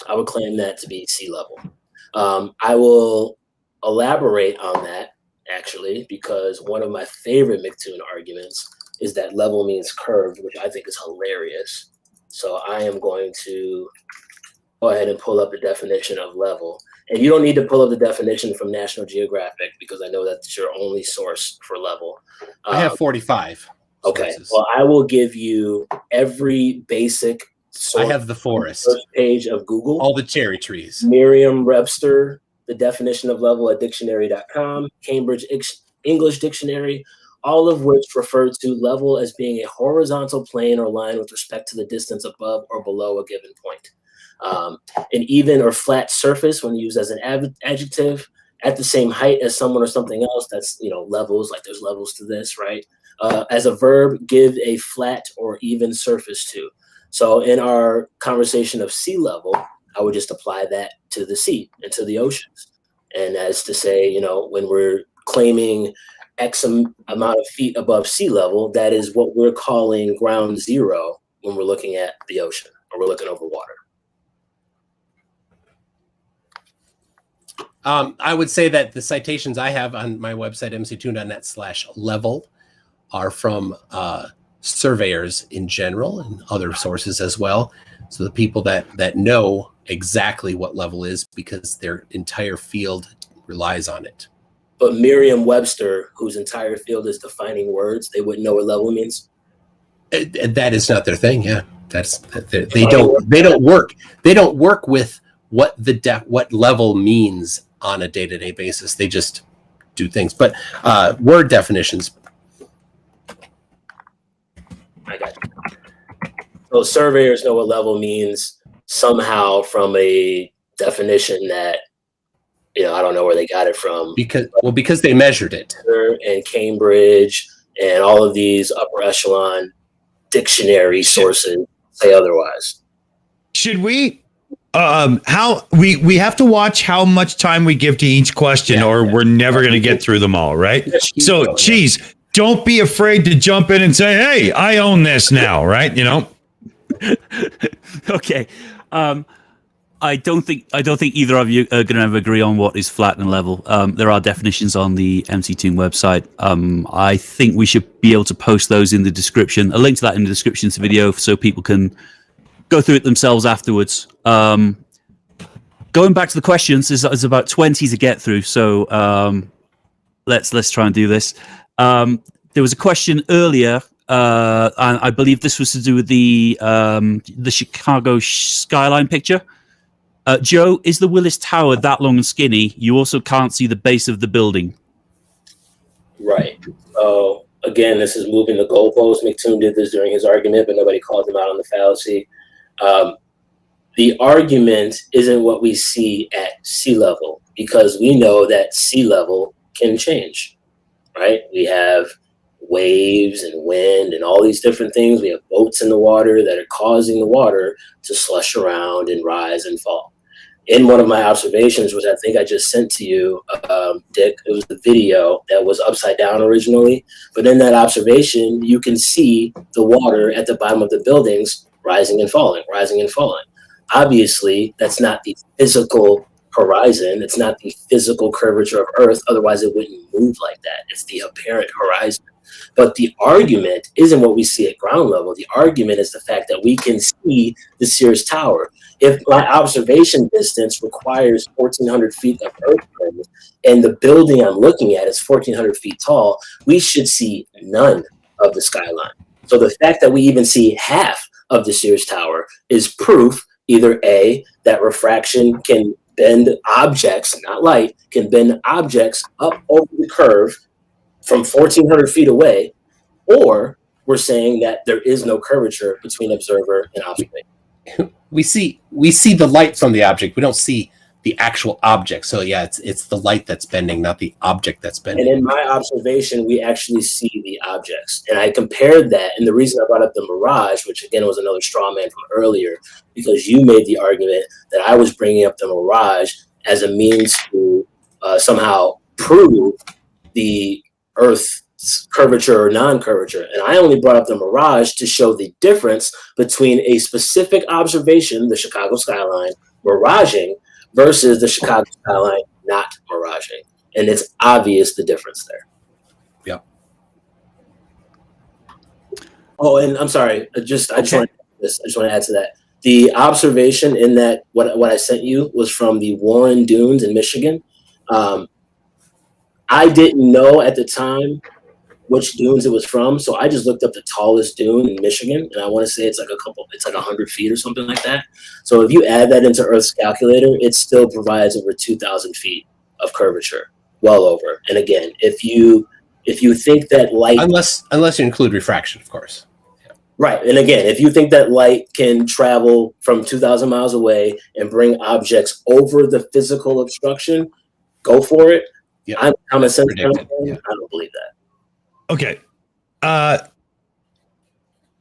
I would claim that to be sea level. I will elaborate on that, actually, because one of my favorite McToon arguments is that level means curved, which I think is hilarious. So I am going to go ahead and pull up the definition of level. And you don't need to pull up the definition from National Geographic because I know that's your only source for level. I have 45. Okay. Sources. Well, I will give you every basic source. I have the forest. First page of Google. All the cherry trees. Merriam-Webster, the definition of level at dictionary.com, Cambridge English Dictionary, all of which refer to level as being a horizontal plane or line with respect to the distance above or below a given point. An even or flat surface, when used as an adjective, at the same height as someone or something else, that's, levels, like there's levels to this, right? As a verb, give a flat or even surface to. So in our conversation of sea level, I would just apply that to the sea and to the oceans. And as to say, when we're claiming X amount of feet above sea level, that is what we're calling ground zero when we're looking at the ocean or we're looking over water. I would say that the citations I have on my website, mctoon.net/level, are from surveyors in general and other sources as well. So the people that know exactly what level is because their entire field relies on it. But Merriam-Webster, whose entire field is defining words, they wouldn't know what level means. That is not their thing. Yeah, they don't work with what level means on a day-to-day basis. They just do things. But word definitions. I got you. So surveyors know what level means somehow from a definition that, I don't know where they got it from. Because they measured it. And Cambridge and all of these upper echelon dictionary sources say otherwise. Should we how we have to watch how much time we give to each question, or we're never going to get through them all, right? So, geez, don't be afraid to jump in and say, "Hey, I own this now," right? Okay. I don't think either of you are going to ever agree on what is flat and level. There are definitions on the MCToon website. I think we should be able to post those in the description. A link to that in the description to the video, so people can go through it themselves afterwards. Going back to the questions, there's about 20 to get through, so let's try and do this. There was a question earlier, and I believe this was to do with the Chicago skyline picture. Joe, is the Willis Tower that long and skinny? You also can't see the base of the building. Right. So again, this is moving the goalpost. McToon did this during his argument, but nobody called him out on the fallacy. The argument isn't what we see at sea level, because we know that sea level can change, right? We have waves and wind and all these different things. We have boats in the water that are causing the water to slush around and rise and fall. In one of my observations, which I think I just sent to you, Dick, it was the video that was upside down originally. But in that observation, you can see the water at the bottom of the buildings rising and falling, rising and falling. Obviously, that's not the physical horizon. It's not the physical curvature of Earth. Otherwise, it wouldn't move like that. It's the apparent horizon. But the argument isn't what we see at ground level. The argument is the fact that we can see the Sears Tower. If my observation distance requires 1,400 feet of earth premise, and the building I'm looking at is 1,400 feet tall, we should see none of the skyline. So the fact that we even see half of the Sears Tower is proof either A, that refraction can bend objects, not light, can bend objects up over the curve from 1,400 feet away, or we're saying that there is no curvature between observer and observation. We see the light from the object. We don't see the actual object. So yeah, it's the light that's bending, not the object that's bending. And in my observation, we actually see the objects. And I compared that, and the reason I brought up the mirage, which again was another straw man from earlier, because you made the argument that I was bringing up the mirage as a means to somehow prove the Earth's curvature or non-curvature. And I only brought up the mirage to show the difference between a specific observation, the Chicago skyline, miraging, versus the Chicago skyline not miraging. And it's obvious the difference there. Yep. Oh, and I'm sorry. I just want to add to that. The observation in that what I sent you was from the Warren Dunes in Michigan. I didn't know at the time which dunes it was from, so I just looked up the tallest dune in Michigan, and I want to say it's like 100 feet or something like that. So if you add that into Earth's calculator, it still provides over 2,000 feet of curvature, well over. And again, if you think that light, unless you include refraction, of course. Yeah. Right, and again, if you think that light can travel from 2,000 miles away and bring objects over the physical obstruction, go for it. Yeah. I'm a common sense. Yeah. I don't believe that. Okay.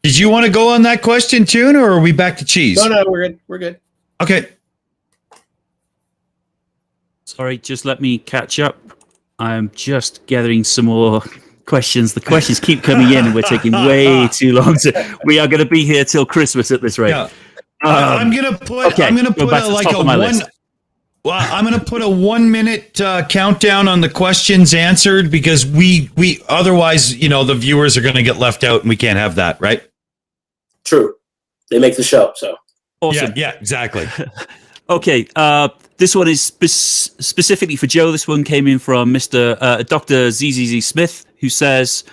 Did you want to go on that question, Tune, or are we back to cheese? No, we're good. We're good. Okay. Sorry, just let me catch up. I'm just gathering some more questions. The questions keep coming in, and we're taking way too long. We are going to be here till Christmas at this rate. Yeah. I'm gonna put. Okay, I'm gonna go put back to the like top a of my one. list. Well, I'm gonna put a 1 minute countdown on the questions answered because we otherwise, the viewers are gonna get left out, and we can't have that, right? True. They make the show, so. Awesome. Yeah, exactly. Okay, this one is specifically for Joe. This one came in from Mr. Dr. ZZZ Smith, who says,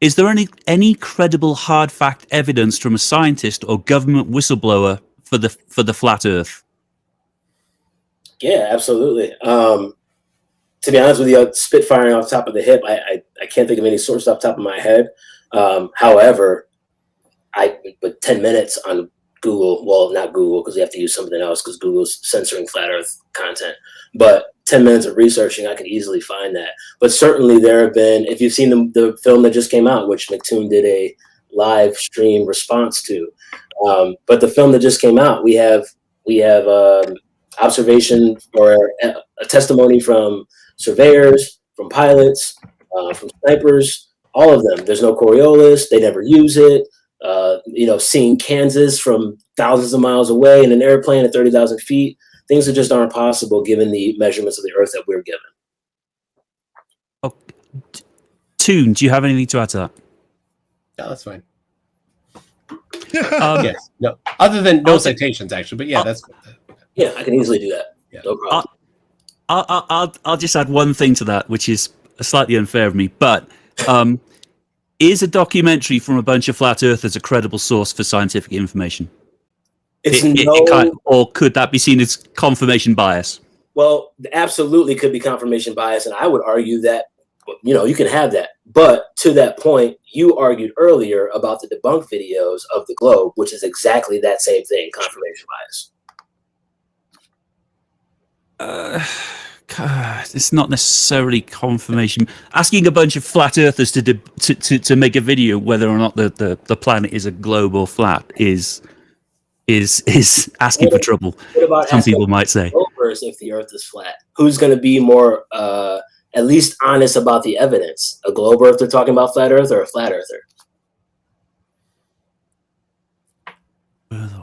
is there any credible hard fact evidence from a scientist or government whistleblower for the flat Earth? Yeah, absolutely. To be honest with you, spitfiring off the top of the hip, I can't think of any source off the top of my head. However, I put 10 minutes on Google, well, not Google, because you have to use something else because Google's censoring flat Earth content. But 10 minutes of researching, I could easily find that. But certainly there have been, if you've seen the film that just came out, which McToon did a live stream response to, but the film that just came out, we have observation or a testimony from surveyors, from pilots, from snipers, all of them. There's no Coriolis. They never use it. Seeing Kansas from thousands of miles away in an airplane at 30,000 feet, things that just aren't possible given the measurements of the Earth that we're given. Oh, Toon, do you have anything to add to that? No, that's fine. Yes. No. Other than no citations, actually, but yeah, that's. Yeah, I can easily do that. Yeah. No problem. I'll just add one thing to that, which is slightly unfair of me, but is a documentary from a bunch of flat earthers a credible source for scientific information? Or could that be seen as confirmation bias? Well, absolutely could be confirmation bias, and I would argue that, you can have that. But to that point, you argued earlier about the debunked videos of the globe, which is exactly that same thing, confirmation bias. It's not necessarily confirmation. Asking a bunch of flat earthers to make a video whether or not the planet is a globe or flat is asking for trouble. What about some people might say? If the Earth is flat, who's going to be more at least honest about the evidence? A globe earther talking about flat Earth, or a flat earther?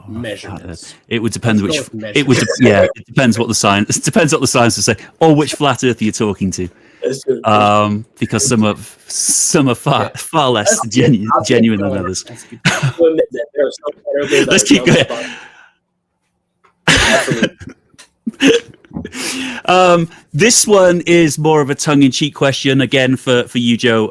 Measurements. It would depend which. It depends what the science. It depends what the science to say, or which flat earther you're talking to. That's true. Because some are far less genuine than others. We'll admit that there are some better games Let's that keep are going. Absolutely. This one is more of a tongue-in-cheek question again for you, Joe.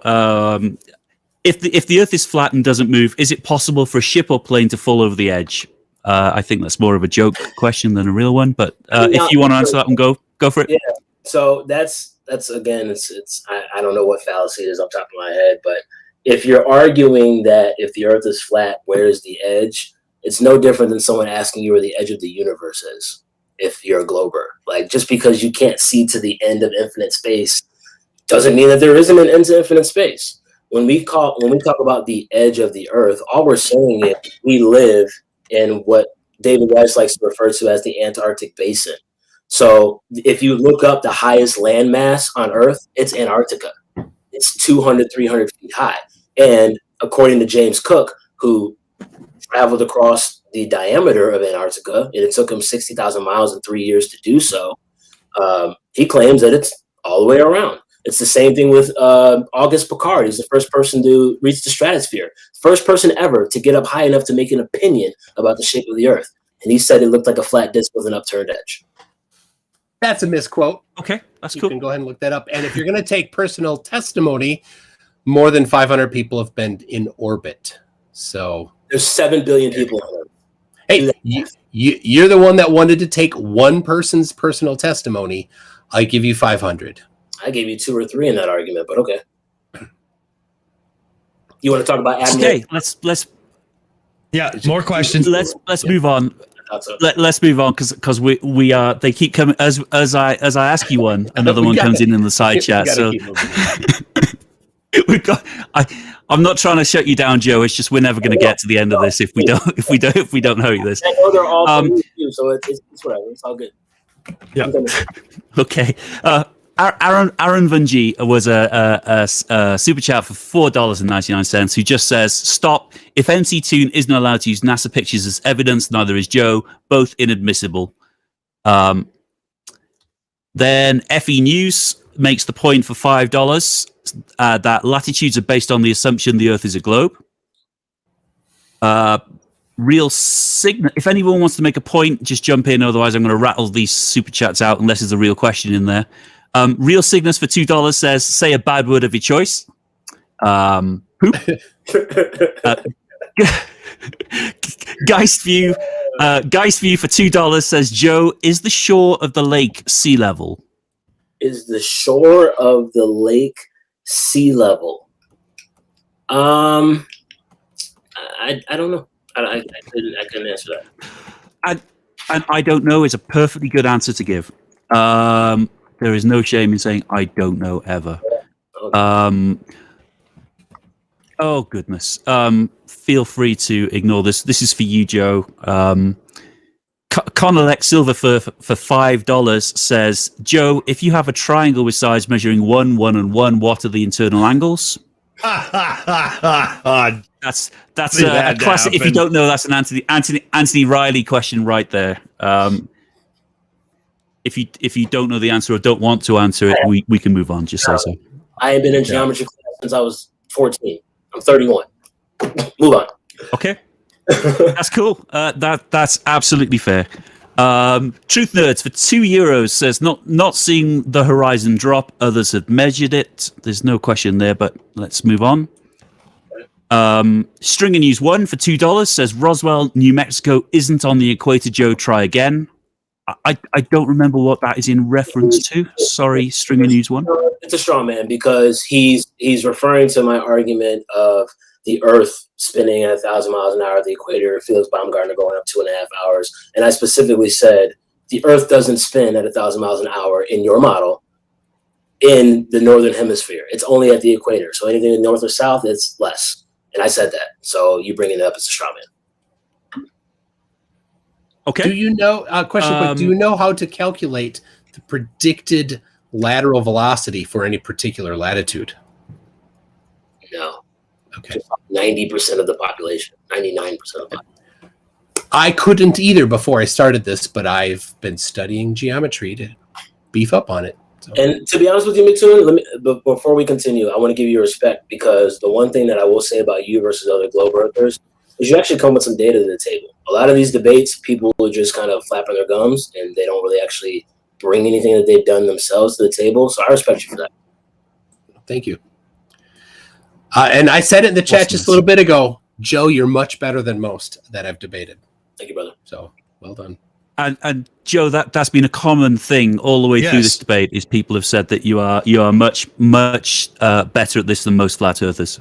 If the Earth is flat and doesn't move, is it possible for a ship or plane to fall over the edge? I think that's more of a joke question than a real one. But if you want to answer that one, go for it. Yeah. So that's again, it's I don't know what fallacy it is off the top of my head, but if you're arguing that if the Earth is flat, where's the edge? It's no different than someone asking you where the edge of the universe is. If you're a glober, like just because you can't see to the end of infinite space, doesn't mean that there isn't an end to infinite space. When we talk about the edge of the Earth, all we're saying is we live in what David Weiss likes to refer to as the Antarctic Basin. So if you look up the highest landmass on Earth, it's Antarctica. It's 200, 300 feet high. And according to James Cook, who traveled across the diameter of Antarctica, and it took him 60,000 miles in 3 years to do so, he claims that it's all the way around. It's the same thing with Auguste Piccard. He's the first person to reach the stratosphere. First person ever to get up high enough to make an opinion about the shape of the Earth. And he said it looked like a flat disc with an upturned edge. That's a misquote. Okay, that's You cool. can go ahead and look that up. And if you're going to take personal testimony, more than 500 people have been in orbit. So There's 7 billion people on Earth. hey, you're the one that wanted to take one person's personal testimony. I give you 500. I gave you 2 or 3 in that argument, but okay. You want to talk about Admiral? Okay, let's Yeah, more questions. let's move on. So. Let's move on because we are. They keep coming as I ask you one, another one comes in the side chat. So we've got. I'm not trying to shut you down, Joe. It's just we're never going to get to the end of this if we don't hurry this. I know they're all from you, so it's whatever. It's all good. Yeah. Okay. Aaron Van G was a super chat for $4.99 who just says, "Stop! If MC Toon isn't allowed to use NASA pictures as evidence, neither is Joe. Both inadmissible." Then FE News makes the point for $5 that latitudes are based on the assumption the Earth is a globe. Real Signal. If anyone wants to make a point, just jump in. Otherwise, I'm going to rattle these super chats out unless there's a real question in there. Real Cygnus for $2 says, "Say a bad word of your choice." Poop. Geistview for $2 says, "Joe, is the shore of the lake sea level?" Is the shore of the lake sea level? I don't know. I couldn't answer that. And I don't know is a perfectly good answer to give. There is no shame in saying I don't know ever. Oh goodness. Feel free to ignore this. This is for you, Joe. Conalec Silver for $5 says, "Joe, if you have a triangle with sides measuring 1, 1, and 1, what are the internal angles?" That's a classic. If you don't know, that's an Anthony Riley question right there. If you don't know the answer or don't want to answer it, we can move on. Just say so. I have been in geometry class since I was 14. I'm 31. Move on. Okay, that's cool. That's absolutely fair. Truth Nerds for €2 says, not seeing the horizon drop. Others have measured it. There's no question there, but let's move on. Stringer News 1 for $2 says, "Roswell, New Mexico isn't on the equator. Joe, try again." I don't remember what that is in reference to. Sorry, Stringer News 1. It's a straw man because he's referring to my argument of the Earth spinning at 1,000 miles an hour at the equator, Felix Baumgartner going up 2.5 hours. And I specifically said the Earth doesn't spin at 1,000 miles an hour in your model in the northern hemisphere. It's only at the equator. So anything in north or south, it's less. And I said that. So you bringing it up as a straw man. Okay. Do you know, question quick, do you know how to calculate the predicted lateral velocity for any particular latitude? No. Okay. 90% of the population, 99% of the population. I couldn't either before I started this, but I've been studying geometry to beef up on it. So. And to be honest with you, Mixon, but before we continue, I want to give you respect, because the one thing that I will say about you versus other Globe Earthers is you actually come with some data to the table. A lot of these debates, people are just kind of flapping their gums, and they don't really actually bring anything that they've done themselves to the table. So I respect you for that. Thank you. And I said it in the chat just a little bit ago, Joe, you're much better than most that I've debated. Thank you, brother. So well done. And Joe, that's been a common thing all the way through this debate. Is people have said that you are much better at this than most flat earthers.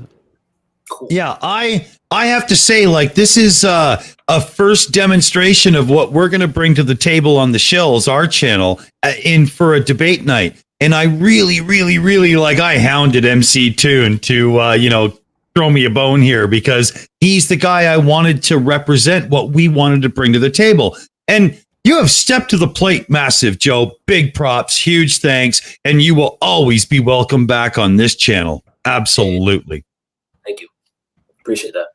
Cool. Yeah, I have to say, like, this is a first demonstration of what we're going to bring to the table on the Shills, our channel, in for a debate night. And I really, really, really, like, I hounded MC Toon to, throw me a bone here, because he's the guy I wanted to represent what we wanted to bring to the table. And you have stepped to the plate, massive, Joe. Big props, huge thanks, and you will always be welcome back on this channel. Absolutely. Thank you. Appreciate that.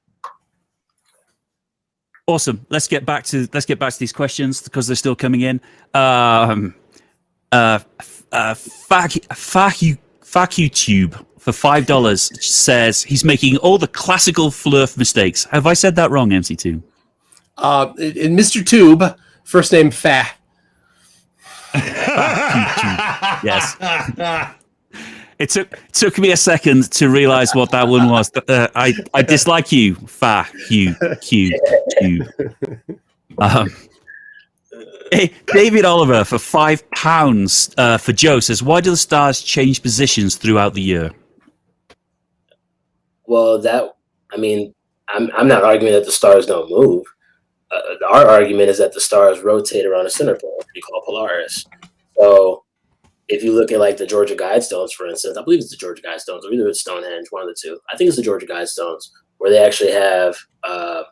Awesome. Let's get back to these questions because they're still coming in. FacuTube for $5 says he's making all the classical flurf mistakes. Have I said that wrong, MC2? In Mr. Tube, first name Fa. Yes. It took me a second to realize what that one was. I dislike you, David Oliver for £5 for Joe says, why do the stars change positions throughout the year? Well, I'm not arguing that the stars don't move. Our argument is that the stars rotate around a center pole, what we call Polaris. So if you look at like the Georgia Guidestones, for instance, I believe it's the Georgia Guidestones, or either it's Stonehenge, one of the two. I think it's the Georgia Guidestones, where they actually have a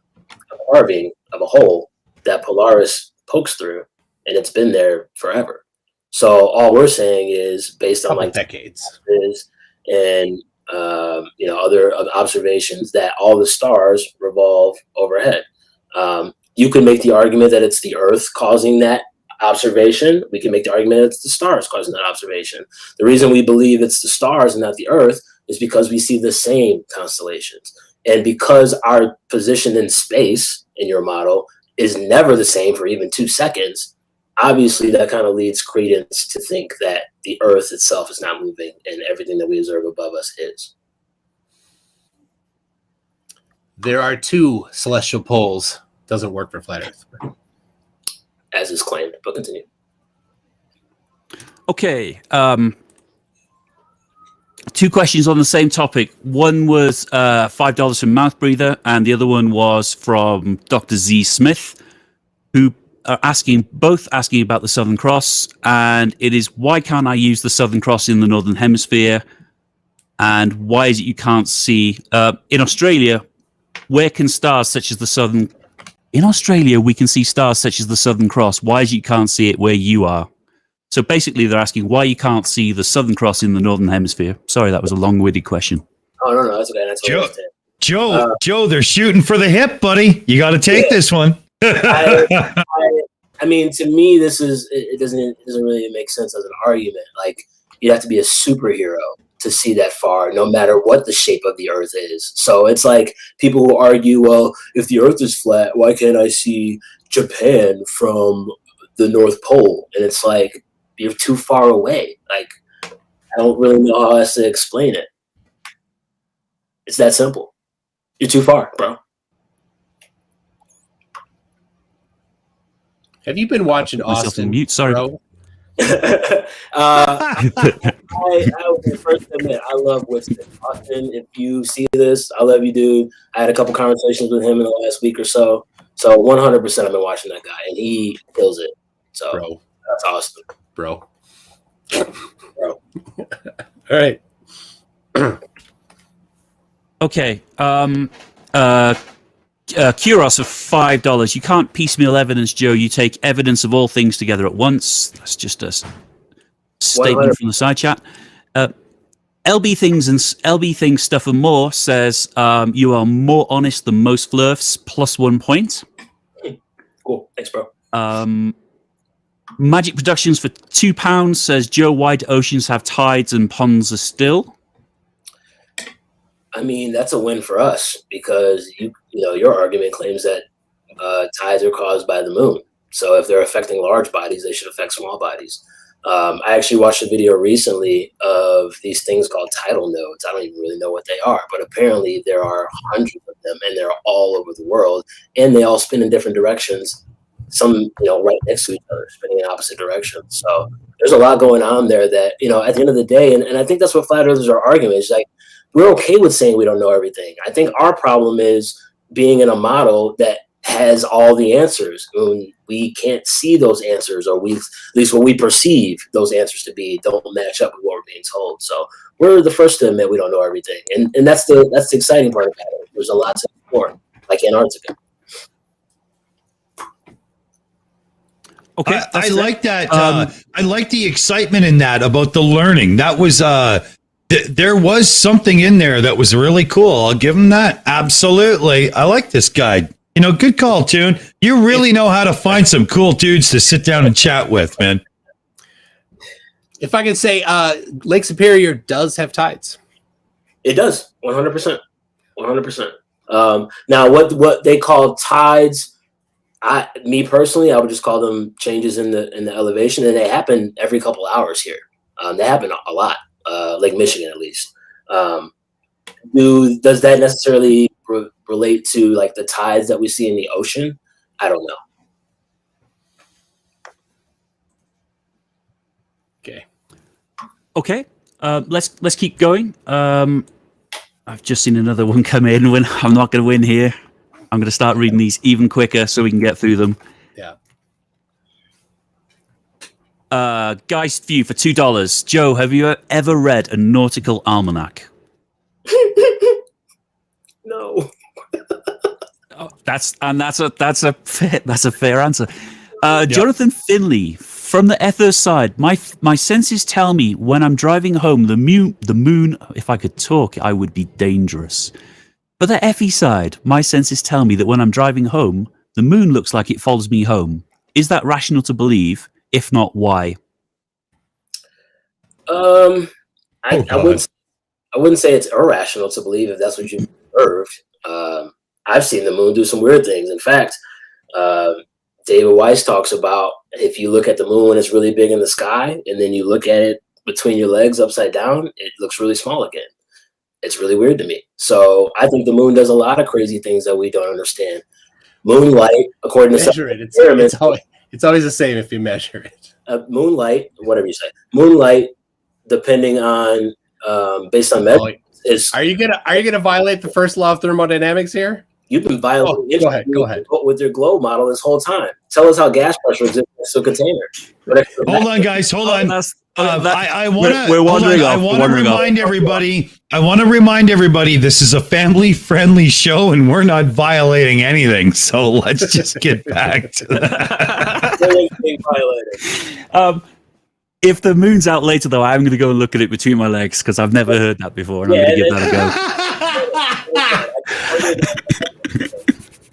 carving of a hole that Polaris pokes through, and it's been there forever. So all we're saying is, based on like decades, and other observations, that all the stars revolve overhead. You can make the argument that it's the Earth causing that observation. We can make the argument that it's the stars causing that observation. The reason we believe it's the stars and not the Earth is because we see the same constellations. And because our position in space in your model is never the same for even 2 seconds, obviously that kind of leads credence to think that the Earth itself is not moving and everything that we observe above us is. There are 2 celestial poles. Doesn't work for flat Earth. As is claimed, but continue. Okay. 2 questions on the same topic. One was $5 from Mouth Breather, and the other one was from Dr. Z. Smith, who are both asking about the Southern Cross, and it is, why can't I use the Southern Cross in the Northern Hemisphere? And why is it you can't see in Australia? Where can stars such as the Southern... In Australia, we can see stars such as the Southern Cross. Why is it you can't see it where you are? So basically, they're asking why you can't see the Southern Cross in the Northern Hemisphere. Sorry, that was a long-winded question. Oh, no, that's okay. That's Joe, they're shooting for the hip, buddy. You got to take this one. I mean, to me, it doesn't really make sense as an argument. Like, you have to be a superhero to see that far, no matter what the shape of the Earth is. So it's like people who argue, well, if the Earth is flat, why can't I see Japan from the North Pole? And it's like, you're too far away. Like, I don't really know how else to explain it. It's that simple. You're too far, bro. Have you been watching Austin? Mute, sorry. Bro? I will first admit, I love Winston. Austin, if you see this, I love you, dude. I had a couple conversations with him in the last week or so. So 100% I've been watching that guy, and he kills it. So bro, that's Austin. Bro. Bro. All right. Okay. Kuros of $5. You can't piecemeal evidence, Joe. You take evidence of all things together at once. That's just a statement 100. from the side chat. LB Things Stuff and More says you are more honest than most flirfs, plus 1 point. Cool. Thanks, bro. Magic Productions for £2 says, Joe, why do oceans have tides and ponds are still? I mean, that's a win for us because your argument claims that tides are caused by the moon. So if they're affecting large bodies, they should affect small bodies. I actually watched a video recently of these things called tidal nodes. I don't even really know what they are, but apparently there are hundreds of them, and they're all over the world, and they all spin in different directions. Some, right next to each other, spinning in opposite directions. So there's a lot going on there that, at the end of the day, and I think that's what flat earthers are arguing. It's like, we're okay with saying we don't know everything. I think our problem is being in a model that has all the answers. When we can't see those answers, or at least what we perceive those answers to be, don't match up with what we're being told. So we're the first to admit we don't know everything. And that's the exciting part about it. There's a lot to explore, like Antarctica. Okay, I like that. I like the excitement in that about the learning. That was there was something in there that was really cool. I'll give him that. Absolutely, I like this guy. Good call, Tune. You really know how to find some cool dudes to sit down and chat with, man. If I could say, Lake Superior does have tides. It does, 100%, 100%. Now, what they call tides. Me personally, I would just call them changes in the elevation, and they happen every couple hours here. They happen a lot, Lake Michigan at least. Does that necessarily relate to like the tides that we see in the ocean? I don't know. Okay. Let's keep going. I've just seen another one come in. I'm not going to win here. I'm going to start reading these even quicker so we can get through them. Yeah. Geist View for $2. Joe, have you ever read a nautical almanac? No. That's a fair answer. Jonathan Finley from the Ether side. My senses tell me when I'm driving home, the moon. If I could talk, I would be dangerous. But the FE side, my senses tell me that when I'm driving home, the moon looks like it follows me home. Is that rational to believe? If not, why? I wouldn't say it's irrational to believe if that's what you observed. I've seen the moon do some weird things. In fact, David Weiss talks about if you look at the moon when it's really big in the sky, and then you look at it between your legs upside down, it looks really small again. It's really weird to me. So I think the moon does a lot of crazy things that we don't understand. Moonlight, according to measure it. It's always the same if you measure it. Moonlight, whatever you say. Moonlight, depending on based on measurements, is. Are you gonna violate the first law of thermodynamics here? You've been violating. Go ahead. With your globe model this whole time. Tell us how gas pressure exists in a container. Hold on, guys. Hold on. I want to remind everybody this is a family-friendly show, and we're not violating anything. So let's just get back to that. If the moon's out later, though, I'm going to go and look at it between my legs because I've never heard that before, and I'm going to give that a go.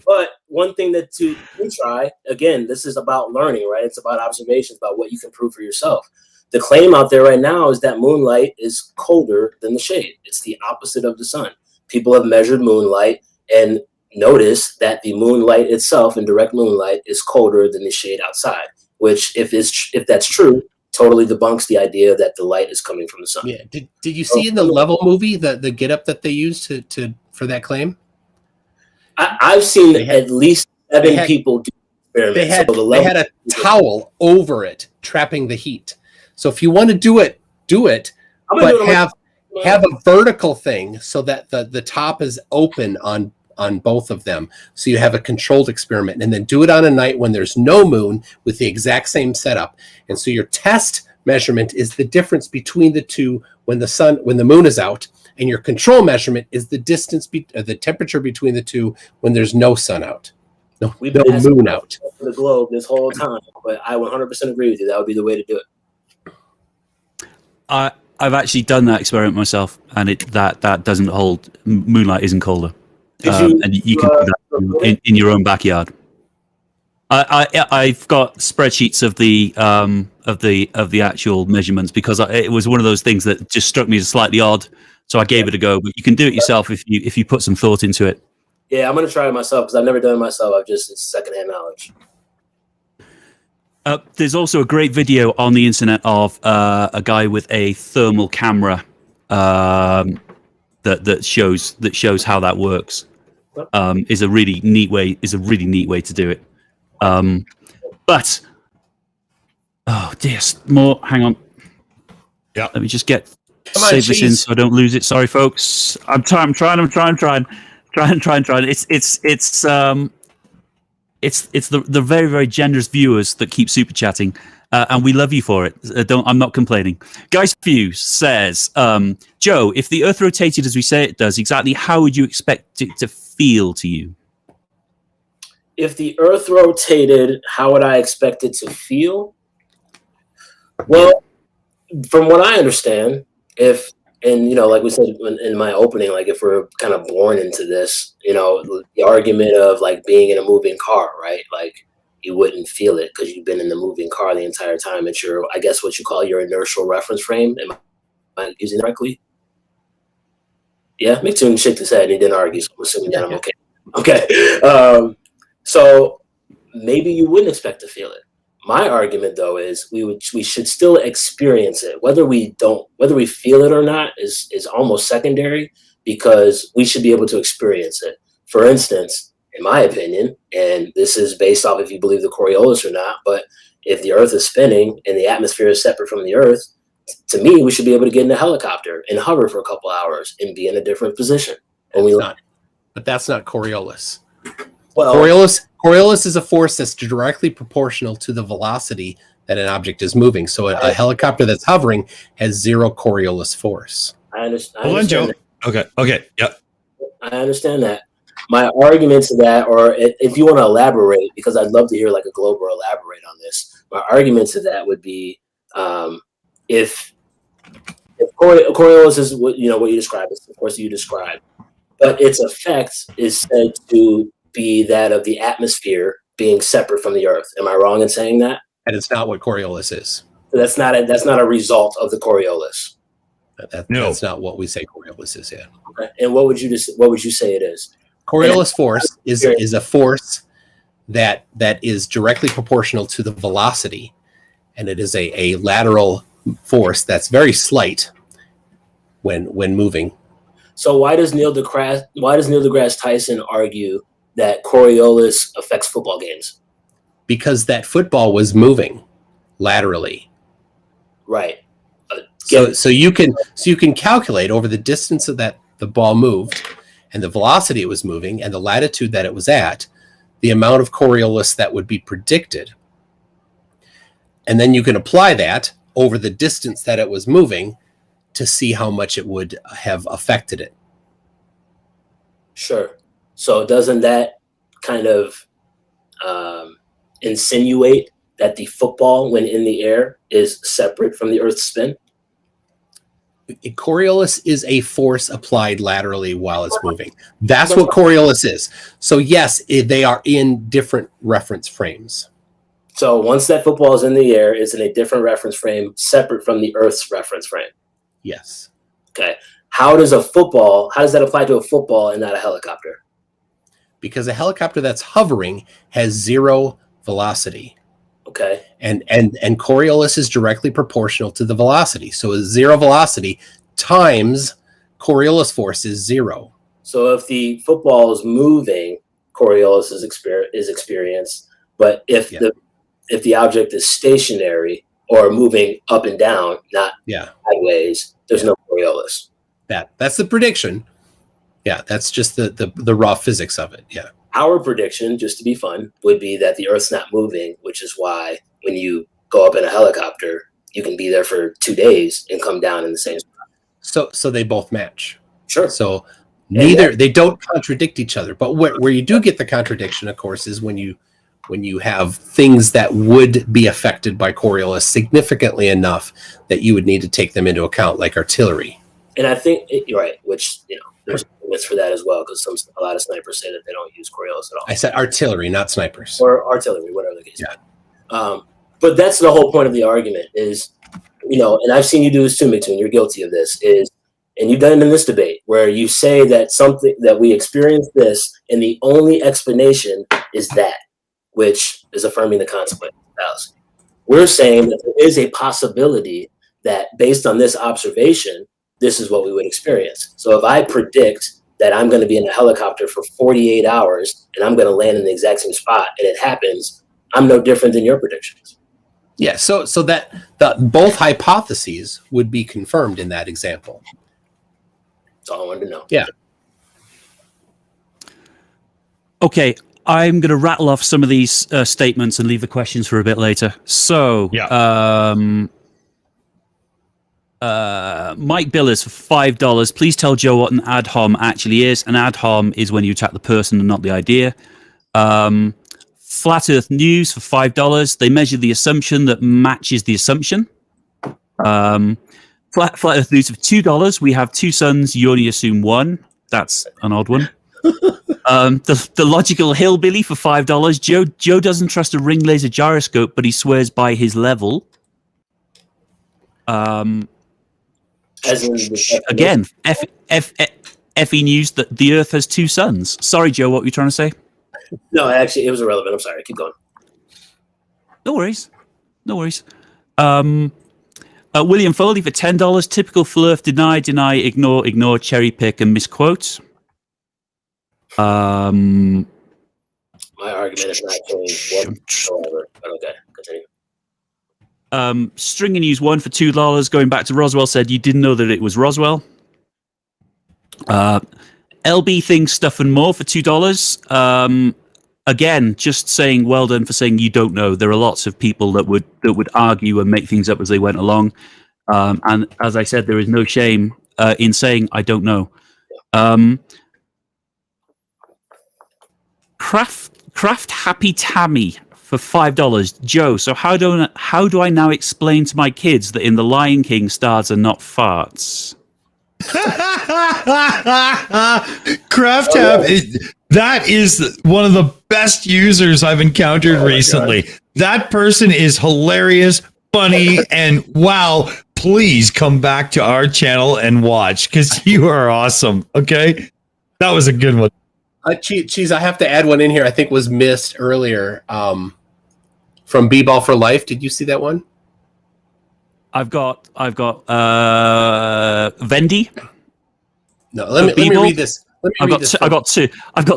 But one thing that to try, again, this is about learning, right? It's about observations, about what you can prove for yourself. The claim out there right now is that moonlight is colder than the shade. It's the opposite of the sun. People have measured moonlight and noticed that the moonlight itself, in direct moonlight, is colder than the shade outside, which, if that's true, totally debunks the idea that the light is coming from the sun. Yeah. Did you see in the Level movie the get-up that they used to for that claim? I've seen at least 7 people do experiments. They had a towel over it, trapping the heat. So if you want to do it, but have a vertical thing so that the top is open on both of them. So you have a controlled experiment, and then do it on a night when there's no moon with the exact same setup. And so your test measurement is the difference between the two when the moon is out, and your control measurement is the distance, the temperature between the two when there's no sun out. No moon out. The globe this whole time, but I 100% agree with you. That would be the way to do it. I've actually done that experiment myself, and that doesn't hold. Moonlight isn't colder, and you can do that in your own backyard. I've got spreadsheets of the actual measurements because it was one of those things that just struck me as slightly odd. So I gave it a go. But you can do it yourself if you put some thought into it. Yeah, I'm gonna try it myself because I've never done it myself. It's secondhand knowledge. There's also a great video on the internet of a guy with a thermal camera that shows how that works. Is a really neat way to do it. But oh dear, more. Hang on. Yeah. Let me just on, save this in cheese. so I don't lose it. Sorry, folks. I'm trying. It's the very, very generous viewers that keep super chatting, and we love you for it. I'm not complaining. Guys View says, Joe, if the Earth rotated as we say it does, exactly how would you expect it to feel to you? If the Earth rotated, how would I expect it to feel? Well, from what I understand, like we said in my opening, like if we're kind of born into this, the argument of like being in a moving car, right? Like you wouldn't feel it because you've been in the moving car the entire time. It's I guess what you call your inertial reference frame. Am I using it correctly? Yeah, McToon shook his head and he didn't argue, so I'm assuming that I'm okay. Okay. So maybe you wouldn't expect to feel it. My argument, though, is we should still experience it. Whether we feel it or not is almost secondary because we should be able to experience it. For instance, in my opinion, and this is based off if you believe the Coriolis or not, but if the Earth is spinning and the atmosphere is separate from the Earth, to me, we should be able to get in a helicopter and hover for a couple hours and be in a different position. But that's not Coriolis. Well, Coriolis is a force that's directly proportional to the velocity that an object is moving. So a helicopter that's hovering has zero Coriolis force. I understand. Hold on, Joe. Okay. Yep. I understand that. My argument to that, or if you want to elaborate, because I'd love to hear like a Glober elaborate on this. My argument to that would be if Coriolis is what you described, it's of course you described, but its effect is said to be that of the atmosphere being separate from the Earth. Am I wrong in saying that? And it's not what Coriolis is. So that's not a result of the Coriolis. No. That's not what we say Coriolis is. Yeah. Okay. And what would you say it is? Coriolis force is a force that is directly proportional to the velocity, and it is a lateral force that's very slight when moving. So why does Neil deGrasse Tyson argue that Coriolis affects football games? Because that football was moving laterally. Right. So you can calculate over the distance of that the ball moved and the velocity it was moving and the latitude that it was at, the amount of Coriolis that would be predicted. And then you can apply that over the distance that it was moving to see how much it would have affected it. Sure. So doesn't that kind of insinuate that the football, when in the air, is separate from the Earth's spin? Coriolis is a force applied laterally while it's moving. That's what Coriolis is. So yes, they are in different reference frames. So once that football is in the air, it's in a different reference frame, separate from the Earth's reference frame. Yes. Okay. How does that apply to a football and not a helicopter? Because a helicopter that's hovering has zero velocity. Okay. And Coriolis is directly proportional to the velocity. So zero velocity times Coriolis force is zero. So if the football is moving, Coriolis is experienced. But if the object is stationary or moving up and down, not sideways, there's no Coriolis. That's the prediction. Yeah, that's just the raw physics of it. Yeah. Our prediction, just to be fun, would be that the Earth's not moving, which is why when you go up in a helicopter, you can be there for 2 days and come down in the same spot. So they both match. Sure. So they don't contradict each other. But where you do get the contradiction, of course, is when you have things that would be affected by Coriolis significantly enough that you would need to take them into account, like artillery. And I think you're right, which there's arguments for that as well, because a lot of snipers say that they don't use Coriolis at all. I said artillery, not snipers. Or artillery, whatever the case. Yeah. But that's the whole point of the argument is, and I've seen you do this too, McToon, you're guilty of this, and you've done it in this debate, where you say that we experienced this, and the only explanation is that, which is affirming the consequence of fallacy. We're saying that there is a possibility that based on this observation, this is what we would experience. So if I predict that I'm going to be in a helicopter for 48 hours and I'm going to land in the exact same spot and it happens, I'm no different than your predictions. Yeah, so that both hypotheses would be confirmed in that example. That's all I wanted to know. Yeah. Okay, I'm going to rattle off some of these statements and leave the questions for a bit later. So, Mike Billers for $5. Please tell Joe what an ad hom actually is. An ad hom is when you attack the person and not the idea. Flat Earth News for $5. They measure the assumption that matches the assumption. Flat Earth News for $2. We have two suns. You only assume one. That's an odd one. The Logical Hillbilly for $5. Joe doesn't trust a ring laser gyroscope, but he swears by his level. Again, FE News that the Earth has two suns. Sorry, Joe, what were you trying to say? No, actually, it was irrelevant. I'm sorry. Keep going. No worries. William Foley for $10. Typical fluff, deny, ignore, cherry pick, and misquote. My argument is not changed whatsoever. But okay, continue. Stringer News 1 for $2. Going back to Roswell said you didn't know that it was Roswell. LB Things Stuff and More for $2. Again, just saying well done for saying you don't know. There are lots of people that would argue and make things up as they went along. And as I said, there is no shame in saying I don't know. Craft Happy Tammy for $5. Joe, so how do I now explain to my kids that in The Lion King stars are not farts? Craft that is one of the best users I've encountered recently. That person is hilarious, funny, and wow, please come back to our channel and watch because you are awesome. Okay, that was a good one. Cheese, I have to add one in here. I think was missed earlier. From B-Ball for Life. Did you see that one? I've got Vendy. No, let me read this. I've got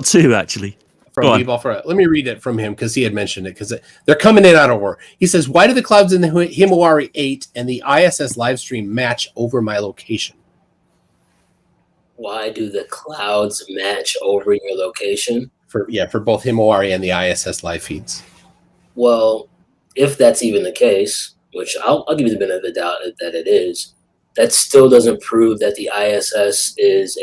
two actually. From B-Ball for Let me read it from him because he had mentioned it because they're coming in out of war. He says, "Why do the clouds in the Himawari 8 and the ISS live stream match over my location?" Why do the clouds match over your location? For both Himawari and the ISS live feeds. Well, if that's even the case, which I'll give you the benefit of the doubt that it is, that still doesn't prove that the ISS is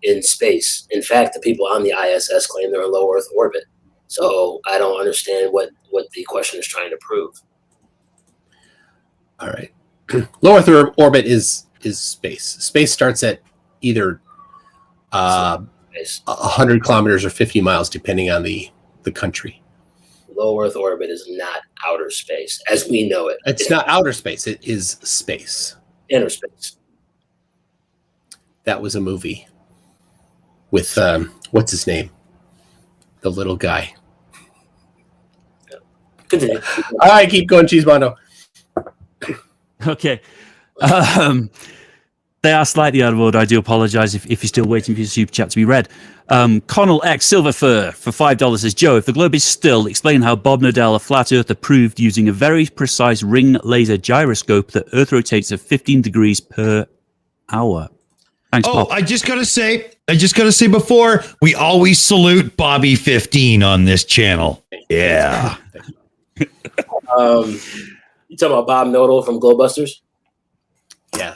in space. In fact, the people on the ISS claim they're in low Earth orbit. So I don't understand what the question is trying to prove. All right. Low Earth orbit is space. Space starts at either 100 kilometers or 50 miles, depending on the country. Low Earth orbit is not outer space as we know it. It's not outer space. It is space. Inner space. That was a movie with what's his name? The little guy. Continue. All right, keep going, Cheese Mondo. Okay. They are slightly out of order. I do apologize if you're still waiting for your super chat to be read. Connell X Silverfur for $5 says, Joe, if the globe is still, explain how Bob Nodell, a flat earther, proved using a very precise ring laser gyroscope that Earth rotates at 15 degrees per hour. Thanks, Bob. I just gotta say before, we always salute Bobby 15 on this channel. Yeah. You talking about Bob Nodell from Globebusters?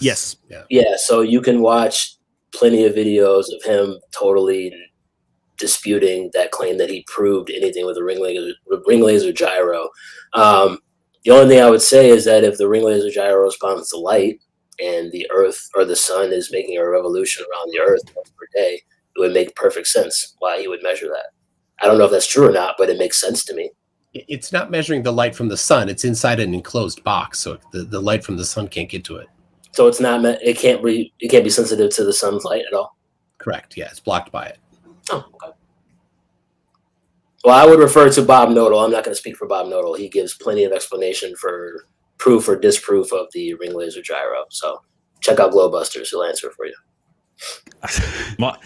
Yes. Yeah, so you can watch plenty of videos of him totally disputing that claim that he proved anything with a ring laser gyro. The only thing I would say is that if the ring laser gyro responds to light and the Earth or the sun is making a revolution around the Earth once per day, it would make perfect sense why he would measure that. I don't know if that's true or not, but it makes sense to me. It's not measuring the light from the sun. It's inside an enclosed box, so the light from the sun can't get to it. So it's not. It can't be sensitive to the sun's light at all. Correct. Yeah, it's blocked by it. Oh, okay. Well, I would refer to Bob Nodal. I'm not going to speak for Bob Nodal. He gives plenty of explanation for proof or disproof of the ring laser gyro. So check out Glowbusters. He'll answer for you. My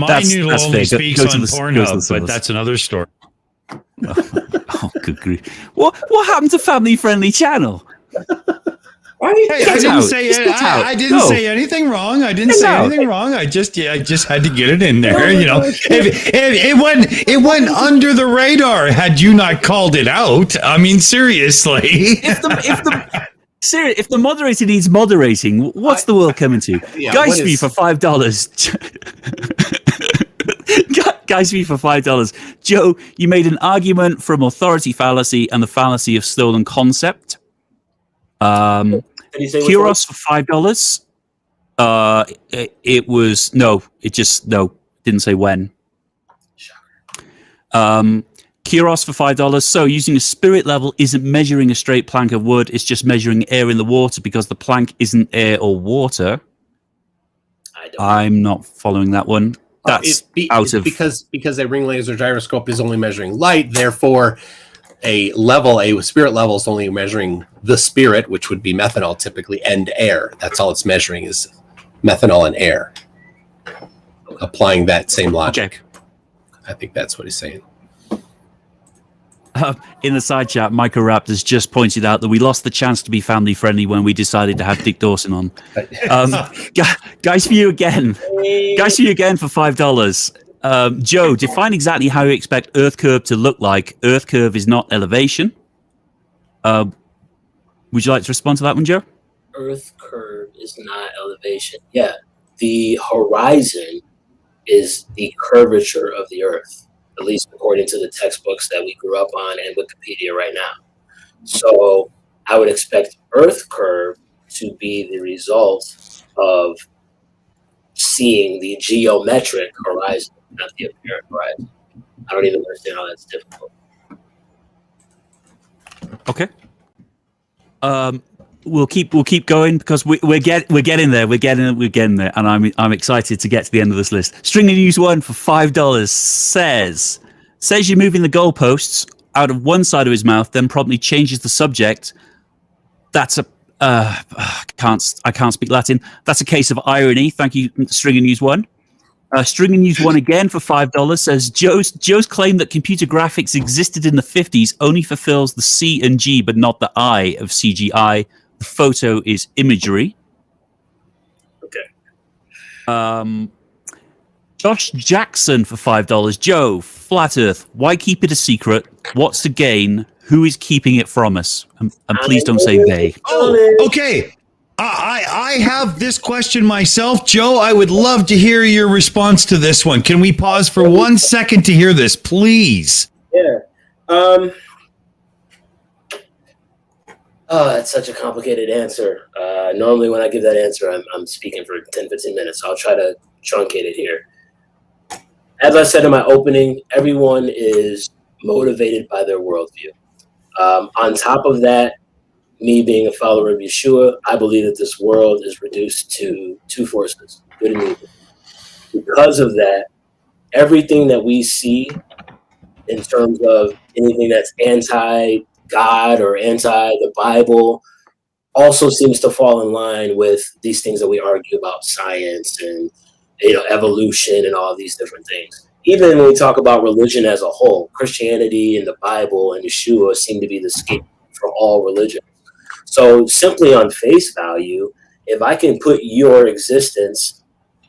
That's noodle only fair. speaks Go to on the Pornhub, source. but that's another story. Oh, good grief! What happened to family-friendly channel? Hey, I Get didn't out. say Just get out. I didn't Go. say anything wrong. I didn't Get say out. anything wrong. I just had to get it in there. You know, it went under the radar. Had you not called it out, I mean, seriously. If the moderator needs moderating, what's the world coming to? Yeah, Guys, me for $5. Guys, me for $5. Joe, you made an argument from authority fallacy and the fallacy of stolen concept. Did he say which one? Kuros for $5. It was didn't say when. Kuros for $5. So using a spirit level isn't measuring a straight plank of wood, it's just measuring air in the water because the plank isn't air or water. I'm not following that one. That's because a ring laser gyroscope is only measuring light, therefore a spirit level is only measuring the spirit, which would be methanol typically, and air. That's all it's measuring is methanol and air. Applying that same logic. Okay. I think that's what he's saying. In the side chat, Micro Raptors just pointed out that we lost the chance to be family friendly when we decided to have Dick Dawson on. Guys, for you again. Guys, for you again for $5. Joe, define exactly how you expect Earth curve to look like. Earth curve is not elevation. Would you like to respond to that one, Joe? Earth curve is not elevation. Yeah, the horizon is the curvature of the Earth, at least according to the textbooks that we grew up on and Wikipedia right now. So I would expect Earth curve to be the result of seeing the geometric horizon, not the apparent horizon. I don't even understand how that's difficult. Okay. We'll keep going because we're getting there. We're getting there, and I'm excited to get to the end of this list. String of News 1 for $5 says you're moving the goalposts out of one side of his mouth, then promptly changes the subject. That's I can't speak Latin. That's a case of irony. Thank you, String of News 1. String of News 1 again for $5 says Joe's claim that computer graphics existed in the 50s only fulfills the C and G but not the I of CGI. The photo is imagery. Okay. Josh Jackson for $5. Joe, Flat Earth, why keep it a secret? What's the gain? Who is keeping it from us? And please don't say they. Oh, okay. I have this question myself. Joe, I would love to hear your response to this one. Can we pause for 1 second to hear this, please? Yeah. Oh, that's such a complicated answer. Normally when I give that answer, I'm speaking for 10, 15 minutes. So I'll try to truncate it here. As I said in my opening, everyone is motivated by their worldview. On top of that, me being a follower of Yeshua, I believe that this world is reduced to two forces, good and evil. Because of that, everything that we see in terms of anything that's anti-God or anti the Bible also seems to fall in line with these things that we argue about, science and evolution and all of these different things. Even when we talk about religion as a whole, Christianity and the Bible and Yeshua seem to be the scapegoat for all religion. So simply on face value, if I can put your existence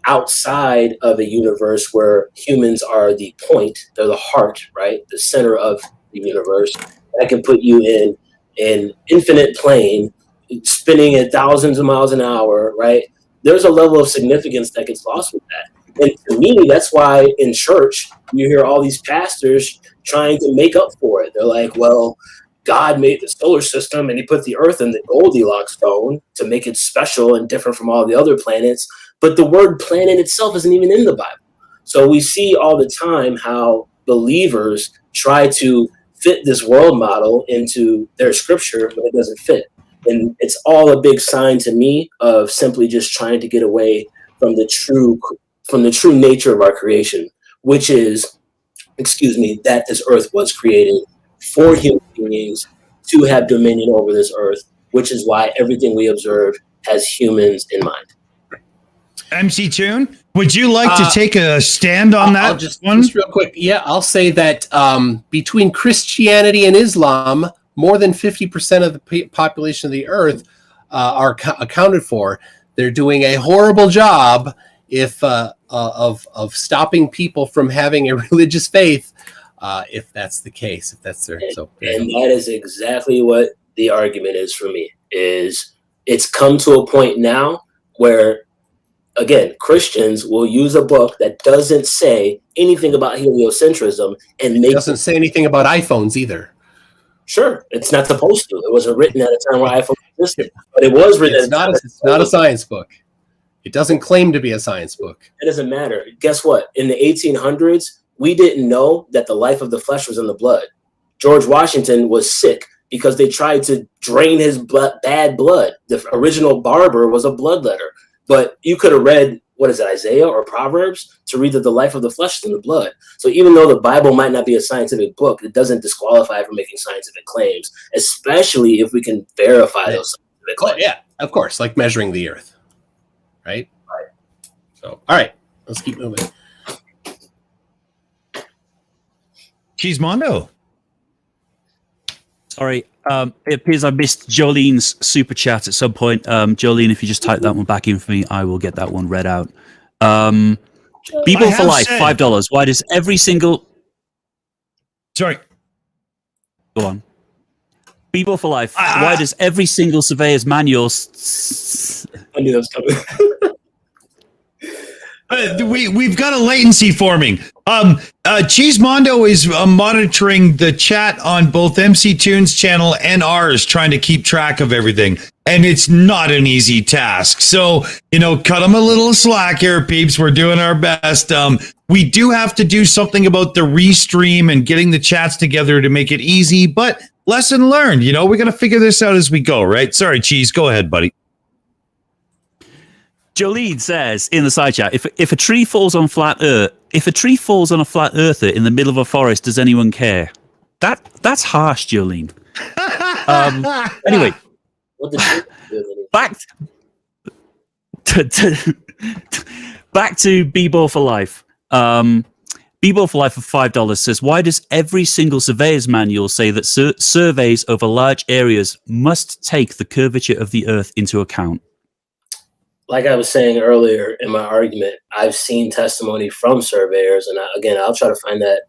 outside of a universe where humans are the point, they're the heart, right? The center of the universe, I can put you in an infinite plane spinning at thousands of miles an hour, right? There's a level of significance that gets lost with that. And to me, that's why in church, you hear all these pastors trying to make up for it. They're like, well, God made the solar system and he put the earth in the Goldilocks zone to make it special and different from all the other planets. But the word planet itself isn't even in the Bible. So we see all the time how believers try to fit this world model into their scripture, but it doesn't fit. And it's all a big sign to me of simply just trying to get away from the true nature of our creation, which is, that this earth was created for human beings to have dominion over this earth, which is why everything we observe has humans in mind. MC Tune, would you like to take a stand on that? I'll just real quick. Yeah, I'll say that between Christianity and Islam, more than 50% of the population of the earth are accounted for. They're doing a horrible job of stopping people from having a religious faith, if that's the case, if that's their. And that is exactly what the argument is for me. Is it's come to a point now where, again, Christians will use a book that doesn't say anything about heliocentrism and doesn't say anything about iPhones either. Sure, it's not supposed to. It wasn't written at a time where iPhone existed, but it was written. It's not a science book. It doesn't claim to be a science book. It doesn't matter. Guess what? In the 1800s, we didn't know that the life of the flesh was in the blood. George Washington was sick because they tried to drain his bad blood. The original barber was a bloodletter. But you could have read, Isaiah or Proverbs to read that the life of the flesh is in the blood. So even though the Bible might not be a scientific book, it doesn't disqualify from making scientific claims, especially if we can verify those scientific claims. Yeah, of course, like measuring the earth. Right? So, all right, let's keep moving. Cheesemondo. Sorry, it appears I missed Jolene's super chat at some point. Jolene, if you just type that one back in for me, I will get that one read out. People for Life, $5. Why does every single... Sorry. Go on. People for Life, why does every single surveyor's manual... I knew that was coming. We've got a latency forming. Cheesemondo is monitoring the chat on both MC Tune's channel and ours, trying to keep track of everything. And it's not an easy task. So, cut him a little slack here, peeps. We're doing our best. We do have to do something about the restream and getting the chats together to make it easy, but lesson learned. We're going to figure this out as we go, right? Sorry, Cheese. Go ahead, buddy. Jolene says in the side chat, if a tree falls on a flat earther in the middle of a forest, does anyone care? That's harsh, Jolene. Anyway, back to B-Ball for Life. B-Ball for Life of $5 says, why does every single surveyor's manual say that surveys over large areas must take the curvature of the earth into account? Like I was saying earlier in my argument, I've seen testimony from surveyors, and I'll try to find that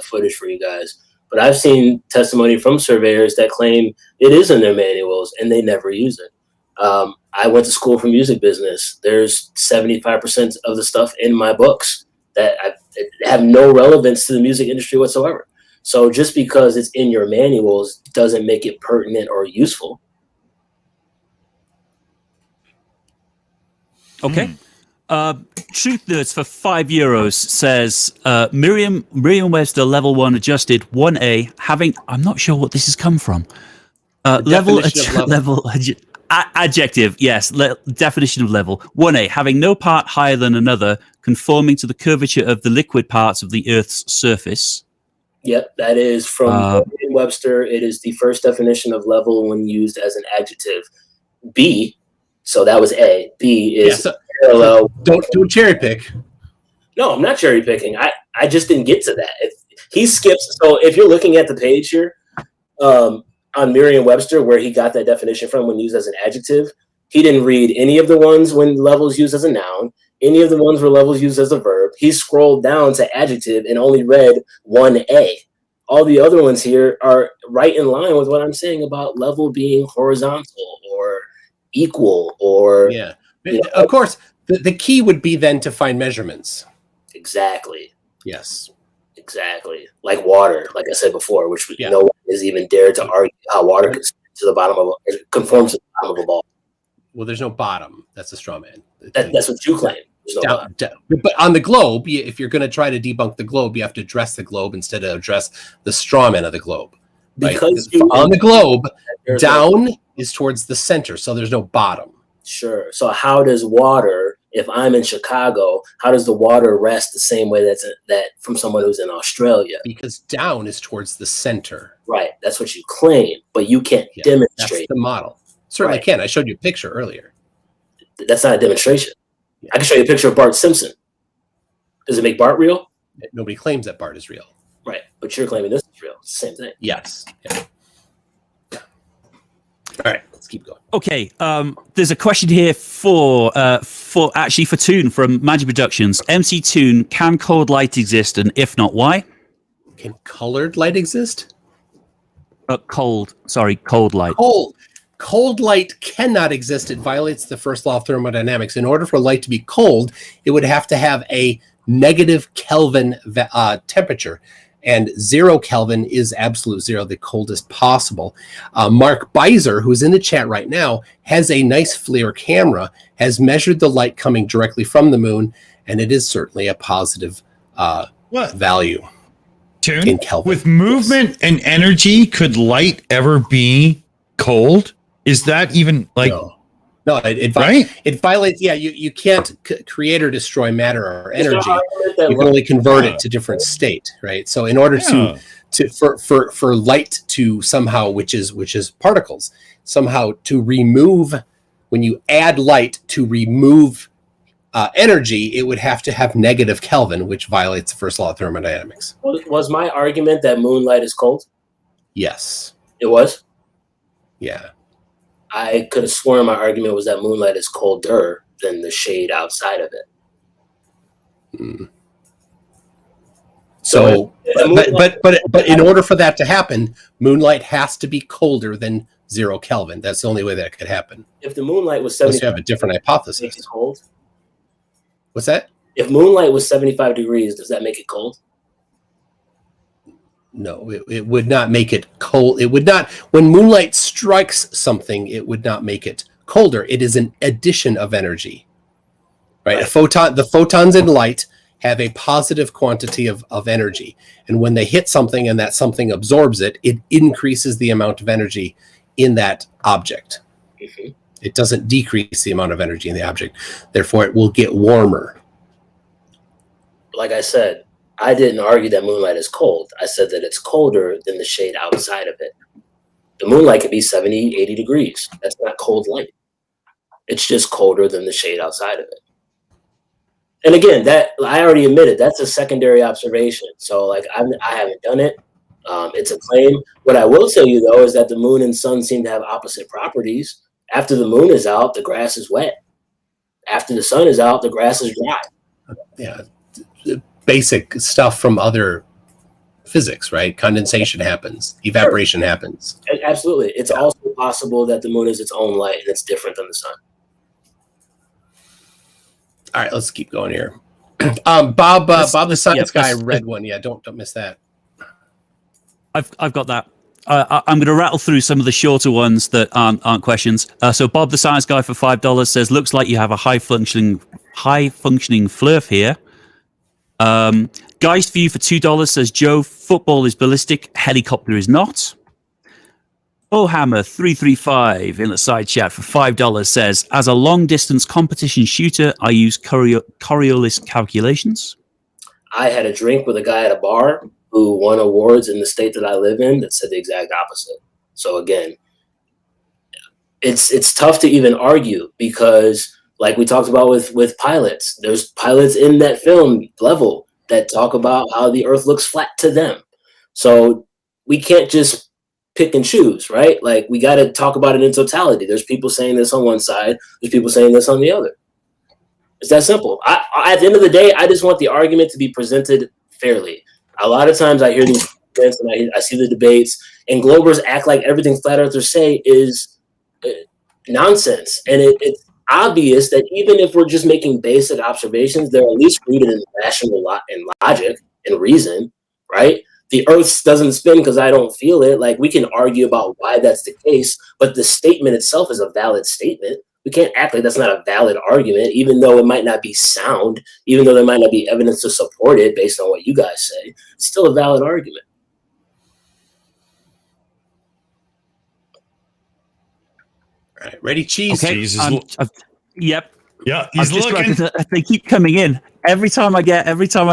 footage for you guys. But I've seen testimony from surveyors that claim it is in their manuals and they never use it. I went to school for music business. There's 75% of the stuff in my books that have no relevance to the music industry whatsoever. So just because it's in your manuals doesn't make it pertinent or useful. Okay. Truth Nerds for €5 says Merriam-Webster level 1 adjusted 1A having, I'm not sure what this has come from. Level adjective, yes, definition of level 1A having no part higher than another, conforming to the curvature of the liquid parts of the Earth's surface. Yep, that is from Merriam-Webster. It is the first definition of level when used as an adjective. B. So that was A. B is parallel. Don't cherry pick. No, I'm not cherry picking. I just didn't get to that. He skips. So if you're looking at the page here on Merriam-Webster where he got that definition from when used as an adjective, he didn't read any of the ones when levels used as a noun, any of the ones where levels used as a verb. He scrolled down to adjective and only read 1A. All the other ones here are right in line with what I'm saying about level being horizontal or equal or of course the key would be then to find measurements. Exactly. Yes, exactly. Like water, like I said before, which no one has even dared to argue how water conforms to the bottom of a ball. Well, there's no bottom. That's a straw man. That's what you claim. There's no bottom. But on the globe, if you're going to try to debunk the globe, you have to address the globe instead of address the straw man of the globe. Right? Because on the globe, down is towards the center, so there's no bottom. Sure. So how does water, if I'm in Chicago, how does the water rest the same way that from someone who's in Australia? Because down is towards the center. Right. That's what you claim, but you can't demonstrate. That's the model. Certainly can. I showed you a picture earlier. That's not a demonstration. Yeah. I can show you a picture of Bart Simpson. Does it make Bart real? Nobody claims that Bart is real. Right. But you're claiming this is real. It's the same thing. Yes. Yeah. All right. Let's keep going. Okay. There's a question here for Toon from Magic Productions. MC Toon, can cold light exist, and if not, why? Can colored light exist? Cold light. Cold light cannot exist. It violates the first law of thermodynamics. In order for light to be cold, it would have to have a negative Kelvin temperature. And 0 Kelvin is absolute zero, the coldest possible. Mark Beiser, who's in the chat right now, has a nice FLIR camera, has measured the light coming directly from the moon, and it is certainly a positive value. Toon? In Kelvin. With movement and energy, could light ever be cold? Is that even like... No, it violates. Yeah, you can't create or destroy matter or energy. You can only convert it to different state, right? So in order for light to somehow, which is particles, somehow to remove, when you add light to remove energy, it would have to have negative Kelvin, which violates the first law of thermodynamics. Was my argument that moonlight is cold? Yes. It was? Yeah. I could have sworn my argument was that moonlight is colder than the shade outside of it. Mm. So, but in order for that to happen, moonlight has to be colder than 0 Kelvin. That's the only way that could happen. If the moonlight was 75, unless you have a different hypothesis. Make it cold? What's that? If moonlight was 75 degrees, does that make it cold? No, it would not make it cold. It would not. When moonlight strikes something, it would not make it colder. It is an addition of energy, right? The photons in light have a positive quantity of energy, and when they hit something and that something absorbs it, it increases the amount of energy in that object. Mm-hmm. It doesn't decrease the amount of energy in the object. Therefore, it will get warmer. Like I said, I didn't argue that moonlight is cold. I said that it's colder than the shade outside of it. The moonlight can be 70, 80 degrees. That's not cold light. It's just colder than the shade outside of it. And again, that I already admitted, that's a secondary observation. So like I haven't done it. It's a claim. What I will tell you, though, is that the moon and sun seem to have opposite properties. After the moon is out, the grass is wet. After the sun is out, the grass is dry. Yeah. Basic stuff from other physics, right? Condensation happens, evaporation happens. Absolutely. It's also possible that the moon is its own light and it's different than the sun. All right, let's keep going here. Bob the science guy read one. Yeah, don't miss that. I've got that. I'm going to rattle through some of the shorter ones that aren't questions. So Bob the science guy for $5 says, looks like you have a high functioning flurf here. Geist View for $2 says, Joe, football is ballistic, helicopter is not. Bowhammer 335 in the side chat for $5 says, as a long distance competition shooter, I use Coriolis calculations. I had a drink with a guy at a bar who won awards in the state that I live in that said the exact opposite. So again, it's tough to even argue because like we talked about with pilots, there's pilots in that film level that talk about how the earth looks flat to them. So we can't just pick and choose, right? Like we got to talk about it in totality. There's people saying this on one side. There's people saying this on the other. It's that simple. At the end of the day, I just want the argument to be presented fairly. A lot of times I hear these events and I see the debates and Globers act like everything flat earthers say is nonsense. And it's obvious that even if we're just making basic observations, they're at least rooted in rational and logic and reason, right? The earth doesn't spin because I don't feel it. Like we can argue about why that's the case, but the statement itself is a valid statement. We can't act like that's not a valid argument, even though it might not be sound, even though there might not be evidence to support it based on what you guys say. It's still a valid argument. All right, ready, cheese? Okay. Yep. Yeah, he's looking. They keep coming in every time I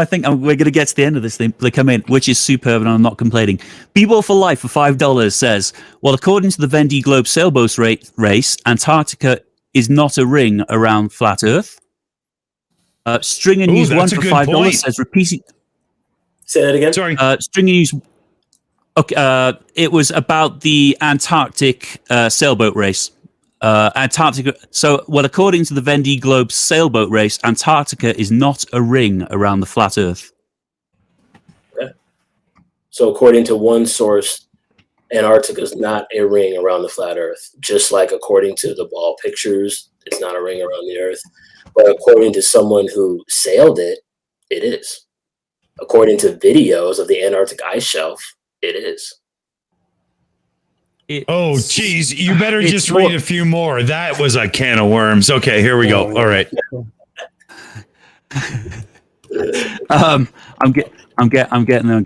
think we're going to get to the end of this thing. They come in, which is superb, and I'm not complaining. B-Ball for Life for $5 says, well, according to the Vendée Globe sailboat race, Antarctica is not a ring around flat Earth. Stringer News 1 for $5 says, repeating. Say that again. Sorry. Stringer News. Okay, it was about the Antarctic sailboat race. Antarctica. So, well, according to the Vendée Globe sailboat race, Antarctica is not a ring around the flat Earth. Okay. So, according to one source, Antarctica is not a ring around the flat Earth. Just like according to the ball pictures, it's not a ring around the Earth. But according to someone who sailed it, it is. According to videos of the Antarctic ice shelf, it is. Oh, geez. You better just read a few more. That was a can of worms. Okay, here we go. All right. I'm getting there.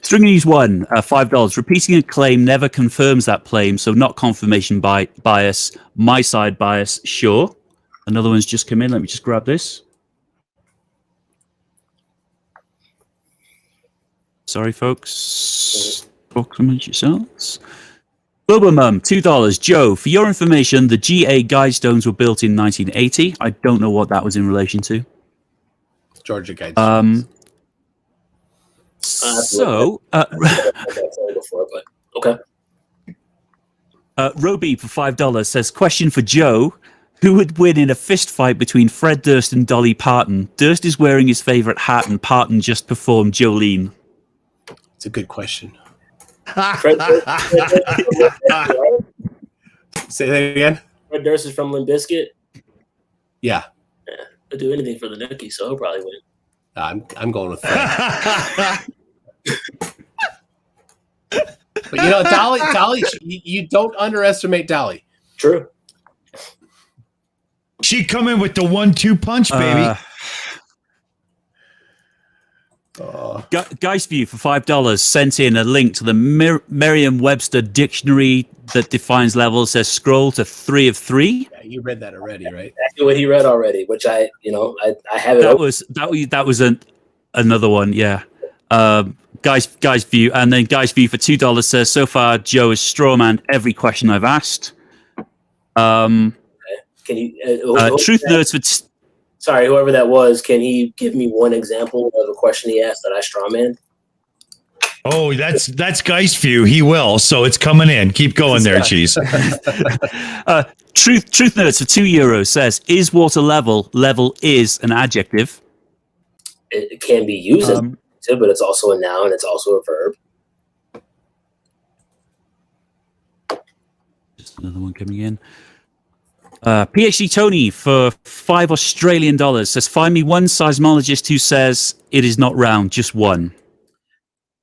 Stringer News 1, $5. Repeating a claim never confirms that claim, so not confirmation bias. My side bias, sure. Another one's just come in. Let me just grab this. Sorry, folks. Talk amongst yourselves. Bubba $2. Joe, for your information, the GA Guidestones were built in 1980. I don't know what that was in relation to. Georgia Guidestones. Okay. Roby for $5 says, question for Joe. Who would win in a fist fight between Fred Durst and Dolly Parton? Durst is wearing his favorite hat and Parton just performed Jolene. It's a good question. Say that again. Fred Durst is from Limp Bizkit. Yeah. He'll do anything for the nookie, so he'll probably win. I'm going with Fred. But you know, Dolly, you don't underestimate Dolly. True. She come in with the 1-2 punch, baby. Guy's View for $5 sent in a link to the Merriam-Webster dictionary that defines levels. Says scroll to 3 of 3. Yeah, you read that already, right? Exactly what he read already, which I have it. That was another one, yeah. Guy's View, and then Guy's View for $2 says so far Joe has strawmanned every question I've asked. Can you Truth Nerds for sorry, whoever that was, can he give me one example of a question he asked that I strawmanned? Oh, that's Guy's View. He will. So it's coming in. Keep going there, Cheese. Truth Nerds for €2 says, is water level? Level is an adjective. It can be used as an adjective, but it's also a noun. It's also a verb. Just another one coming in. PhD Tony for $5 Australian says, find me one seismologist who says it is not round, just one.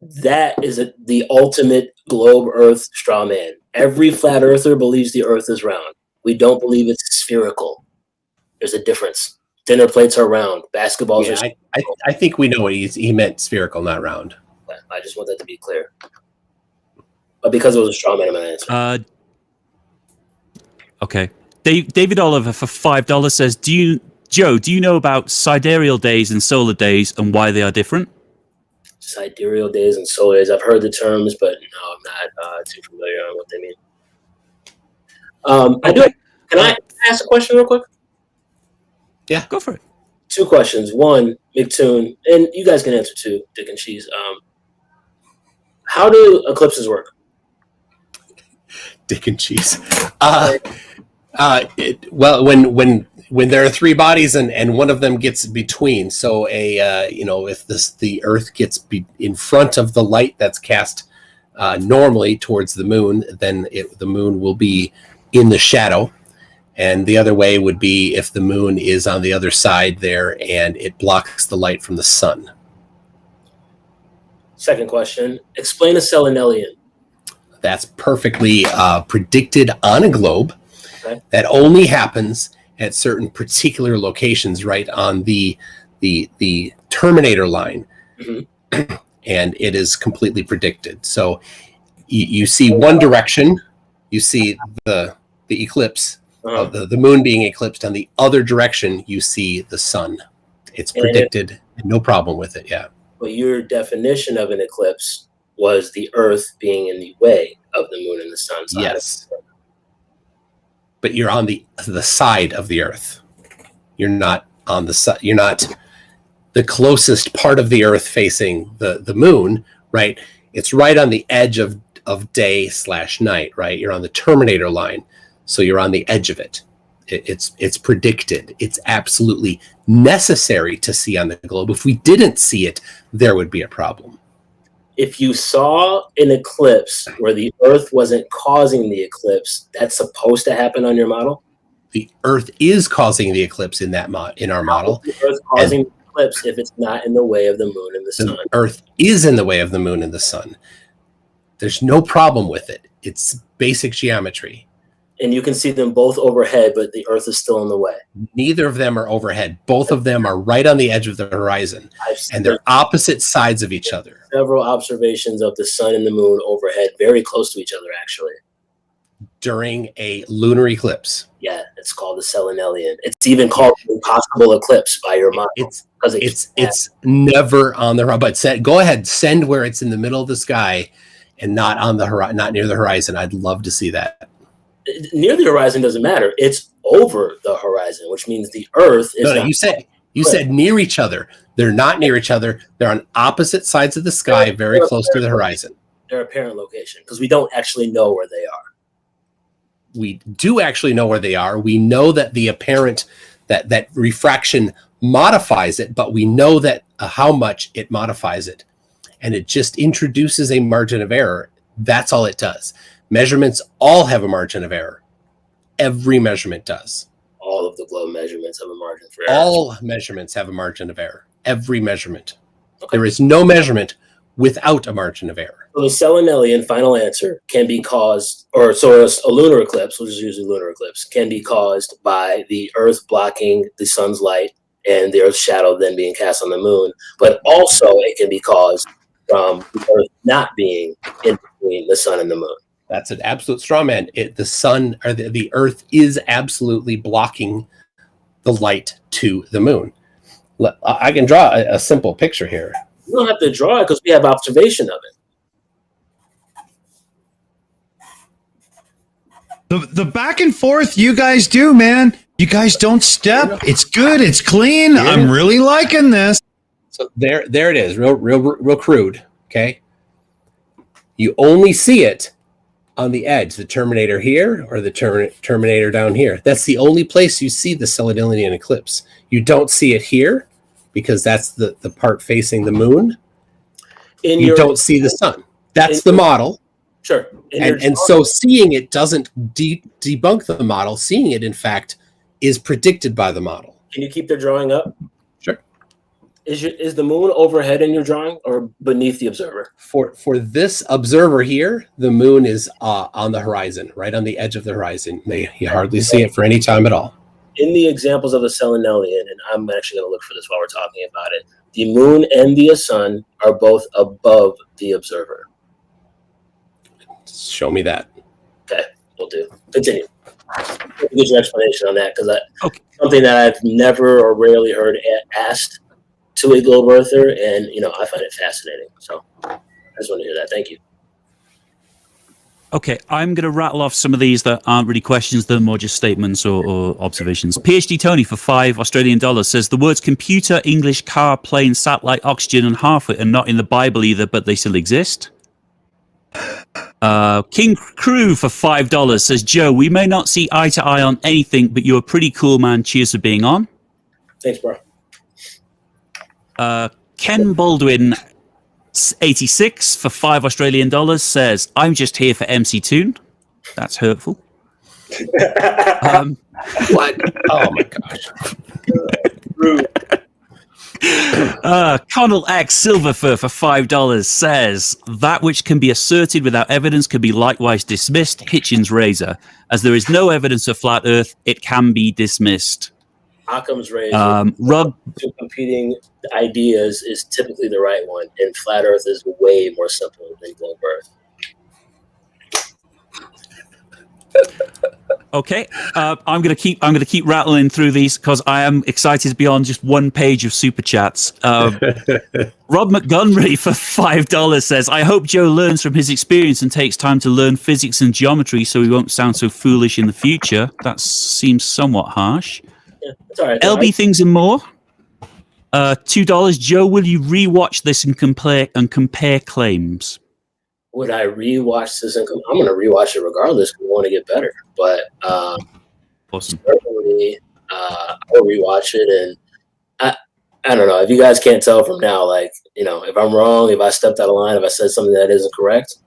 That is the ultimate globe Earth straw man. Every flat earther believes the Earth is round. We don't believe it's spherical. There's a difference. Dinner plates are round. Basketballs are I think we know what he meant spherical, not round. I just want that to be clear. But because it was a straw man, I'm going to answer. Okay. David Oliver for $5 says, Joe, do you know about sidereal days and solar days and why they are different? Sidereal days and solar days. I've heard the terms, but no, I'm not too familiar on what they mean. Can I ask a question real quick? Yeah, go for it. 2 questions. One, McToon, and you guys can answer too, Dick and Cheese. How do eclipses work? Dick and Cheese. Well, when there are 3 bodies and one of them gets between, so if the Earth gets in front of the light that's cast normally towards the moon, then the moon will be in the shadow, and the other way would be if the moon is on the other side there and it blocks the light from the sun. Second question: explain a selenelian. That's perfectly predicted on a globe. Okay. That only happens at certain particular locations, right on the terminator line. Mm-hmm. And it is completely predicted. So you see one direction, you see the eclipse of the moon being eclipsed. On the other direction, you see the sun. It's predicted, no problem with it. Yeah. But your definition of an eclipse was the Earth being in the way of the moon and the sun. So yes. But you're on the side of the Earth. You're not on the side. You're not the closest part of the Earth facing the moon, right? It's right on the edge of day/night, right? You're on the terminator line, so you're on the edge of it. It's predicted. It's absolutely necessary to see on the globe. If we didn't see it, there would be a problem. If you saw an eclipse where the Earth wasn't causing the eclipse, that's supposed to happen on your model? The Earth is causing the eclipse in our model. The Earth causing the eclipse if it's not in the way of the moon and the sun. The Earth is in the way of the moon and the sun. There's no problem with it. It's basic geometry. And you can see them both overhead, but the Earth is still in the way. Neither of them are overhead. Both of them are right on the edge of the horizon, and they're opposite sides of each other. Several observations of the sun and the moon overhead, very close to each other, actually. During a lunar eclipse. Yeah, it's called the selenelian. It's even called the impossible eclipse by your model. It's never on the horizon. But go ahead, send where it's in the middle of the sky and not on the not near the horizon. I'd love to see that. Near the horizon doesn't matter. It's over the horizon, which means the Earth is. No, you said near each other. They're not near each other. They're on opposite sides of the sky, very close to the horizon. Their apparent location, because we don't actually know where they are. We do actually know where they are. We know that the apparent that refraction modifies it, but we know that how much it modifies it, and it just introduces a margin of error. That's all it does. Measurements all have a margin of error. Every measurement does. All of the globe measurements have a margin for error. All measurements have a margin of error. Every measurement. Okay. There is no measurement without a margin of error. So the selenelian final answer can be caused, a lunar eclipse, which is usually lunar eclipse, can be caused by the Earth blocking the sun's light and the Earth's shadow then being cast on the moon. But also it can be caused from the Earth not being in between the sun and the moon. That's an absolute straw man. The sun or the Earth is absolutely blocking the light to the moon. I can draw a simple picture here. You don't have to draw it because we have observation of it. The back and forth you guys do, man. You guys don't step. It's good. It's clean. I'm really liking this. So there it is. Real crude. Okay. You only see it on the edge, the terminator here or the terminator down here. That's the only place you see the selenelian eclipse. You don't see it here because that's the part facing the moon. You don't see the sun. That's the model. Sure. And so seeing it doesn't debunk the model. Seeing it, in fact, is predicted by the model. Can you keep the drawing up? Sure. Is the moon overhead in your drawing or beneath the observer? For this observer here, the moon is on the horizon, right on the edge of the horizon. You hardly see it for any time at all. In the examples of the selenelian, and I'm actually going to look for this while we're talking about it, the moon and the sun are both above the observer. Show me that. Okay, we'll do. Continue. Get your explanation on that because that's something that I've never or rarely heard asked to a globe earther, and I find it fascinating. So I just want to hear that. Thank you. Okay, I'm going to rattle off some of these that aren't really questions, they're more just statements or observations. PhD Tony for $5 says the words computer, English, car, plane, satellite, oxygen, and half-wit are not in the Bible either, but they still exist. King Crew for $5 says, Joe, we may not see eye to eye on anything, but you're a pretty cool man. Cheers for being on. Thanks, bro. Ken Baldwin 86 for $5 says, I'm just here for MC Toon. That's hurtful. What? Oh my gosh. Connell X Silverfur for $5 says that which can be asserted without evidence can be likewise dismissed. Hitchens razor, as there is no evidence of flat Earth, it can be dismissed. Occam's razor. Rob, Two competing ideas is typically the right one, and flat Earth is way more simple than globe Earth. okay, I'm gonna keep rattling through these because I am excited beyond just one page of super chats. Rob Montgomery for $5 says, "I hope Joe learns from his experience and takes time to learn physics and geometry, so he won't sound so foolish in the future." That seems somewhat harsh. Yeah, it's all right. LB things and more. $2. Joe, will you rewatch this and compare claims? Would I rewatch this? I'm going to rewatch it regardless. We want to get better, but Awesome. certainly I'll rewatch it. And I don't know if you guys can't tell from now. Like, if I'm wrong, if I stepped out of line, if I said something that isn't correct,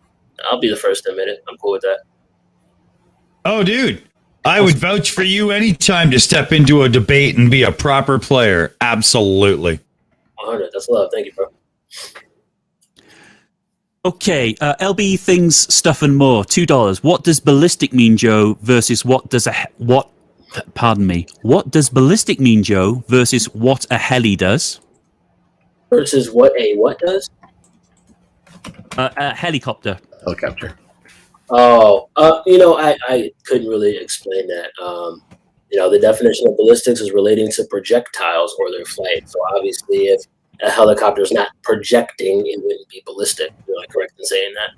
I'll be the first to admit it. I'm cool with that. Oh, dude. I would vouch for you anytime to step into a debate and be a proper player. Absolutely. 100. That's love. Thank you, bro. Okay, LB things, stuff and more. $2. What does ballistic mean, Joe? Versus what does What does ballistic mean, Joe? Versus what a heli does? Versus what a what does? A helicopter. Helicopter. Oh, I couldn't really explain that. The definition of ballistics is relating to projectiles or their flight. So obviously, if a helicopter is not projecting, it wouldn't be ballistic. Am I correct in saying that?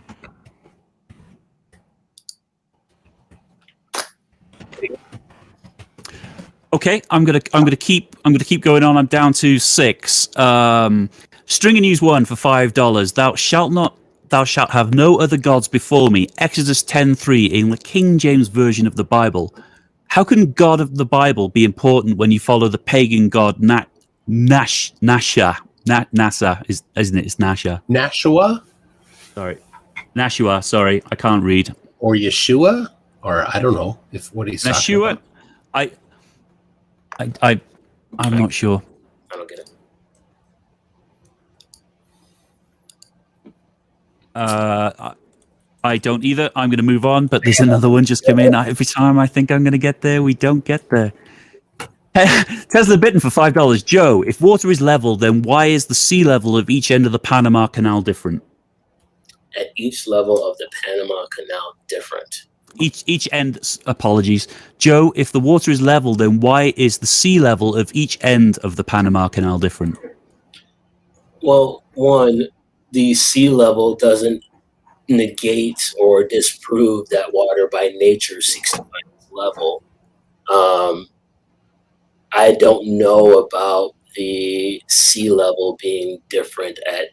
Okay, I'm gonna keep going on. I'm down to 6. String of News 1 for $5. Thou shalt have no other gods before me. Exodus 10:3 in the King James Version of the Bible. How can God of the Bible be important when you follow the pagan god Nasha? NASA isn't it? It's Nasha. Nashua Sorry, Nashua. Sorry, I can't read. or Yeshua, or I don't know what he's talking Nashua. about. I'm not sure. I don't get it. I don't either. I'm going to move on, but there's another one just come in. Every time I think I'm going to get there, we don't get there. Tesla Bitten for $5. Joe, if water is level, then why is the sea level of each end of the Panama Canal different? At each level of the Panama Canal, different. Each end, apologies. Joe, if the water is level, then why is the sea level of each end of the Panama Canal different? Well, one, the sea level doesn't negate or disprove that water by nature seeks to find its level. I don't know about the sea level being different at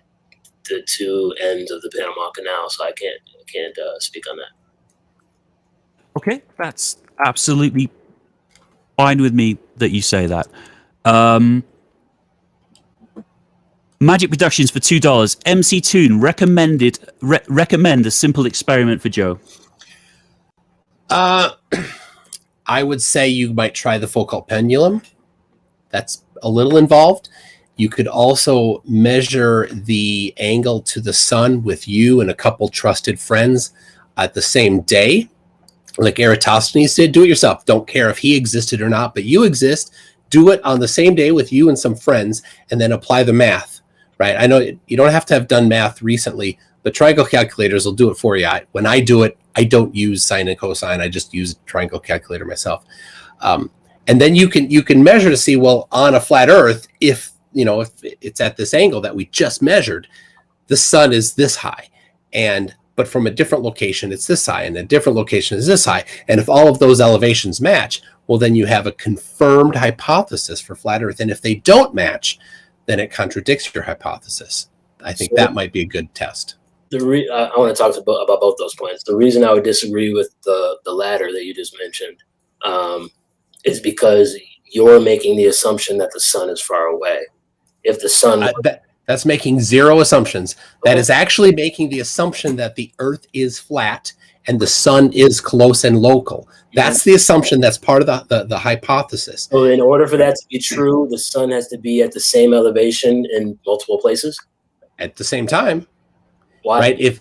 the two ends of the Panama Canal, so I can't speak on that. Okay, that's absolutely fine with me that you say that. Magic Productions for $2. MC Toon recommend a simple experiment for Joe. I would say you might try the Foucault pendulum. That's a little involved. You could also measure the angle to the sun with you and a couple trusted friends at the same day, like Eratosthenes did. Do it yourself. Don't care if he existed or not, but you exist. Do it on the same day with you and some friends, and then apply the math, right? I know you don't have to have done math recently, but triangle calculators will do it for you. When I do it, I don't use sine and cosine. I just use a triangle calculator myself. And then you can measure to see, well, on a flat Earth, if it's at this angle that we just measured, the sun is this high, but from a different location, it's this high, and a different location is this high. And if all of those elevations match, well, then you have a confirmed hypothesis for flat Earth. And if they don't match, then it contradicts your hypothesis. I think that might be a good test. I want to talk about both those points. The reason I would disagree with the latter that you just mentioned is because you're making the assumption that the sun is far away. If the sun... That's making zero assumptions. That is actually making the assumption that the Earth is flat and the sun is close and local. That's the assumption. That's part of the hypothesis. So in order for that to be true, the sun has to be at the same elevation in multiple places? At the same time. Why? Right?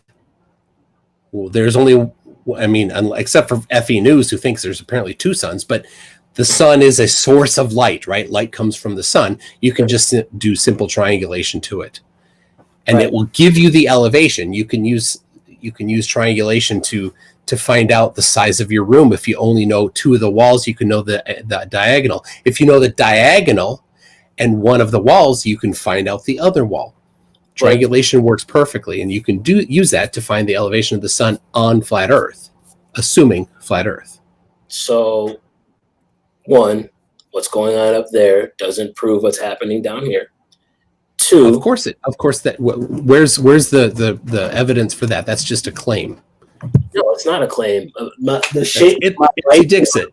There's only, except for FE News, who thinks there's apparently two suns, but the sun is a source of light, right? Light comes from the sun. You can just do simple triangulation to it, and it will give you the elevation. You can use triangulation to find out the size of your room. If you only know two of the walls, you can know the diagonal. If you know the diagonal and one of the walls, you can find out the other wall. Triangulation works perfectly, and you can use that to find the elevation of the sun on flat Earth, assuming flat Earth. So, one, what's going on up there doesn't prove what's happening down here. Two, of course that where's the evidence for that? That's just a claim. No, it's not a claim. The shape it predicts it.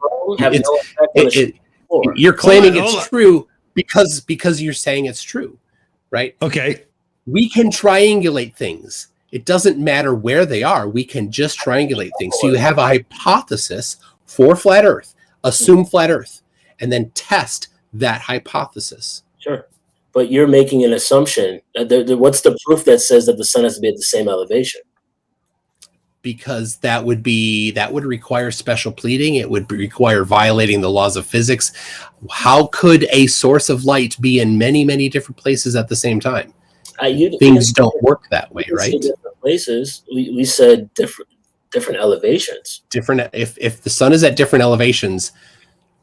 You're claiming it's true because you're saying it's true, right? Okay. We can triangulate things. It doesn't matter where they are. We can just triangulate things. So you have a hypothesis for flat Earth, assume flat Earth, and then test that hypothesis. Sure. But you're making an assumption. What's the proof that says that the sun has to be at the same elevation? Because that would require special pleading. It would require violating the laws of physics. How could a source of light be in many, many different places at the same time? Things don't work that way, right? Different places. We said different elevations. Different. If the sun is at different elevations,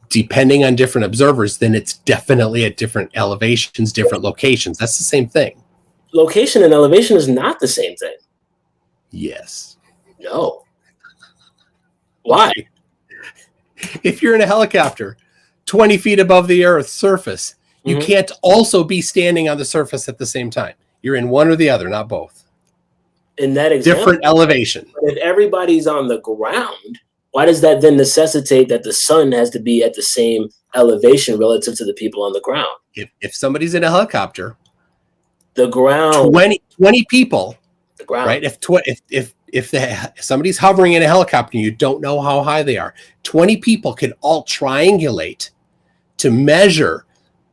depending on different observers, then it's definitely at different elevations, different locations. That's the same thing. Location and elevation is not the same thing. Yes. No. Why? If you're in a helicopter 20 feet above the Earth's surface, you can't also be standing on the surface at the same time. You're in one or the other, not both. In that example, different elevation. But if everybody's on the ground, why does that then necessitate that the sun has to be at the same elevation relative to the people on the ground? If somebody's in a helicopter, the ground, 20 people, the ground, right? If somebody's hovering in a helicopter and you don't know how high they are, 20 people can all triangulate to measure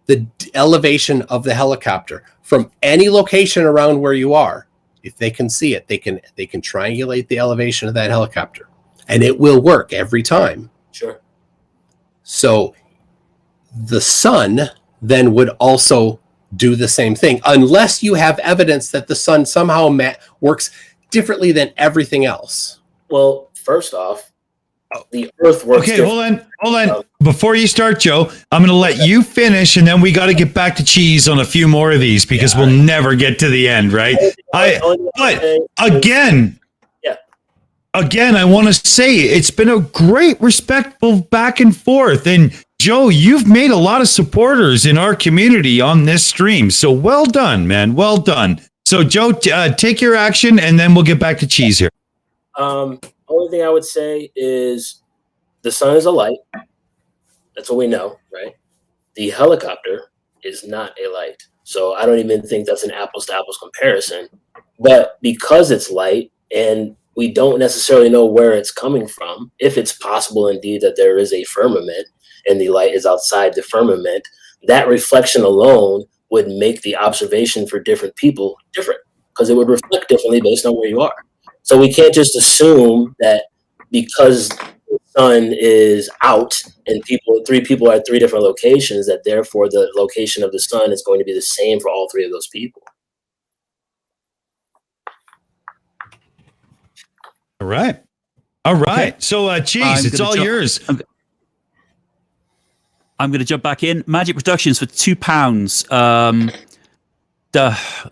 the elevation of the helicopter from any location around where you are. If they can see it, they can triangulate the elevation of that helicopter, and it will work every time. Sure. So the sun then would also do the same thing, unless you have evidence that the sun somehow works differently than everything else. Well, first off, the Earth works. Okay, hold on. Before you start, Joe, I'm going to let you finish, and then we got to get back to cheese on a few more of these because we'll never get to the end, right? But again, I want to say it's been a great, respectful back and forth. And Joe, you've made a lot of supporters in our community on this stream. So well done, man. Well done. So Joe, take your action, and then we'll get back to cheese here. Only thing I would say is the sun is a light. That's what we know, right? The helicopter is not a light. So I don't even think that's an apples to apples comparison. But because it's light and we don't necessarily know where it's coming from, if it's possible indeed that there is a firmament and the light is outside the firmament, that reflection alone would make the observation for different people different because it would reflect differently based on where you are. So we can't just assume that because the sun is out and three people are at three different locations, that therefore the location of the sun is going to be the same for all three of those people. All right. Okay. So, cheese, it's all yours. I'm going to jump back in. Magic Productions for £2.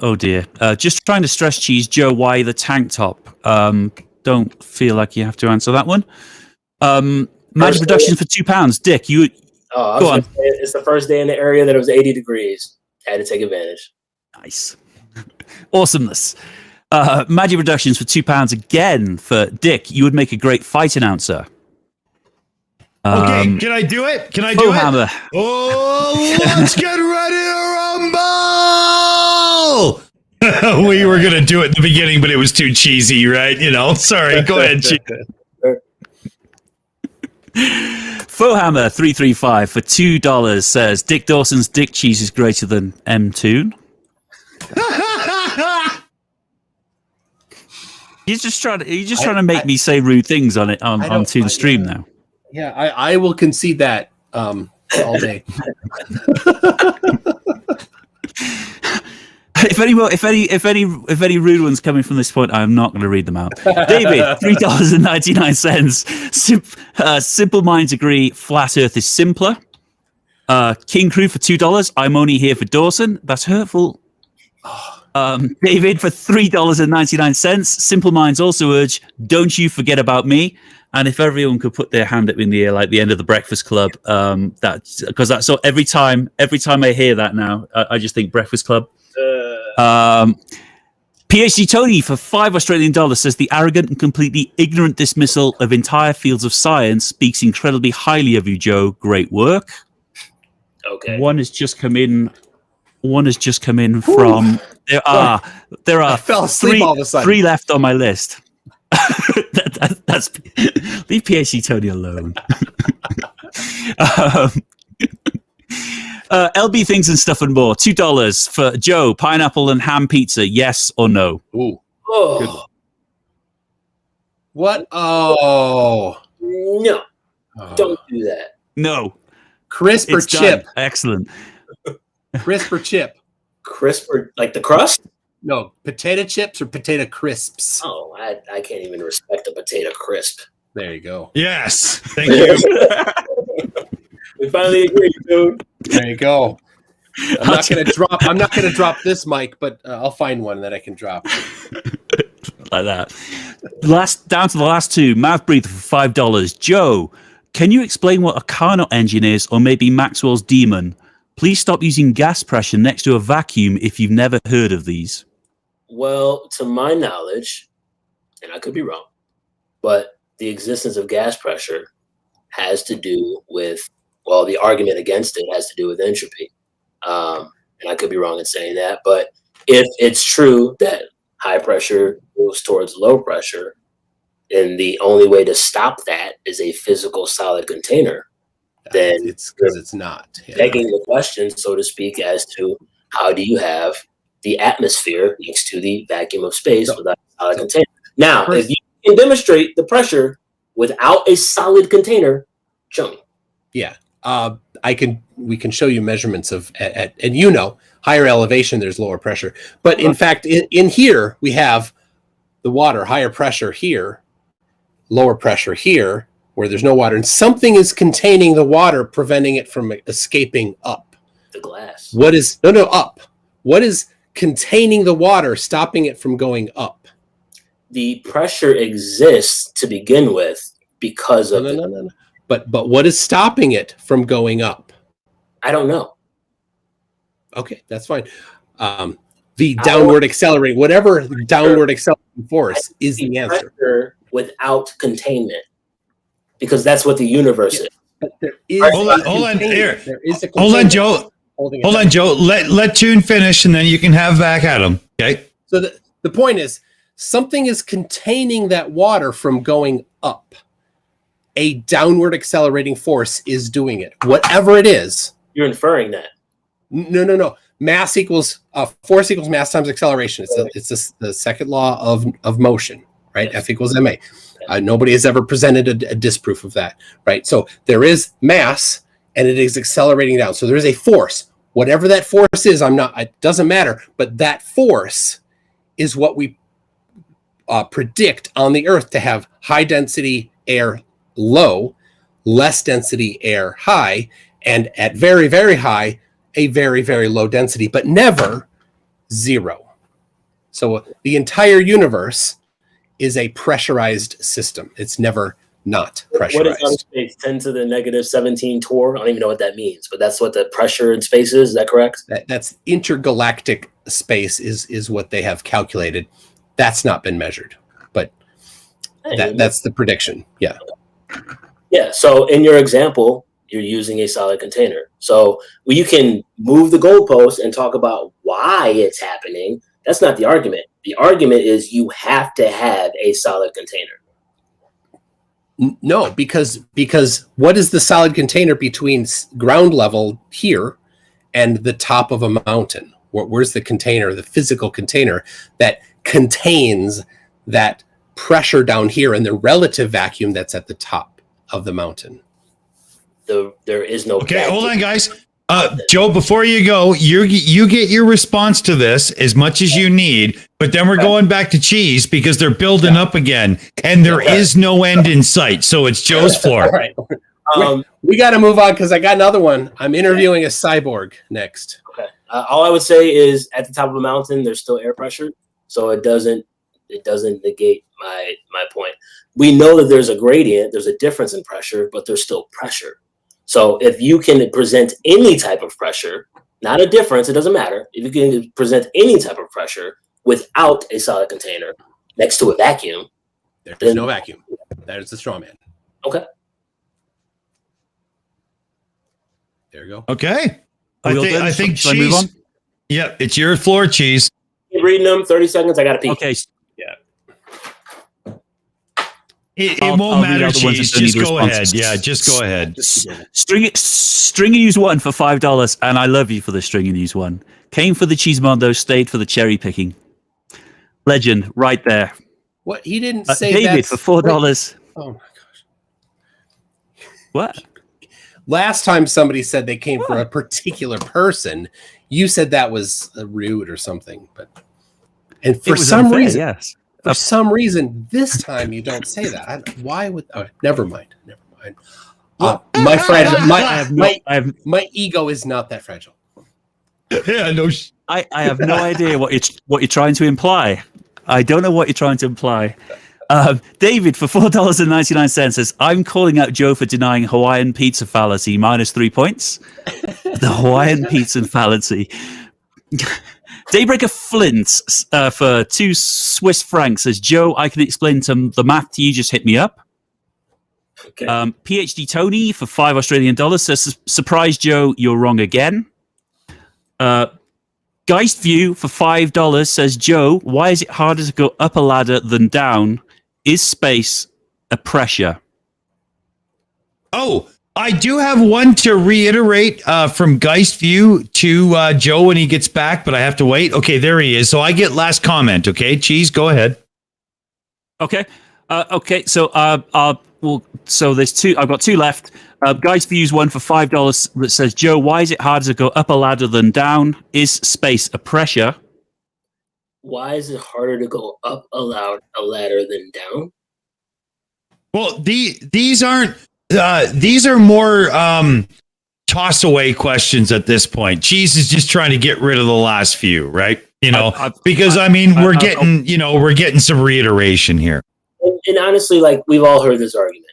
Oh dear. Just trying to stress cheese, Joe, why the tank top? Don't feel like you have to answer that one. Magic Productions for £2. Dick, you go on. It's the first day in the area that it was 80 degrees. Had to take advantage. Nice. Awesomeness. Magic Productions for £2 again for Dick. You would make a great fight announcer. Okay, can I do it? Can I do Hammer. it? Oh, let's get ready to rumble! We were going to do it in the beginning, but it was too cheesy, right? Sorry. Go ahead, Chief. Fohammer 335 for $2 says Dick Dawson's dick cheese is greater than M2. You're just trying to make me say rude things on Toon Stream now. Yeah, I will concede that all day. If any rude ones coming from this point, I'm not going to read them out. David, $3.99. Simple minds agree. Flat Earth is simpler. King Crew for $2. I'm only here for Dawson. That's hurtful. David for $3.99. Simple minds also urge, don't you forget about me. And if everyone could put their hand up in the air like the end of the Breakfast Club, that's so every time I hear that now, I just think Breakfast Club. PhD Tony for $5 says the arrogant and completely ignorant dismissal of entire fields of science speaks incredibly highly of you, Joe. Great work. Okay. One has just come in from. There are I fell asleep all of a sudden. 3 left on my list. That's leave PhD Tony alone. LB Things and Stuff and More, $2 for Joe, pineapple and ham pizza, yes or no? Ooh. Oh. What? Oh. No. Don't do that. No. Crisp or chip? Done. Excellent. Crisp or chip? Crisp or like the crust? No. Potato chips or potato crisps? Oh, I can't even respect a potato crisp. There you go. Yes. Thank you. We finally agreed, dude. There you go. I'm not gonna drop this mic, but I'll find one that I can drop. Like that. Down to the last 2. Mouth breather for $5. Joe, can you explain what a Carnot engine is, or maybe Maxwell's Demon? Please stop using gas pressure next to a vacuum if you've never heard of these. Well, to my knowledge, and I could be wrong, but the existence of gas pressure has to do with, well, the argument against it has to do with entropy. And I could be wrong in saying that, but if it's true that high pressure moves towards low pressure, and the only way to stop that is a physical solid container, then it's because it's not. Yeah. Begging the question, so to speak, as to how do you have the atmosphere next to the vacuum of space without a solid container? Now, if you can demonstrate the pressure without a solid container, show me. Yeah. We can show you measurements of at higher elevation there's lower pressure, but in fact in here we have the water, higher pressure here, lower pressure here where there's no water, and something is containing the water, preventing it from escaping up. The glass. Up. What is containing the water, stopping it from going up? The pressure exists to begin with because of no. But what is stopping it from going up? I don't know. Okay, that's fine. The downward accelerating, whatever downward accelerating force is the answer. Without containment, because that's what the universe is. But there is Hold on, here. There is a Hold on, Joe. Hold on, Joe. Let Tune finish, and then you can have back at him. Okay. So the point is, something is containing that water from going up. A downward accelerating force is doing it. Whatever it is. You're inferring that. No. Mass equals force equals mass times acceleration. It's the second law of motion, right? Yes. F equals ma. Nobody has ever presented a disproof of that, right? So there is mass, and it is accelerating down. So there is a force. Whatever that force is, it doesn't matter. But that force is what we predict on the Earth to have high density air low, less density air high, and at very, very high, a very, very low density, but never zero. So the entire universe is a pressurized system. It's never not pressurized. What is outer space? 10 to the negative 17 torr? I don't even know what that means, but that's what the pressure in space is. Is that correct? That's intergalactic space is what they have calculated. That's not been measured, but that's the prediction. Yeah. Yeah. So in your example, you're using a solid container. So you can move the goalpost and talk about why it's happening. That's not the argument. The argument is you have to have a solid container. No, because what is the solid container between ground level here and the top of a mountain? Where's the container, the physical container that contains that pressure down here and the relative vacuum that's at the top of the mountain? There is no. Okay, vacuum. hold on, guys. Joe, before you go, you get your response to this as much as you need, but then we're going back to Cheese because they're building up again, and there is no end in sight. So it's Joe's floor. All right. We got to move on because I got another one. I'm interviewing a cyborg next. Okay. All I would say is at the top of a mountain, there's still air pressure, so it doesn't negate my point. We know that there's a gradient, there's a difference in pressure, but there's still pressure. So if you can present any type of pressure, not a difference, it doesn't matter. If you can present any type of pressure without a solid container next to a vacuum, there's no vacuum. There's the straw man. Okay. There you go. Okay. I think Should I move on? Cheese. Yeah, it's your floor, Cheese. Keep reading them. 30 seconds. I got to pee. Okay. It I'll won't read matter, out the ones Cheese. that don't Just need go ahead. responses. Yeah, just go ahead. String and use one for $5, and I love you for the string and use one. Came for the Cheesemondo, stayed for the cherry picking. Legend, right there. What he didn't say. David for $4. Oh my gosh! What? Last time somebody said they came for a particular person, you said that was rude or something. And for some unfair, reason, yes. For some reason, this time you don't say that. Why would? Oh, never mind. My fragile. My ego is not that fragile. Yeah, no. I have no idea what you're trying to imply. I don't know what you're trying to imply. David for $4.99 says, "I'm calling out Joe for denying Hawaiian pizza fallacy. -3 points. The Hawaiian pizza fallacy." Daybreaker Flint for 2 Swiss francs says, "Joe, I can explain the math to you. Just hit me up." Okay. PhD Tony for $5 Australian says, "Surprise, Joe, you're wrong again." Geist View for $5 says, "Joe, why is it harder to go up a ladder than down? Is space a pressure?" Oh, I do have one to reiterate from Geist View to Joe when he gets back, but I have to wait. Okay, there he is. So I get last comment. Okay, Cheese, go ahead. Okay. So so there's 2. I've got 2 left. Geist Views one for $5 that says, "Joe, why is it harder to go up a ladder than down? Is space a pressure?" Why is it harder to go up a ladder than down? Well, these aren't. These are more toss away questions at this point. Cheese is just trying to get rid of the last few, right? Because we're getting some reiteration here. And honestly, like we've all heard this argument.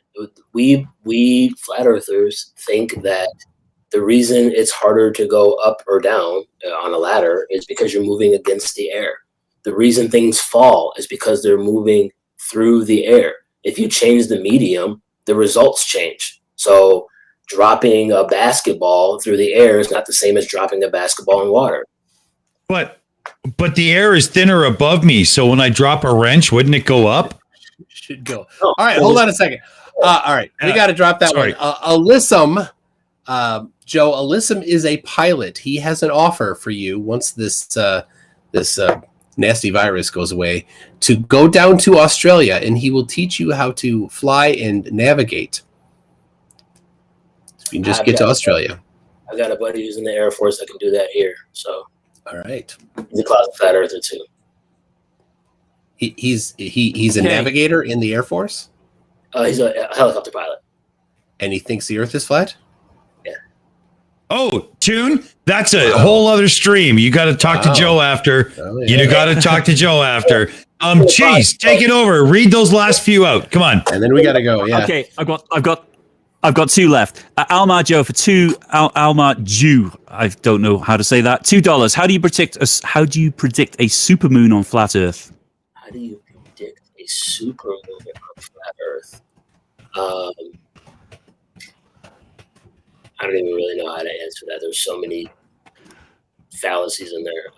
We flat earthers think that the reason it's harder to go up or down on a ladder is because you're moving against the air. The reason things fall is because they're moving through the air. If you change the medium, the results change. So dropping a basketball through the air is not the same as dropping a basketball in water. But the air is thinner above me, so when I drop a wrench, wouldn't it go up? Should go. All right, hold on a second. All right, we got to drop that one. Alyssum, Joe. Alyssum is a pilot. He has an offer for you once this nasty virus goes away to go down to Australia, and he will teach you how to fly and navigate. You can just get to Australia. I got a buddy who's in the Air Force that can do that here. So, all right, he's a closet flat earther too. He's a navigator in the Air Force. He's a helicopter pilot, and he thinks the Earth is flat. Yeah. Oh, Tune, that's a whole other stream. You got to talk to Joe after. Oh, yeah. You got to talk to Joe after. Cheese, take it over. Read those last few out. Come on. And then we got to go. Yeah. Okay, I've got 2 left. Almar Joe for 2. Almar Jew. I don't know how to say that. $2. How do you predict a supermoon on flat Earth? How do you predict a supermoon on flat Earth? I don't even really know how to answer that. There's so many fallacies in there.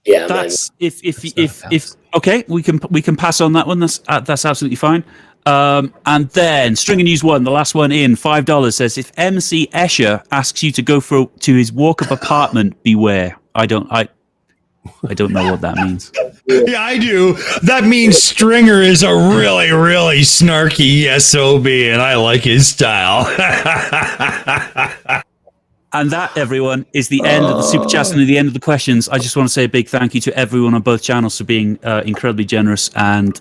Yeah, That's if okay, we can pass on that one. That's absolutely fine. And then Stringer News 1, the last one in, $5 says, if MC Escher asks you to go to his walk-up apartment, beware. I don't know what that means. Yeah, I do. That means Stringer is a really, really snarky SOB, and I like his style. And that, everyone, is the end of the super chats and the end of the questions. I just want to say a big thank you to everyone on both channels for being incredibly generous and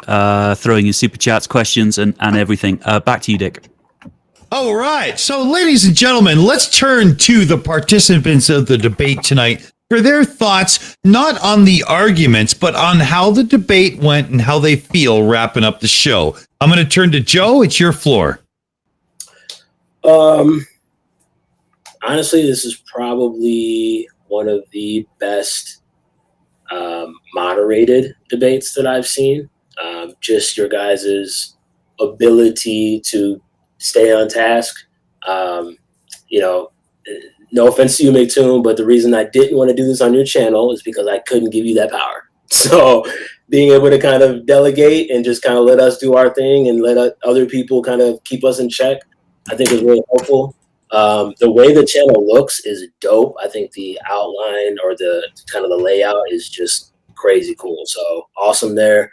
throwing in super chats, questions, and everything. Back to you, Dick. All right. So, ladies and gentlemen, let's turn to the participants of the debate tonight for their thoughts, not on the arguments, but on how the debate went and how they feel wrapping up the show. I'm going to turn to Joe. It's your floor. Honestly, this is probably one of the best moderated debates that I've seen. Just your guys' ability to stay on task. No offense to you, McToon, but the reason I didn't want to do this on your channel is because I couldn't give you that power. So being able to kind of delegate and just kind of let us do our thing and let other people kind of keep us in check, I think is really helpful. The way the channel looks is dope. I think the outline or the kind of the layout is just crazy cool. So awesome there.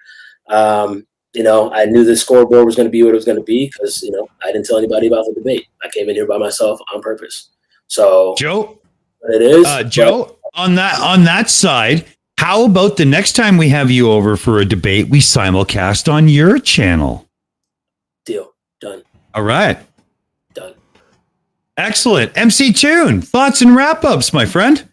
I knew the scoreboard was going to be what it was going to be because, I didn't tell anybody about the debate. I came in here by myself on purpose. So Joe, it is Joe, on that side, how about the next time we have you over for a debate, we simulcast on your channel? Deal. Done. All right. Done. Excellent. MC Tune, thoughts and wrap-ups, my friend.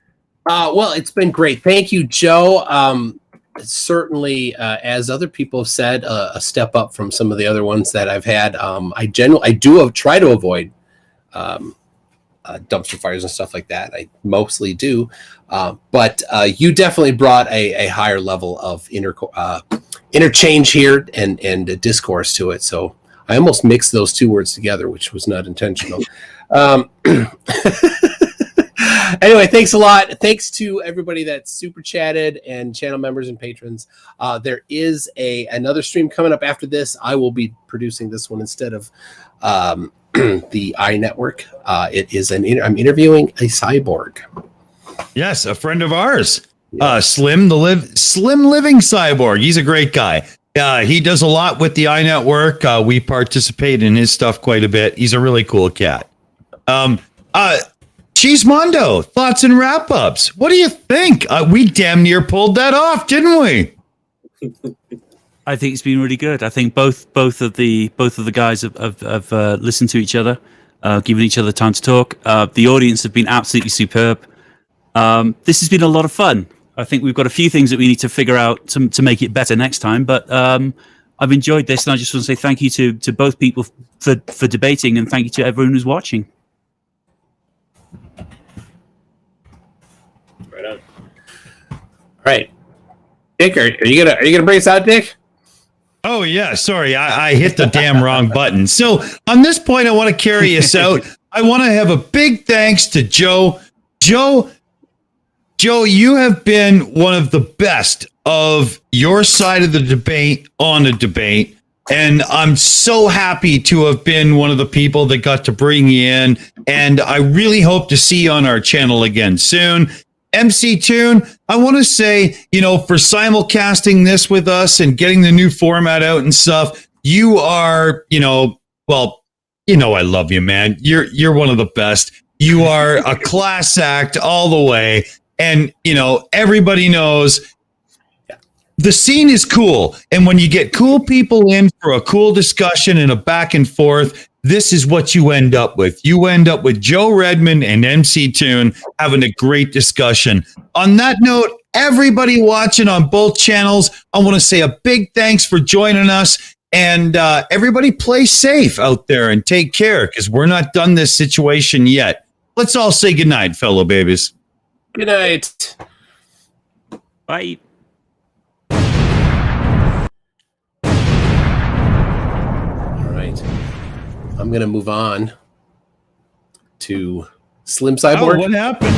Well, it's been great. Thank you, Joe. Certainly, as other people have said, a step up from some of the other ones that I've had. I do try to avoid dumpster fires and stuff like that. I mostly do. But you definitely brought a higher level of interchange here and discourse to it. So I almost mixed those two words together, which was not intentional. Anyway, thanks a lot. Thanks to everybody that super chatted and channel members and patrons. There is another stream coming up after this. I will be producing this one instead of the iNetwork. It is I'm interviewing a cyborg. Yes, a friend of ours. Slim Living Cyborg. He's a great guy. He does a lot with the iNetwork. We participate in his stuff quite a bit. He's a really cool cat. Cheesemondo, thoughts and wrap-ups. What do you think? We damn near pulled that off, didn't we? I think it's been really good. I think both of the guys have listened to each other, given each other time to talk. The audience have been absolutely superb. This has been a lot of fun. I think we've got a few things that we need to figure out to make it better next time. But I've enjoyed this, and I just want to say thank you to both people for debating, and thank you to everyone who's watching. Right on. All right, Dick, are you gonna bring us out, Dick? Oh yeah, sorry, I hit the damn wrong button. So on this point, I want to carry us out. I want to have a big thanks to Joe. Joe, you have been one of the best of your side of the debate on a debate. And I'm so happy to have been one of the people that got to bring you in. And I really hope to see you on our channel again soon. MC Tune, I want to say, for simulcasting this with us and getting the new format out and stuff, you are, I love you, man. You're one of the best. You are a class act all the way. And, everybody knows the scene is cool. And when you get cool people in for a cool discussion and a back and forth, this is what you end up with. You end up with Joe Redmond and MC Tune having a great discussion. On that note, everybody watching on both channels, I want to say a big thanks for joining us. And everybody play safe out there and take care, because we're not done this situation yet. Let's all say goodnight, fellow babies. Good night. Bye. I'm going to move on to Slim Cyborg. Oh, what happened?